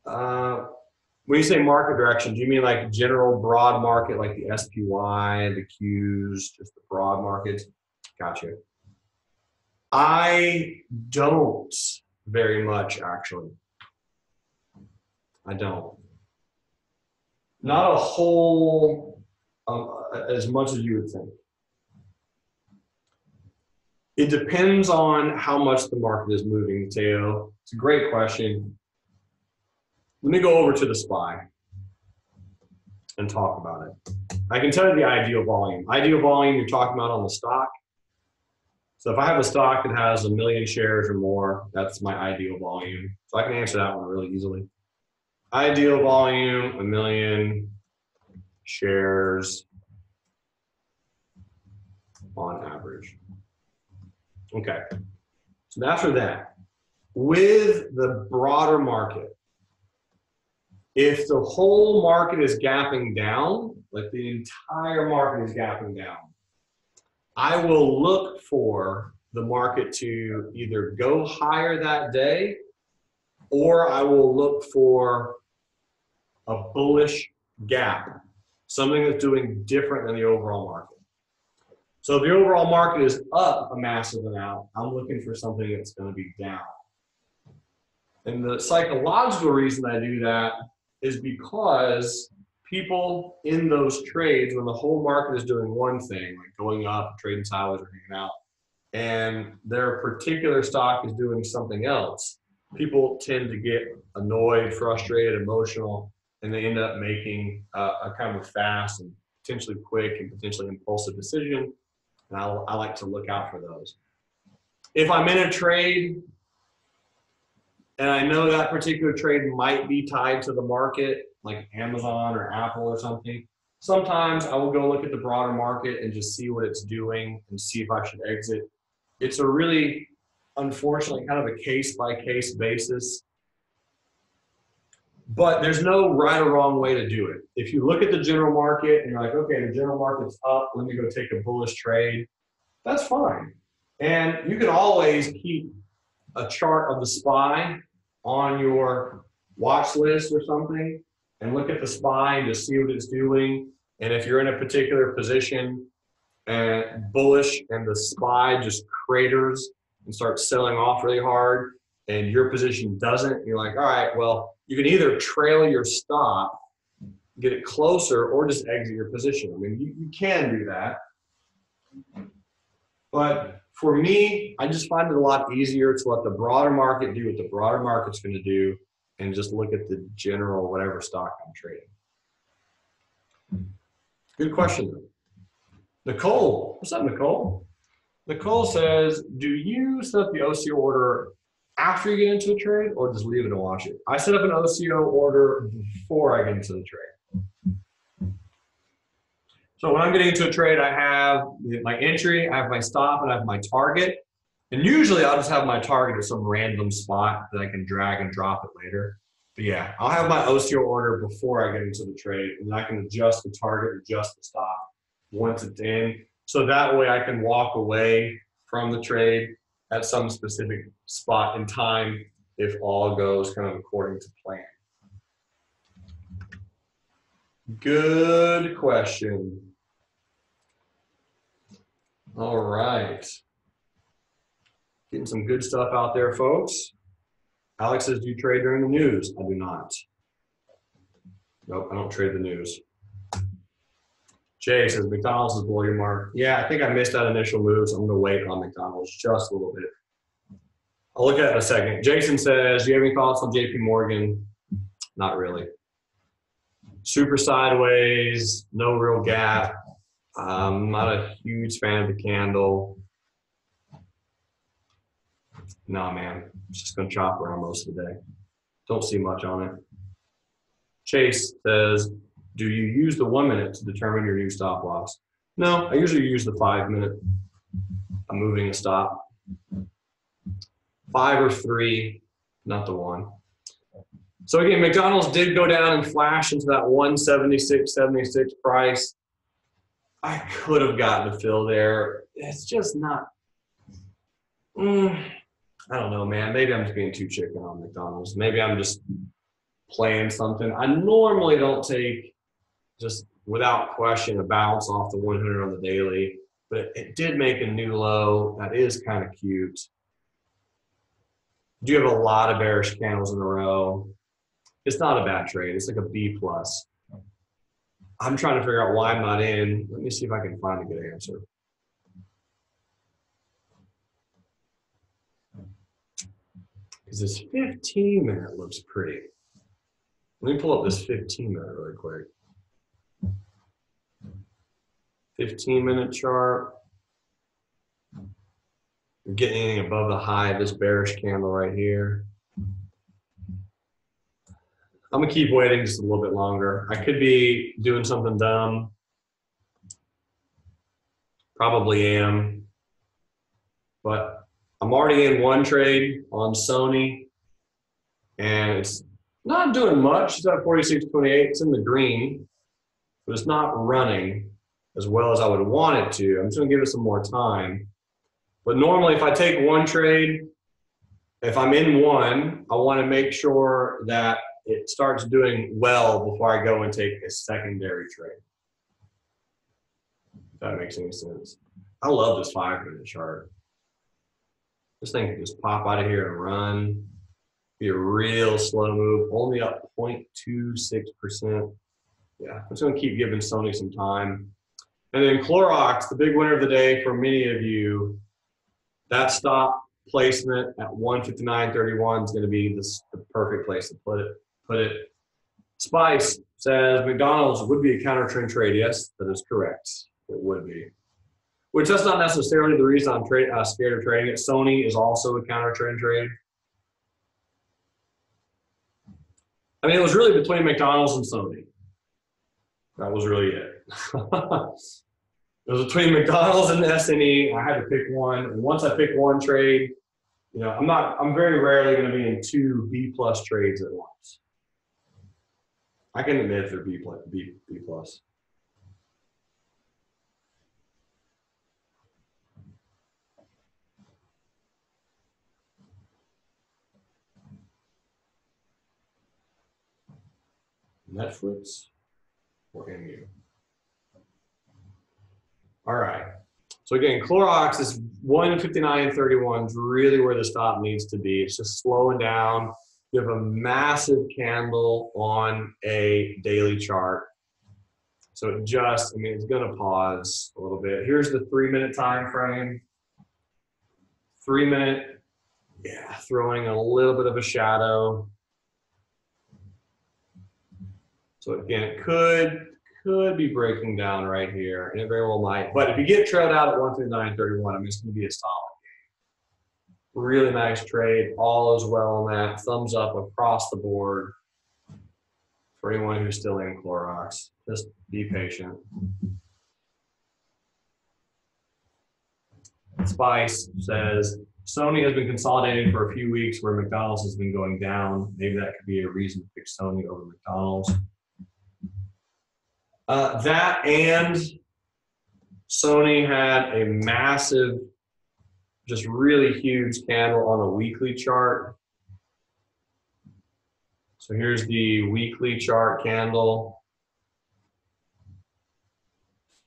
When you say market direction, do you mean like general broad market, like the SPY, the Qs, just the broad markets? Gotcha. I don't very much, actually. I don't. Not a whole, as much as you would think. It depends on how much the market is moving, Mateo. It's a great question. Let me go over to the SPY and talk about it. I can tell you the ideal volume. Ideal volume you're talking about on the stock. So if I have a stock that has 1 million shares or more, that's my ideal volume. So I can answer that one really easily. Ideal volume, 1 million shares on average. Okay. So after that, with the broader market, if the whole market is gapping down, like the entire market is gapping down, I will look for the market to either go higher that day, or I will look for a bullish gap, something that's doing different than the overall market. So if the overall market is up a massive amount, I'm looking for something that's going to be down. And the psychological reason I do that is because people in those trades, when the whole market is doing one thing, like going up, trading sideways or hanging out, and their particular stock is doing something else, people tend to get annoyed, frustrated, emotional, and they end up making a kind of a fast and potentially quick and potentially impulsive decision. And I like to look out for those. If I'm in a trade and I know that particular trade might be tied to the market, like Amazon or Apple or something, sometimes I will go look at the broader market and just see what it's doing and see if I should exit. It's a really, unfortunately, kind of a case-by-case basis. But there's no right or wrong way to do it. If you look at the general market and you're like, okay, the general market's up, let me go take a bullish trade, that's fine. And you can always keep a chart of the SPY on your watch list or something and look at the SPY and just see what it's doing. And if you're in a particular position and bullish and the SPY just craters and starts selling off really hard and your position doesn't, you're like, all right, well, you can either trail your stop, get it closer, or just exit your position. I mean, you can do that. But for me, I just find it a lot easier to let the broader market do what the broader market's going to do and just look at the general whatever stock I'm trading. Good question, though. Nicole, what's up, Nicole? Nicole says, do you set up the OCO order after you get into a trade or just leave it and watch it? I set up an OCO order before I get into the trade. So when I'm getting into a trade, I have my entry, I have my stop, and I have my target. And usually I'll just have my target at some random spot that I can drag and drop it later. But yeah, I'll have my OCO order before I get into the trade, and I can adjust the target, adjust the stop once it's in. So that way I can walk away from the trade at some specific spot in time if all goes kind of according to plan. Good question. All right. Getting some good stuff out there, folks. Alex says, do you trade during the news? I do not. Nope, I don't trade the news. Jay says, McDonald's is below your mark. Yeah, I think I missed that initial move, so I'm going to wait on McDonald's just a little bit. I'll look at it in a second. Jason says, do you have any thoughts on JP Morgan? Not really. Super sideways, no real gap. I'm not a huge fan of the candle. Nah, man. I'm just going to chop around most of the day. Don't see much on it. Chase says, do you use the 1 minute to determine your new stop loss? No, I usually use the 5 minute. I'm moving a stop. 5 or 3, not the 1. So again, McDonald's did go down and flash into that 176.76 price. I could have gotten a fill there. It's just not. I don't know, man. Maybe I'm just being too chicken on McDonald's. Maybe I'm just playing something. I normally don't take, just without question, a bounce off the 100 on the daily, but it did make a new low. That is kind of cute. Do you have a lot of bearish candles in a row? It's not a bad trade. It's like a B+. I'm trying to figure out why I'm not in. Let me see if I can find a good answer. Because this 15-minute looks pretty. Let me pull up this 15-minute really quick. 15-minute chart. You're getting anything above the high of this bearish candle right here. I'm gonna keep waiting just a little bit longer. I could be doing something dumb. Probably am. But I'm already in one trade on Sony, and it's not doing much. It's at 46.28. It's in the green, but it's not running as well as I would want it to. I'm just gonna give it some more time. But normally if I take one trade, if I'm in one, I wanna make sure that it starts doing well before I go and take a secondary trade. If that makes any sense. I love this 5-minute chart. This thing can just pop out of here and run. Be a real slow move, only up 0.26%. Yeah, I'm just going to keep giving Sony some time. And then Clorox, the big winner of the day for many of you, that stop placement at 159.31 is going to be the perfect place to put it. Spice says McDonald's would be a counter trend trade. Yes, that is correct. It would be. Which that's not necessarily the reason I'm scared of trading it. Sony is also a counter trend trade. I mean, it was really between McDonald's and Sony. That was really it. It was between McDonald's and the SNE. I had to pick one. And once I pick one trade, you know, I'm very rarely going to be in 2 B+ trades at once. I can admit they're B+. Netflix or MU. All right. So again, Clorox is 159.31 is really where the stop needs to be. It's just slowing down. You have a massive candle on a daily chart. So it just, I mean, it's going to pause a little bit. Here's the 3-minute time frame. 3-minute, yeah, throwing a little bit of a shadow. So again, it could be breaking down right here, and it very well might. But if you get trailed out at 159.31, I mean, it's going to be a solid game. Really nice trade. All is well on that. Thumbs up across the board for anyone who's still in Clorox. Just be patient. Spice says, Sony has been consolidating for a few weeks where McDonald's has been going down. Maybe that could be a reason to pick Sony over McDonald's. That and Sony had a massive, just really huge candle on a weekly chart. So here's the weekly chart candle.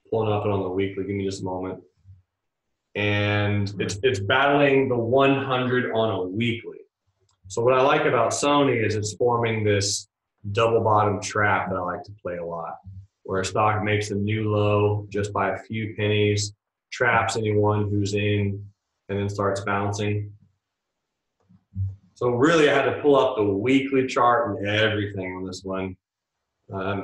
Pulling up it on the weekly, give me just a moment. And it's battling the 100 on a weekly. So what I like about Sony is it's forming this double bottom trap that I like to play a lot, where a stock makes a new low just by a few pennies, traps anyone who's in, and then starts bouncing. So really I had to pull up the weekly chart and everything on this one.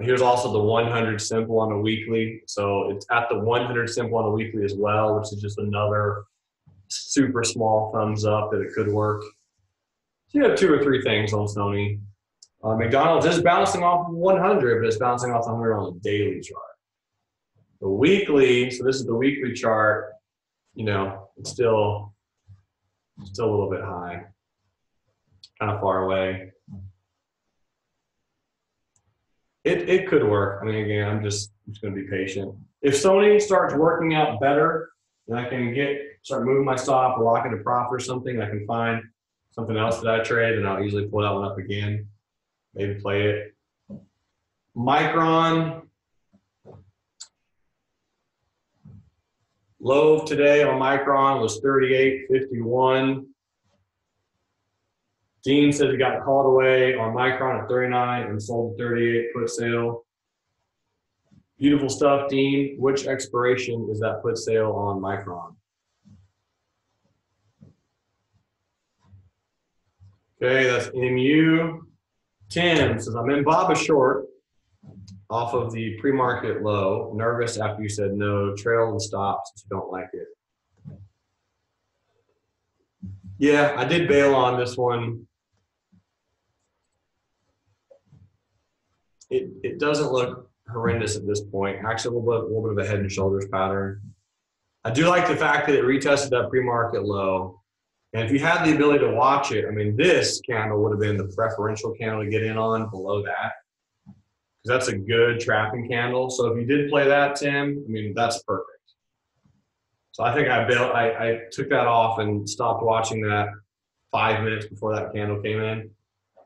Here's also the 100 simple on a weekly. So it's at the 100 simple on a weekly as well, which is just another super small thumbs up that it could work. So you have 2 or 3 things on Sony. McDonald's is bouncing off 100, but it's bouncing off 100 on the daily chart. The weekly, so this is the weekly chart, you know, it's still a little bit high, kind of far away. It could work. I mean, again, I'm just going to be patient. If Sony starts working out better, then I can start moving my stop or lock into profit or something. I can find something else that I trade, and I'll easily pull that one up again. Maybe play it. Micron. Low today on Micron was 38.51. Dean said he got called away on Micron at 39 and sold at 38, put sale. Beautiful stuff, Dean. Which expiration is that put sale on Micron? Okay, that's MU. Tim says, I'm in Baba short off of the pre-market low. Nervous after you said no. Trail and stop since you don't like it. Yeah, I did bail on this one. It doesn't look horrendous at this point. Actually, a little bit of a head and shoulders pattern. I do like the fact that it retested that pre-market low. And if you had the ability to watch it, I mean, this candle would have been the preferential candle to get in on below that. Because that's a good trapping candle. So if you did play that, Tim, I mean, that's perfect. So I think I took that off and stopped watching that 5 minutes before that candle came in.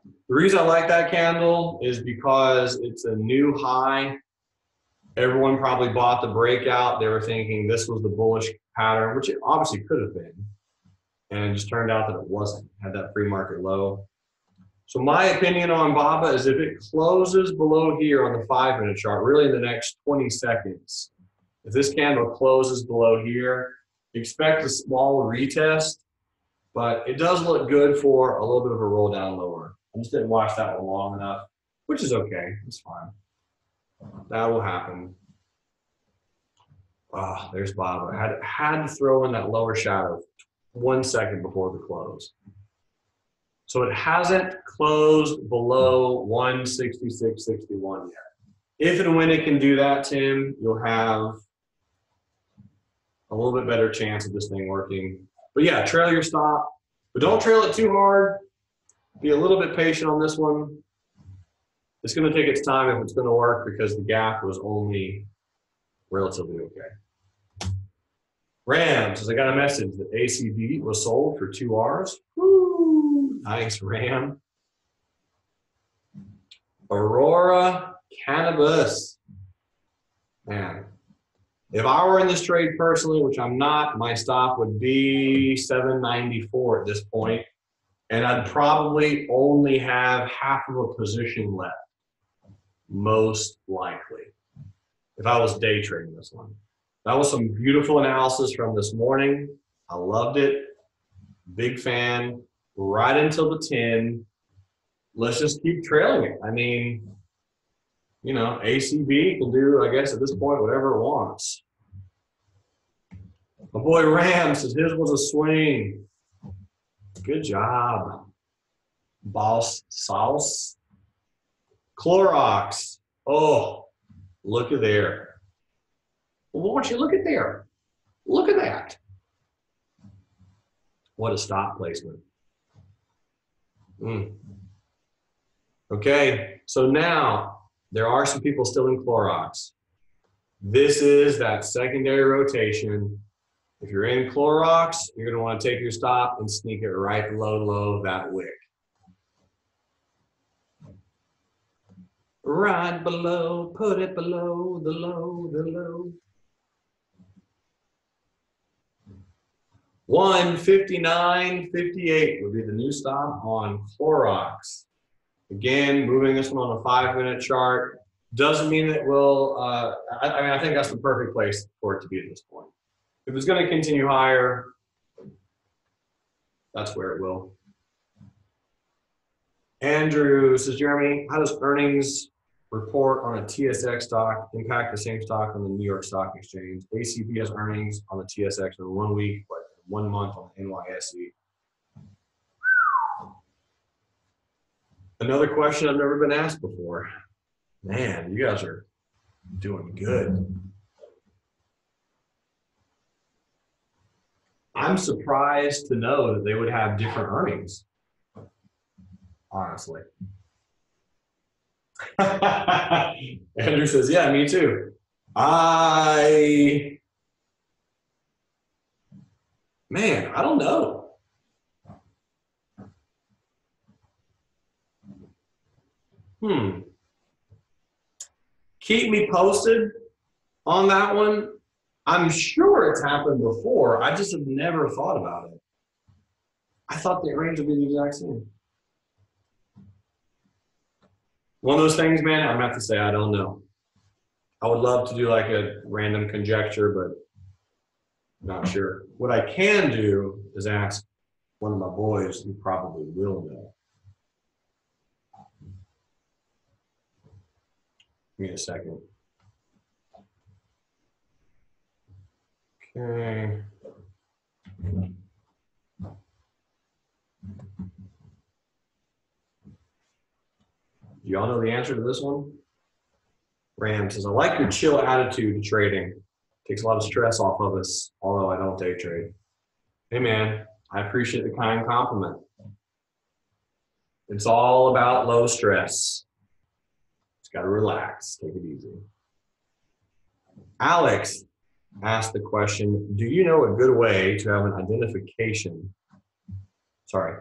The reason I like that candle is because it's a new high. Everyone probably bought the breakout. They were thinking this was the bullish pattern, which it obviously could have been. And it just turned out that it wasn't. It had that pre-market low. So my opinion on BABA is if it closes below here on the 5-minute chart, really in the next 20 seconds, if this candle closes below here, expect a small retest, but it does look good for a little bit of a roll down lower. I just didn't watch that one long enough, which is okay. It's fine. That will happen. Ah, there's BABA. Had to throw in that lower shadow 1 second before the close. So it hasn't closed below 166.61 yet. If and when it can do that, Tim, you'll have a little bit better chance of this thing working. But yeah, trail your stop, but don't trail it too hard. Be a little bit patient on this one. It's going to take its time if it's going to work because the gap was only relatively okay. Ram says, I got a message that ACB was sold for 2 Rs. Woo! Nice, Ram. Aurora Cannabis. Man, if I were in this trade personally, which I'm not, my stop would be 794 at this point, and I'd probably only have half of a position left, most likely, if I was day trading this one. That was some beautiful analysis from this morning. I loved it. Big fan. Right until the 10. Let's just keep trailing it. I mean, you know, ACB can do, I guess, at this point, whatever it wants. My boy Ram says his was a swing. Good job, boss sauce. Clorox. Oh, look at there. Well, won't you look at there? Look at that. What a stop placement. Okay, so now there are some people still in Clorox. This is that secondary rotation. If you're in Clorox, you're going to want to take your stop and sneak it right below the low of that wick. Right below, put it below the low, the low. 159.58 would be the new stop on Clorox. Again, moving this one on a 5-minute chart doesn't mean it will, I think that's the perfect place for it to be at this point. If it's going to continue higher, that's where it will. Andrew says, Jeremy, how does earnings report on a TSX stock impact the same stock on the New York Stock Exchange? ACB has earnings on the TSX in 1 week, but 1 month on the NYSE. Another question I've never been asked before. Man, you guys are doing good. I'm surprised to know that they would have different earnings, honestly. Andrew says, yeah, me too. Man, I don't know. Keep me posted on that one. I'm sure it's happened before. I just have never thought about it. I thought the earnings would be the exact same. One of those things, man, I'm gonna have to say I don't know. I would love to do like a random conjecture, but not sure. What I can do is ask one of my boys who probably will know. Give me a second. Okay. Do y'all know the answer to this one? Ram says, I like your chill attitude to trading. Takes a lot of stress off of us, although I don't day trade. Hey man, I appreciate the kind compliment. It's all about low stress. Just gotta relax, take it easy. Alex asked the question, do you know a good way to have an identification? Sorry.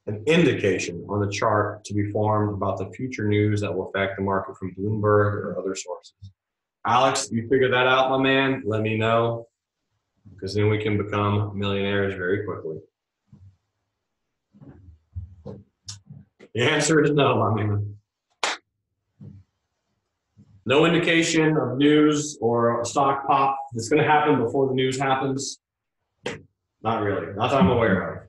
an indication on the chart to be formed about the future news that will affect the market from Bloomberg or other sources. Alex, you figure that out, my man, let me know, because then we can become millionaires very quickly. The answer is no, my man. No indication of news or a stock pop that's going to happen before the news happens. Not really, not that I'm aware of.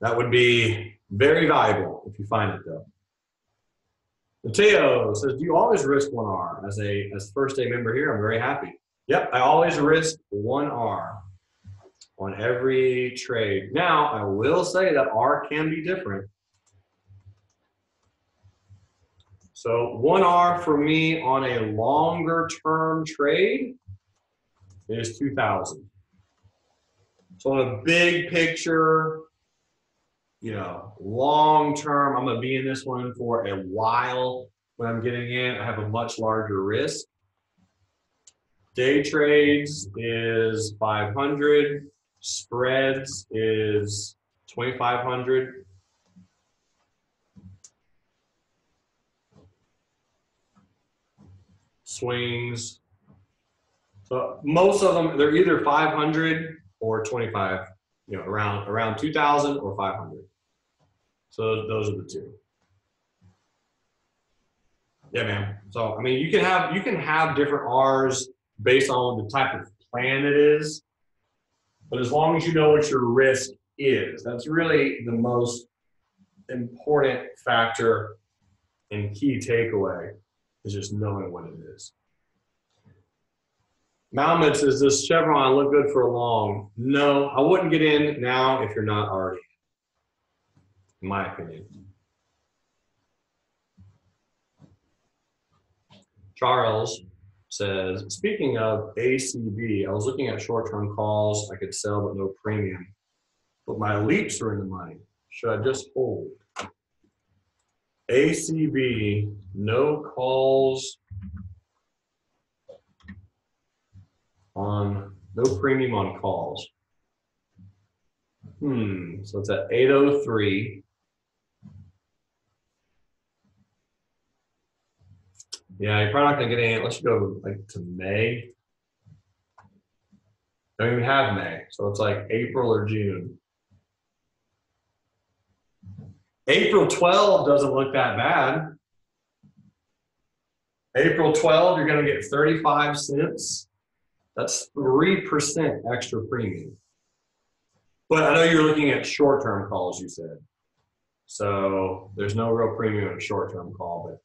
That would be very valuable if you find it, though. Mateo says, do you always risk 1R? As first day member here, I'm very happy. Yep, I always risk 1R on every trade. Now, I will say that R can be different. So 1R for me on a longer term trade is 2,000. So on a big picture, you know, long term, I'm going to be in this one for a while. When I'm getting in, I have a much larger risk. Day trades is 500. Spreads is 2,500. Swings. So most of them, they're either 500 or 25, you know, around 2,000 or 500. So those are the two. Yeah, man. So I mean, you can have different R's based on the type of plan it is, but as long as you know what your risk is, that's really the most important factor and key takeaway is just knowing what it is. Malmet says, does Chevron look good for a long? No, I wouldn't get in now if you're not already in my opinion. Charles says, speaking of ACB, I was looking at short-term calls I could sell but no premium, but my leaps are in the money. Should I just hold? ACB, no calls on, no premium on calls. So it's at 803. Yeah, you're probably not gonna get any, let's go like to May. Don't even have May, so it's like April or June. April 12 doesn't look that bad. April 12, you're gonna get 35 cents. That's 3% extra premium. But I know you're looking at short-term calls, you said. So there's no real premium in a short-term call, but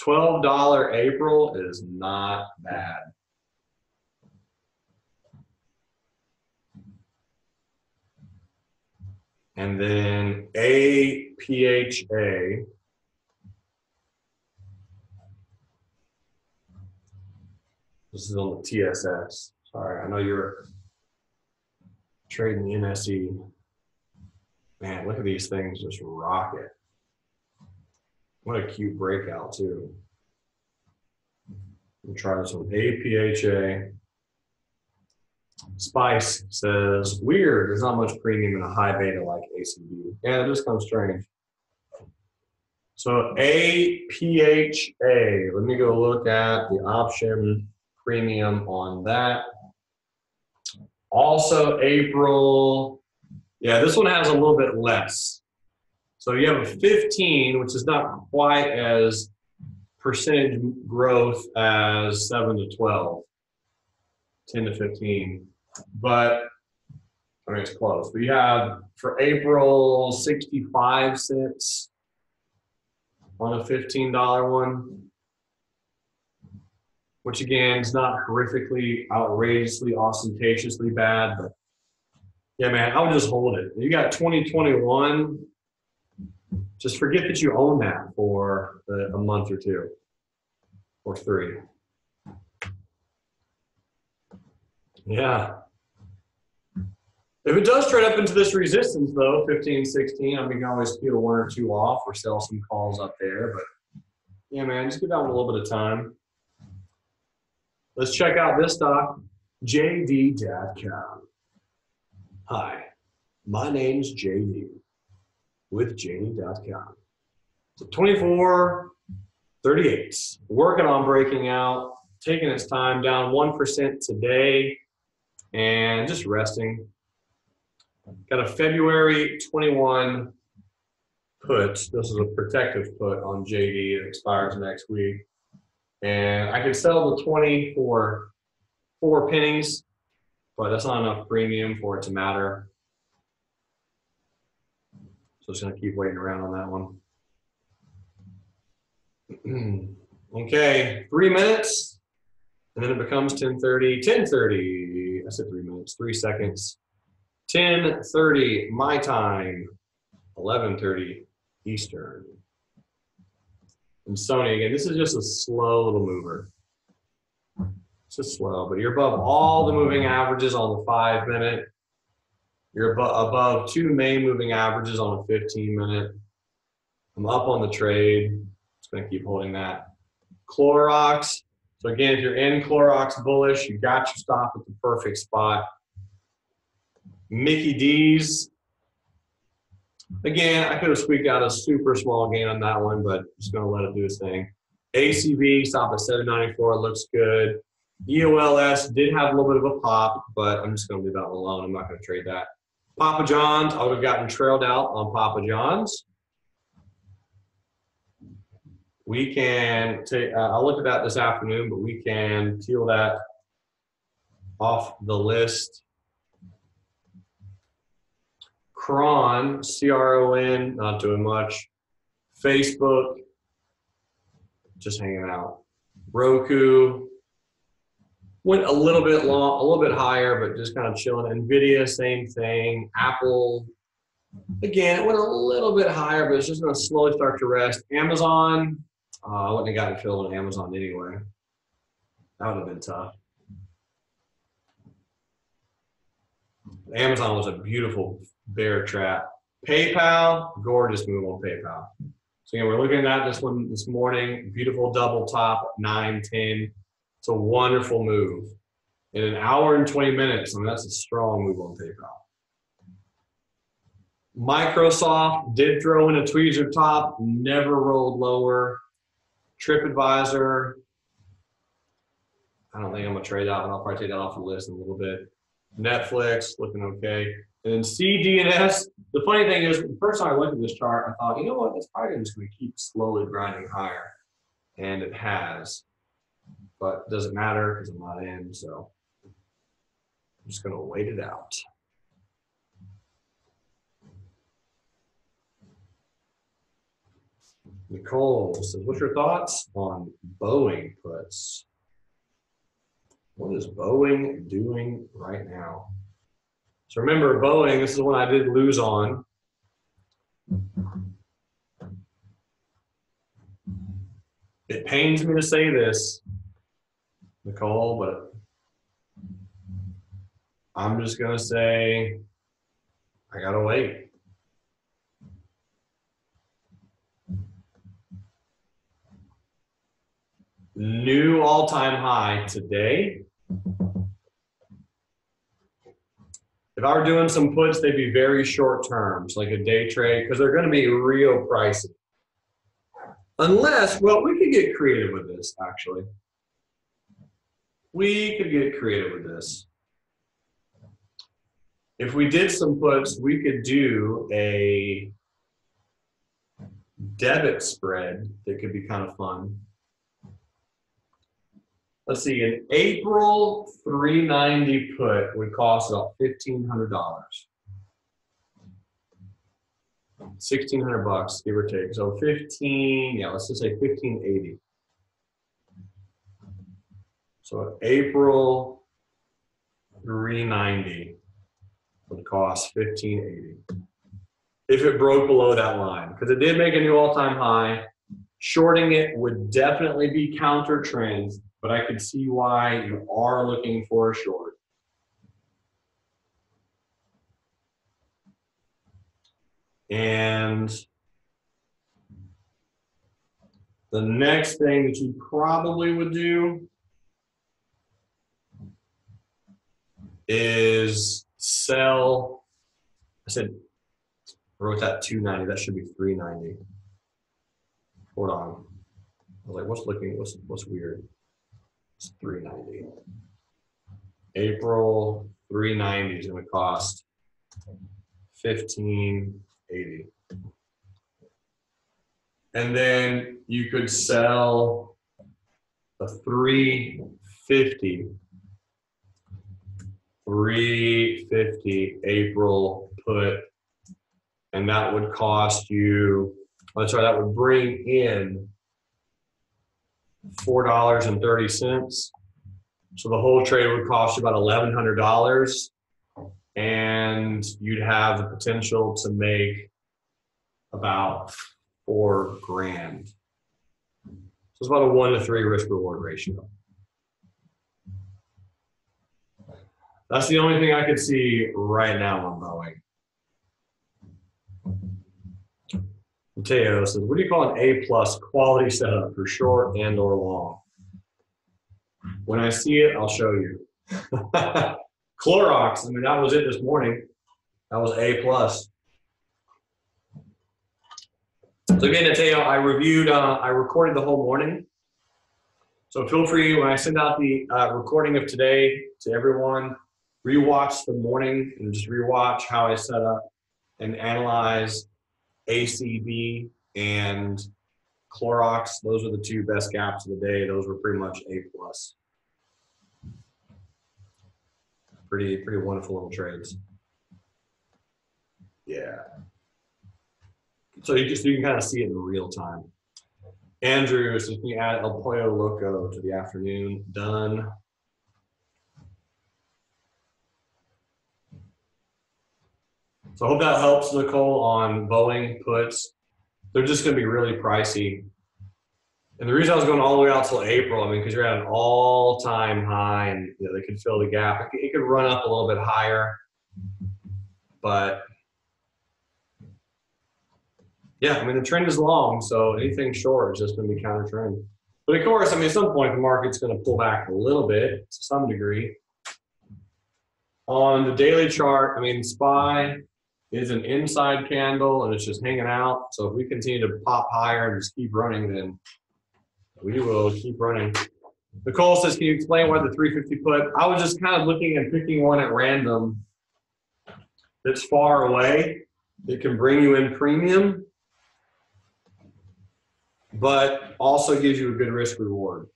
$12 April is not bad. And then APHA. This is on the TSS. Sorry, I know you're trading the NSE. Man, look at these things just rocket. What a cute breakout, too. We'll try this one. APHA. Spice says, weird, there's not much premium in a high beta like ACB. Yeah, that just comes strange. So APHA, let me go look at the option premium on that. Also April, yeah, this one has a little bit less. So you have a 15, which is not quite as percentage growth as 7 to 12, 10 to 15. But I mean, it's close. But you have for April 65 cents on a $15 one, which again is not horrifically, outrageously, ostentatiously bad. But yeah, man, I would just hold it. You got 2021. Just forget that you own that for a month or two or three. Yeah. If it does trade up into this resistance, though, 15, 16, I mean, you can always peel one or two off or sell some calls up there. But, yeah, man, just give that one a little bit of time. Let's check out this stock, JD.com. Hi, my name's JD. with JD.com. So 24.38. Working on breaking out, taking its time, down 1% today, and just resting. Got a February 21 put. This is a protective put on JD. It expires next week. And I could sell the 20 for 4 pennies, but that's not enough premium for it to matter. So just gonna keep waiting around on that one. Okay, 3 minutes, and then it becomes 10:30. 10:30. I said 3 minutes, 3 seconds. 10:30 my time, 11:30 Eastern. And Sony again. This is just a slow little mover. It's just slow, but you're above all the moving averages on the 5 minute. You're above 2 main moving averages on a 15 minute. I'm up on the trade. Just gonna keep holding that. Clorox. So again, if you're in Clorox bullish, you got your stop at the perfect spot. Mickey D's. Again, I could have squeaked out a super small gain on that one, but I'm just gonna let it do its thing. ACV stop at 794, looks good. EOLS did have a little bit of a pop, but I'm just gonna leave that one alone. I'm not gonna trade that. Papa John's, I would have gotten trailed out on Papa John's. We can take, I'll look at that this afternoon, but we can peel that off the list. Cron, C-R-O-N, not doing much. Facebook, just hanging out. Roku, went a little bit long, a little bit higher, but just kind of chilling. Nvidia, same thing. Apple, again, it went a little bit higher, but it's just going to slowly start to rest. Amazon, I wouldn't have gotten filled on Amazon anyway. That would have been tough. Amazon was a beautiful bear trap. PayPal, gorgeous move on PayPal. So again, we're looking at this one this morning. Beautiful double top, 9-10. It's a wonderful move. In an hour and 20 minutes, I mean, that's a strong move on PayPal. Microsoft did throw in a tweezer top, never rolled lower. TripAdvisor, I don't think I'm gonna trade that one. I'll probably take that off the list in a little bit. Netflix, looking okay. And then CDNS, the funny thing is, the first time I looked at this chart, I thought, you know what, it's probably just gonna keep slowly grinding higher. And it has. But it doesn't matter because I'm not in, so I'm just gonna wait it out. Nicole says, what's your thoughts on Boeing puts? What is Boeing doing right now? So remember, Boeing, this is one I did lose on. It pains me to say this, Nicole, but I'm just going to say I got to wait. New all-time high today. If I were doing some puts, they'd be very short terms, like a day trade, because they're going to be real pricey. Unless, well, we could get creative with this, actually. We could get creative with this. If we did some puts, we could do a debit spread that could be kind of fun. Let's see, an April 390 put would cost about $1,500. $1,600, give or take. So 15, yeah, let's just say 1580. So April 390 would cost 1580. If it broke below that line, because it did make a new all-time high. Shorting it would definitely be counter trends, but I could see why you are looking for a short. And the next thing that you probably would do is sell. I said I wrote that 290. That should be 390. Hold on. I was like, what's weird? It's 390. April 390 is going to cost 1580. And then you could sell a 350 April put, and that would cost you, I'm sorry, that would bring in $4.30. So the whole trade would cost you about $1,100, and you'd have the potential to make about $4,000. So it's about a 1 to 3 risk reward ratio. That's the only thing I could see right now on Boeing. Mateo says, what do you call an A+ quality setup for short and or long? When I see it, I'll show you. Clorox, I mean, that was it this morning. That was A+. So again, Mateo, I recorded the whole morning. So feel free, when I send out the recording of today to everyone, rewatch the morning and just rewatch how I set up and analyze ACB and Clorox. Those are the 2 best gaps of the day. Those were pretty much A+. Pretty wonderful little trades. Yeah. So you can kind of see it in real time. Andrew says, can you add El Pollo Loco to the afternoon? Done. So I hope that helps, Nicole, on Boeing puts. They're just going to be really pricey. And the reason I was going all the way out till April, I mean, because you're at an all-time high, and you know, they could fill the gap. It could run up a little bit higher, but yeah, I mean, the trend is long, so anything short is just going to be counter trend. But of course, I mean, at some point, the market's going to pull back a little bit to some degree. On the daily chart, I mean, SPY is an inside candle, and it's just hanging out. So if we continue to pop higher and just keep running, then we will keep running. Nicole says, can you explain why the 350 put? I was just kind of looking and picking one at random that's far away. It can bring you in premium, but also gives you a good risk reward.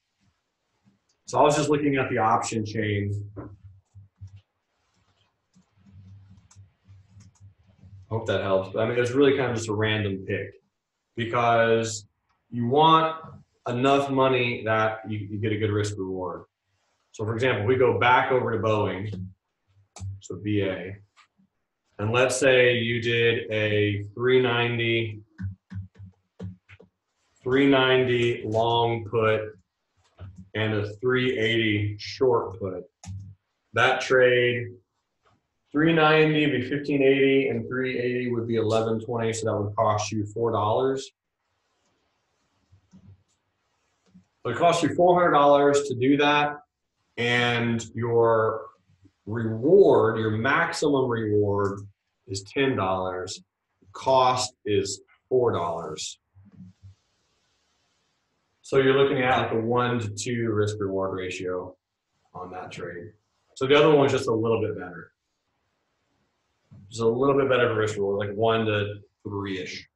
So I was just looking at the option chain. Hope that helps. But I mean, it's really kind of just a random pick because you want enough money that you get a good risk reward. So for example, we go back over to Boeing, so BA, and let's say you did a 390 long put and a 380 short put. That trade, 390 would be 1580 and 380 would be 1120, so that would cost you $4. So it costs you $400 to do that, and your reward, your maximum reward is $10. Cost is $4. So you're looking at like a 1 to 2 risk reward ratio on that trade. So the other one's just a little bit better. Just a little bit better of a risk reward, like 1 to 3-ish.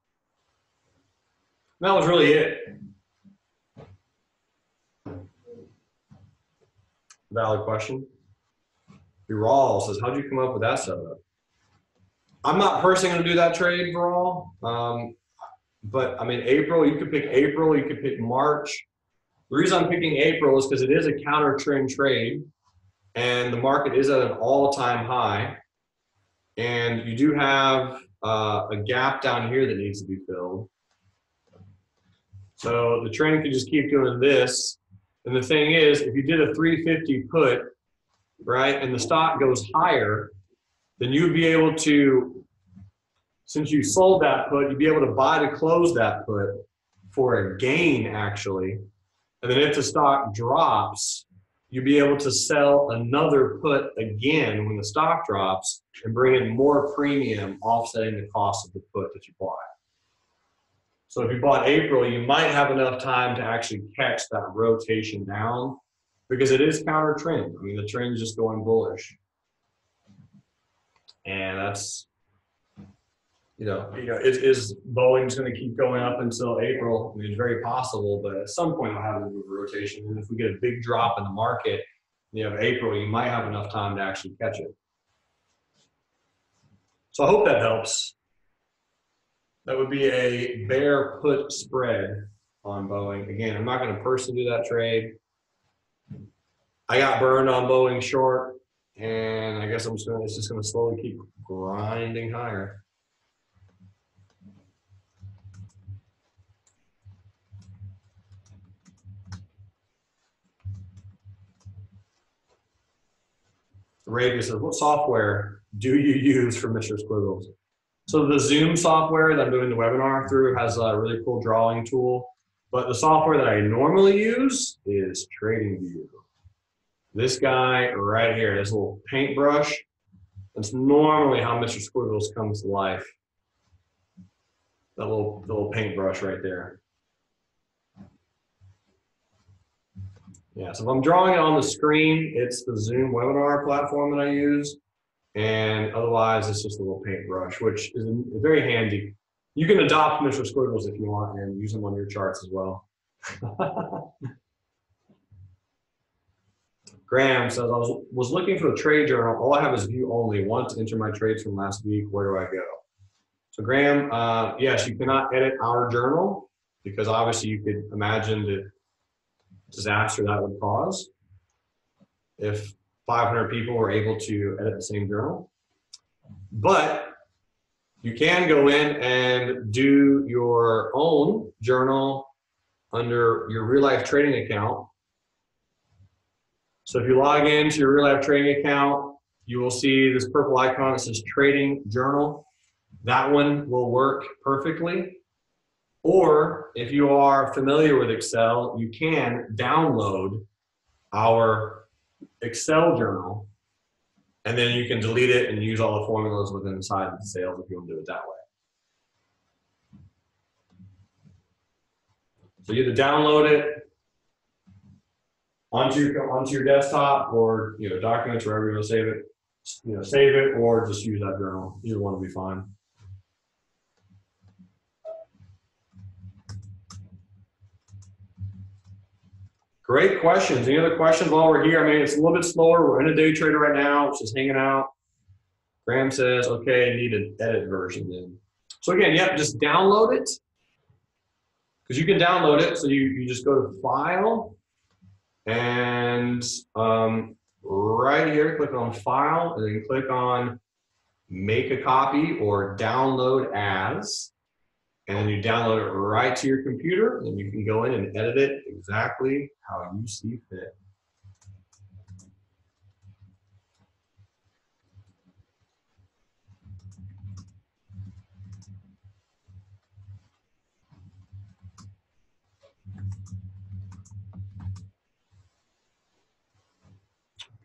That was really it. Valid question. Viral says, how'd you come up with that setup? I'm not personally going to do that trade, Viral. But I mean, April, you could pick April, you could pick March. The reason I'm picking April is because it is a counter trend trade and the market is at an all-time high. And you do have a gap down here that needs to be filled. So the trend could just keep doing this. And the thing is, if you did a 350 put, right, and the stock goes higher, then you'd be able to, since you sold that put, you'd be able to buy to close that put for a gain, actually. And then if the stock drops, you'll be able to sell another put again when the stock drops and bring in more premium, offsetting the cost of the put that you bought. So if you bought April, you might have enough time to actually catch that rotation down because it is counter trend. I mean, the trend is just going bullish. And that's, is Boeing's going to keep going up until April? I mean, it's very possible, but at some point it'll have a move rotation. And if we get a big drop in the market, April, you might have enough time to actually catch it. So I hope that helps. That would be a bear put spread on Boeing. Again, I'm not going to personally do that trade. I got burned on Boeing short, and I guess it's just going to slowly keep grinding higher. Arabia says, what software do you use for Mr. Squiggles? So the Zoom software that I'm doing the webinar through has a really cool drawing tool, but the software that I normally use is TradingView. This guy right here, this little paintbrush, that's normally how Mr. Squiggles comes to life. That little paintbrush right there. Yeah, so if I'm drawing it on the screen, it's the Zoom webinar platform that I use. And otherwise, it's just a little paintbrush, which is very handy. You can adopt Mr. Squiggles if you want and use them on your charts as well. Graham says, I was looking for a trade journal. All I have is view only. Want to enter my trades from last week. Where do I go? So Graham, yes, you cannot edit our journal because obviously you could imagine the disaster that would cause if 500 people were able to edit the same journal. But you can go in and do your own journal under your real life trading account. So if you log into your real life trading account, you will see this purple icon that says trading journal. That one will work perfectly. Or if you are familiar with Excel, you can download our Excel journal, and then you can delete it and use all the formulas within inside of the sales if you want to do it that way. So you either download it onto your desktop or documents, wherever you want to save it. Save it or just use that journal. Either one will be fine. Great questions. Any other questions while we're here? I mean, it's a little bit slower. We're in a day trader right now. It's just hanging out. Graham says, okay, need an edit version then. So again, yep, just download it. Because you can download it. So you just go to File and right here, click on File and then click on Make a Copy or Download As. And then you download it right to your computer, and you can go in and edit it exactly how you see fit.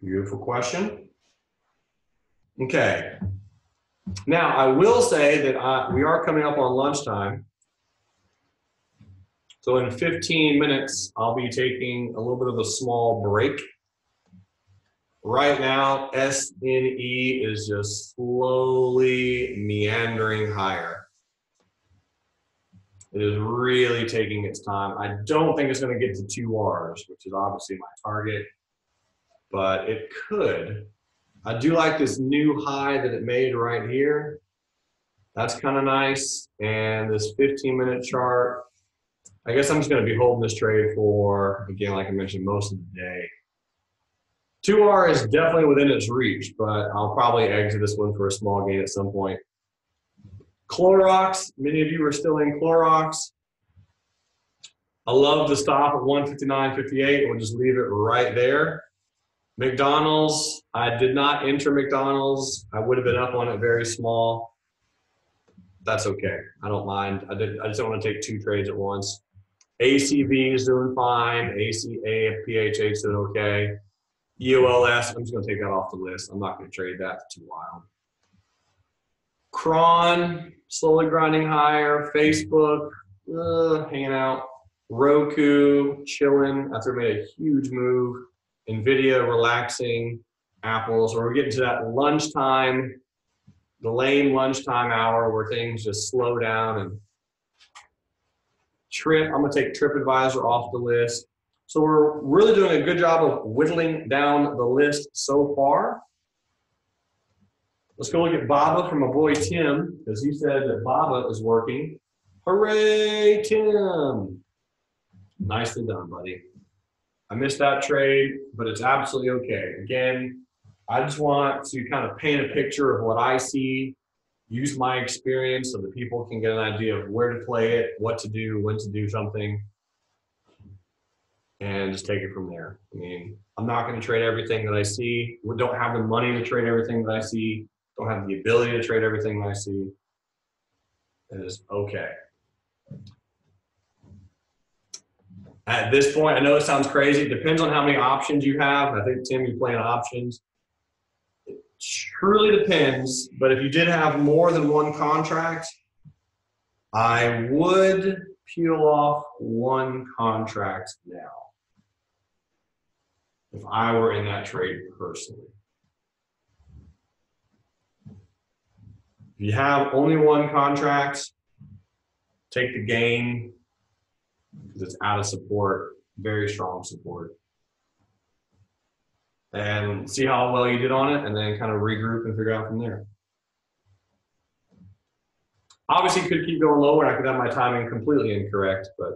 Beautiful question. Okay. Now, I will say that we are coming up on lunchtime. So in 15 minutes, I'll be taking a little bit of a small break. Right now, SNE is just slowly meandering higher. It is really taking its time. I don't think it's going to get to 2 Rs, which is obviously my target, but it could. I do like this new high that it made right here. That's kind of nice. And this 15-minute chart, I guess I'm just going to be holding this trade for, again, like I mentioned, most of the day. 2R is definitely within its reach, but I'll probably exit this one for a small gain at some point. Clorox, many of you are still in Clorox. I love the stop at 159.58. We'll just leave it right there. McDonald's, I did not enter McDonald's. I would have been up on it very small. That's okay. I don't mind. I just don't want to take 2 trades at once. ACV is doing fine. ACA, PHA is doing okay. EOLS, I'm just going to take that off the list. I'm not going to trade that. It's too wild. Cron, slowly grinding higher. Facebook, hanging out. Roku, chilling after we made a huge move. NVIDIA, relaxing. Apple. So we're getting to that lunchtime, the lame lunchtime hour where things just slow down. And Trip, I'm going to take TripAdvisor off the list. So we're really doing a good job of whittling down the list so far. Let's go look at Baba from my boy Tim, because he said that Baba is working. Hooray, Tim. Nicely done, buddy. I missed that trade, but it's absolutely okay. Again, I just want to kind of paint a picture of what I see, use my experience so that people can get an idea of where to play it, what to do, when to do something, and just take it from there. I mean, I'm not going to trade everything that I see. We don't have the money to trade everything that I see. Don't have the ability to trade everything that I see. It is okay. At this point, I know it sounds crazy. It depends on how many options you have. I think, Tim, you're playing options. It truly depends. But if you did have more than one contract, I would peel off one contract now if I were in that trade personally. If you have only one contract, take the gain because it's out of support, very strong support. And see how well you did on it and then kind of regroup and figure out from there. Obviously, you could keep going lower and I could have my timing completely incorrect, but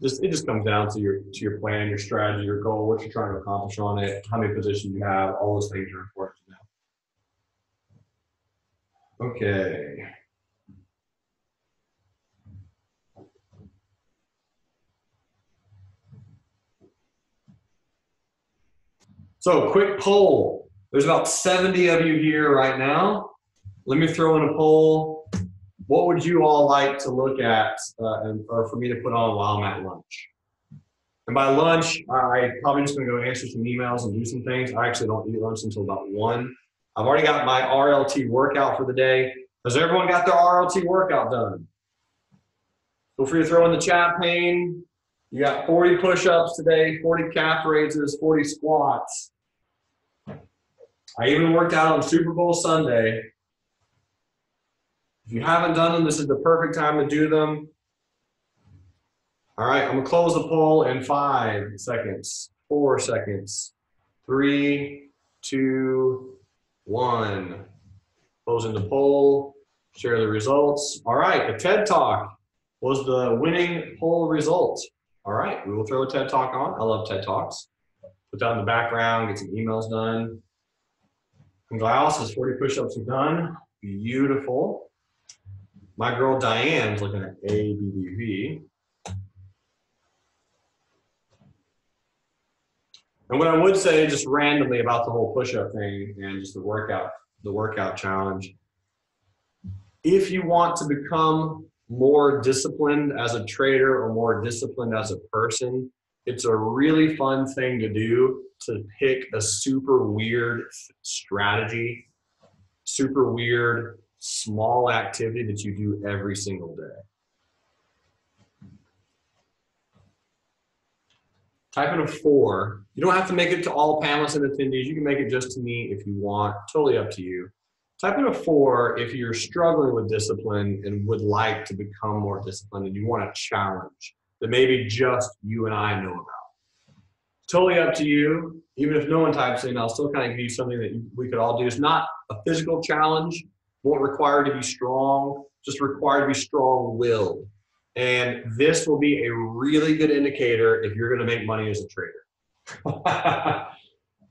it just comes down to your plan, your strategy, your goal, what you're trying to accomplish on it, how many positions you have, all those things are important to know. Okay. So quick poll. There's about 70 of you here right now. Let me throw in a poll. What would you all like to look at or for me to put on while I'm at lunch? And by lunch, I'm probably just going to go answer some emails and do some things. I actually don't eat lunch until about 1. I've already got my RLT workout for the day. Has everyone got their RLT workout done? Feel free to throw in the chat pane. You got 40 push-ups today, 40 calf raises, 40 squats. I even worked out on Super Bowl Sunday. If you haven't done them, this is the perfect time to do them. All right, I'm gonna close the poll in 5 seconds, 4 seconds, 3, 2, 1. Closing the poll, share the results. All right, a TED Talk was the winning poll result. All right, we will throw a TED Talk on. I love TED Talks. Put that in the background, get some emails done. And Glaus says 40 push-ups are done. Beautiful. My girl Diane's looking at ABBV. And what I would say just randomly about the whole push-up thing and just the workout challenge, if you want to become more disciplined as a trader or more disciplined as a person, it's a really fun thing to do to pick a super weird strategy, super weird small activity that you do every single day. Type in a 4. You don't have to make it to all panelists and attendees. You can make it just to me if you want. Totally up to you. Type in a 4 if you're struggling with discipline and would like to become more disciplined and you want a challenge that maybe just you and I know about. Totally up to you. Even if no one types in, I'll still kind of give you something that we could all do. It's not a physical challenge. Won't require to be strong. Just require to be strong-willed. And this will be a really good indicator if you're going to make money as a trader.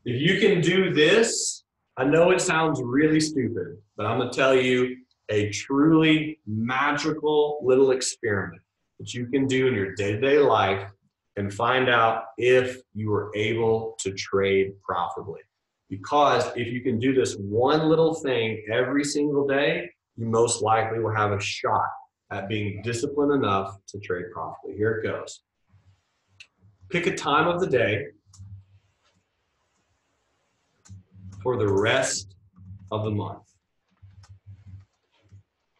If you can do this, I know it sounds really stupid, but I'm going to tell you a truly magical little experiment that you can do in your day-to-day life and find out if you are able to trade profitably. Because if you can do this one little thing every single day, you most likely will have a shot at being disciplined enough to trade profitably. Here it goes. Pick a time of the day for the rest of the month.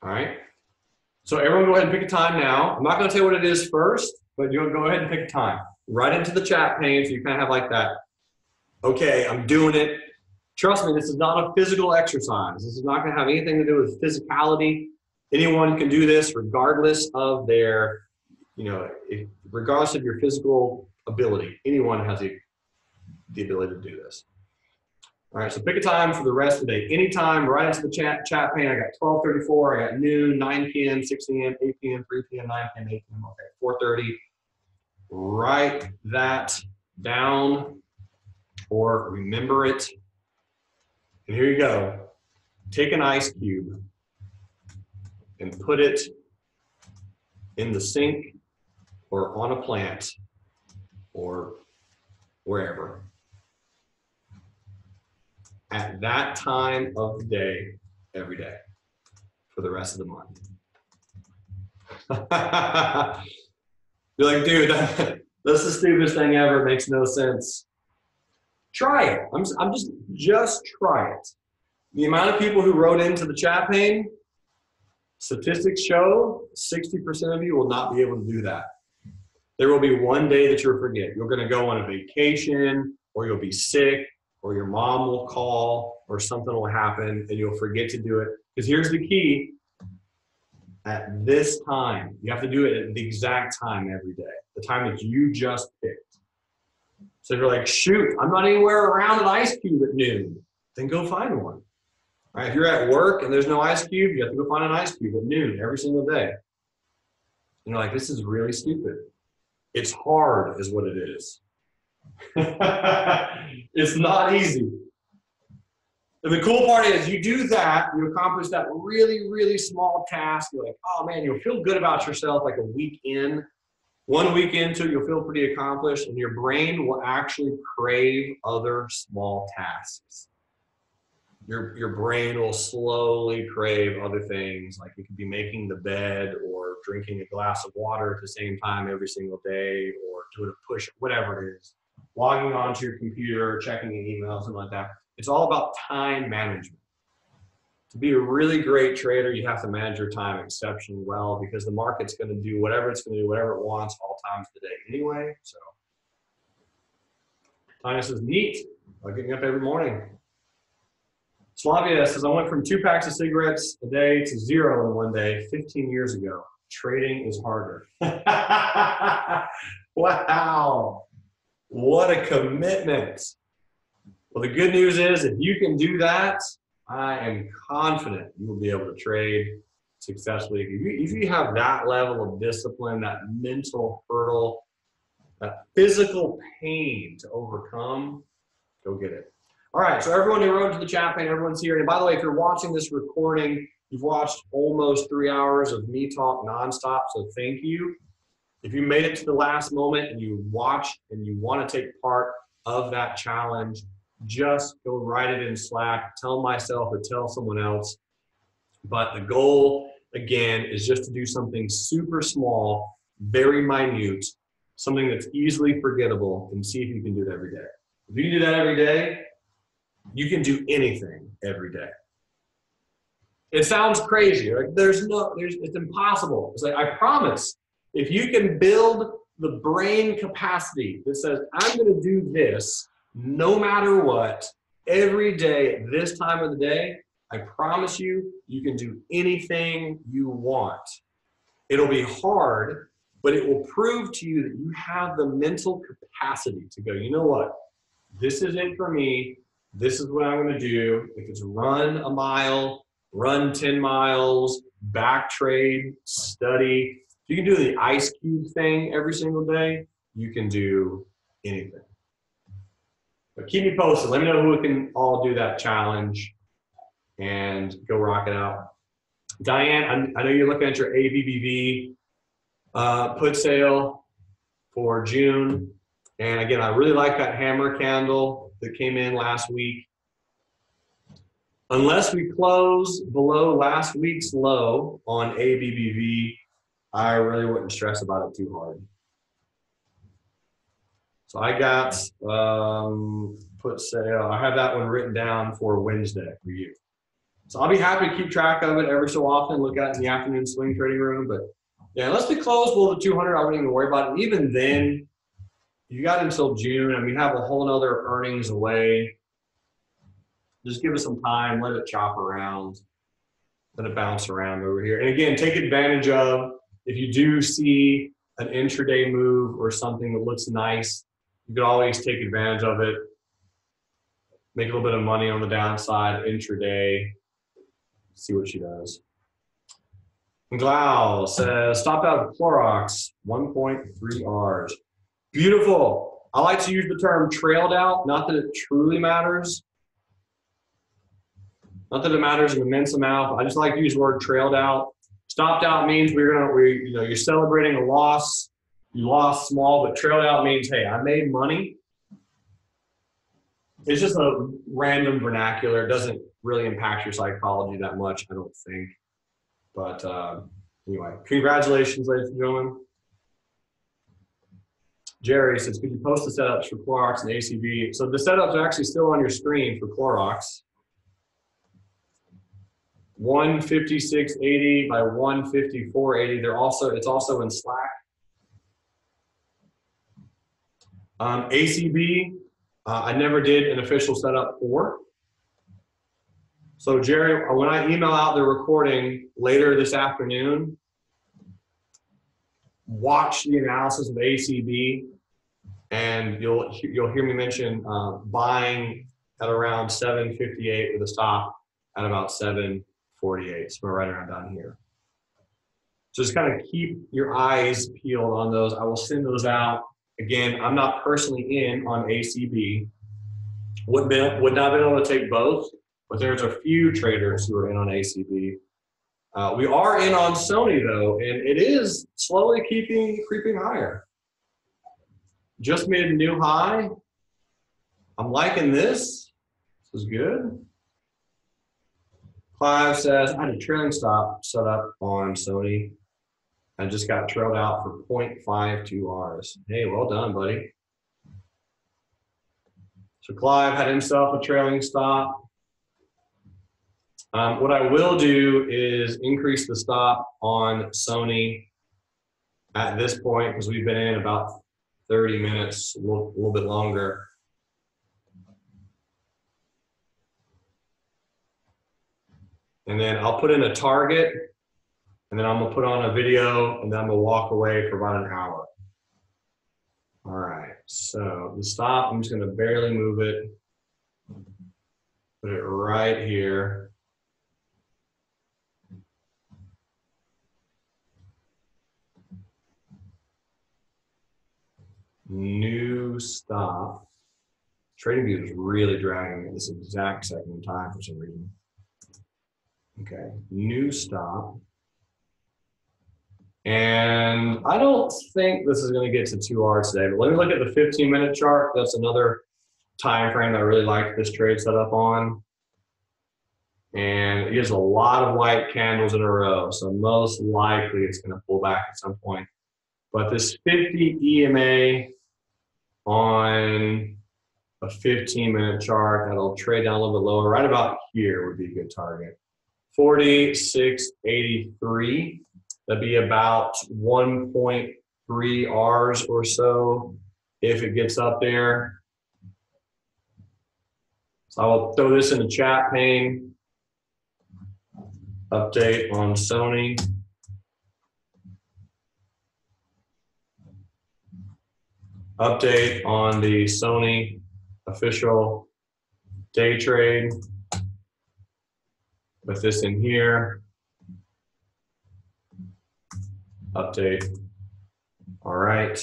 All right. So everyone go ahead and pick a time now. I'm not going to tell you what it is first, but you'll go ahead and pick a time. Right into the chat pane so you kind of have like that, okay, I'm doing it. Trust me, this is not a physical exercise. This is not going to have anything to do with physicality. Anyone can do this regardless of their, regardless of your physical ability. Anyone has the ability to do this. All right, so pick a time for the rest of the day. Anytime, right into the chat pane. I got 12:34, I got noon, 9 p.m., 6 p.m., 8 p.m., 3 p.m., 9 p.m., 8 p.m., okay, 4:30. Write that down or remember it. And here you go. Take an ice cube and put it in the sink or on a plant or wherever. At that time of the day, every day, for the rest of the month. You're like, dude, that's the stupidest thing ever. It makes no sense. Try it. I'm just try it. The amount of people who wrote into the chat pane, statistics show 60% of you will not be able to do that. There will be one day that you'll forget. You're going to go on a vacation, or you'll be sick, or your mom will call, or something will happen, and you'll forget to do it. Because here's the key. At this time, you have to do it at the exact time every day, the time that you just picked. So if you're like, shoot, I'm not anywhere around an ice cube at noon, then go find one. All right, if you're at work and there's no ice cube, you have to go find an ice cube at noon every single day. And you're like, this is really stupid. It's hard is what it is. It's not easy. And the cool part is you do that, you accomplish that really, really small task. You're like, oh man, you'll feel good about yourself like a week in. 1 week into, you'll feel pretty accomplished, and your brain will actually crave other small tasks. Your brain will slowly crave other things, like you could be making the bed or drinking a glass of water at the same time every single day, or doing a push, whatever it is. Logging onto your computer, checking an email, something like that. It's all about time management. To be a really great trader, you have to manage your time exceptionally well, because the market's going to do whatever it's going to do, whatever it wants, all times of the day anyway. So, Tanya says, neat. I'm getting up every morning. Slavia says, I went from 2 packs of cigarettes a day to 0 in 1 day 15 years ago. Trading is harder. Wow. What a commitment. Well, the good news is if you can do that, I am confident you will be able to trade successfully. If you have that level of discipline, that mental hurdle, that physical pain to overcome, go get it. All right, so everyone who wrote to the chat pane, everyone's here. And by the way, if you're watching this recording, you've watched almost 3 hours of me talk nonstop, so thank you. If you made it to the last moment and you watched and you want to take part of that challenge, just go write it in Slack, tell myself or tell someone else. But the goal, again, is just to do something super small, very minute, something that's easily forgettable, and see if you can do it every day. If you can do that every day, you can do anything every day. It sounds crazy. Like it's impossible. It's like, I promise, if you can build the brain capacity that says, I'm going to do this no matter what, every day at this time of the day, I promise you, you can do anything you want. It'll be hard, but it will prove to you that you have the mental capacity to go, you know what? This is it for me. This is what I'm going to do. If it's run a mile, run 10 miles, back trade, study. If you can do the ice cube thing every single day, you can do anything. But keep me posted. Let me know who can all do that challenge and go rock it out. Diane, I know you're looking at your ABBV put sale for June. And again, I really like that hammer candle that came in last week. Unless we close below last week's low on ABBV, I really wouldn't stress about it too hard. So I got put sale. I have that one written down for Wednesday for you. So I'll be happy to keep track of it every so often, look at it in the afternoon swing trading room. But yeah, unless we close below the 200, I wouldn't even worry about it. Even then, you got until June. I mean, you have a whole nother earnings away. Just give it some time, let it chop around, let it bounce around over here. And again, take advantage of, if you do see an intraday move or something that looks nice, you could always take advantage of it, make a little bit of money on the downside intraday, see what she does. Glau says, stop out of Clorox, 1.3 Rs. Beautiful. I like to use the term trailed out, not that it truly matters. Not that it matters an immense amount. I just like to use the word trailed out. Stopped out means you're celebrating a loss. You lost small, but trailed out means, hey, I made money. It's just a random vernacular. It doesn't really impact your psychology that much, I don't think. But anyway, congratulations, ladies and gentlemen. Jerry says, could you post the setups for Clorox and ACB? So the setups are actually still on your screen for Clorox. 156.80 by 154.80. It's also in Slack. ACB, I never did an official setup for. So Jerry, when I email out the recording later this afternoon, watch the analysis of ACB, and you'll hear me mention buying at around 758 with a stop at about 748. So we're right around down here. So just kind of keep your eyes peeled on those. I will send those out. Again, I'm not personally in on ACB. Would not be able to take both, but there's a few traders who are in on ACB. We are in on Sony though, and it is slowly creeping higher. Just made a new high. I'm liking this. This is good. Clive says, I had a trailing stop set up on Sony. I just got trailed out for 0.52 Rs. Hey, well done, buddy. So Clive had himself a trailing stop. What I will do is increase the stop on Sony at this point, because we've been in about 30 minutes, a little bit longer. And then I'll put in a target, and then I'm gonna put on a video, and then I'm gonna walk away for about an hour. All right, so the stop, I'm just gonna barely move it, put it right here. New stop. TradingView is really dragging me this exact second in time for some reason. Okay, new stop. And I don't think this is going to get to 2 hours today, but let me look at the 15-minute chart. That's another time frame that I really like this trade set up on. And it gives a lot of white candles in a row, so most likely it's going to pull back at some point. But this 50 EMA on a 15-minute chart, that'll trade down a little bit lower, right about here would be a good target. 46.83, that'd be about 1.3 Rs or so if it gets up there. So I will throw this in the chat pane. Update on Sony. Update on the Sony official day trade. Put this in here. Update. All right.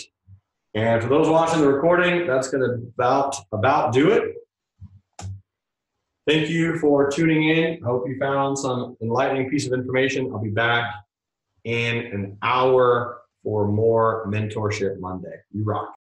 And for those watching the recording, that's going to about do it. Thank you for tuning in. I hope you found some enlightening piece of information. I'll be back in an hour for more Mentorship Monday. You rock.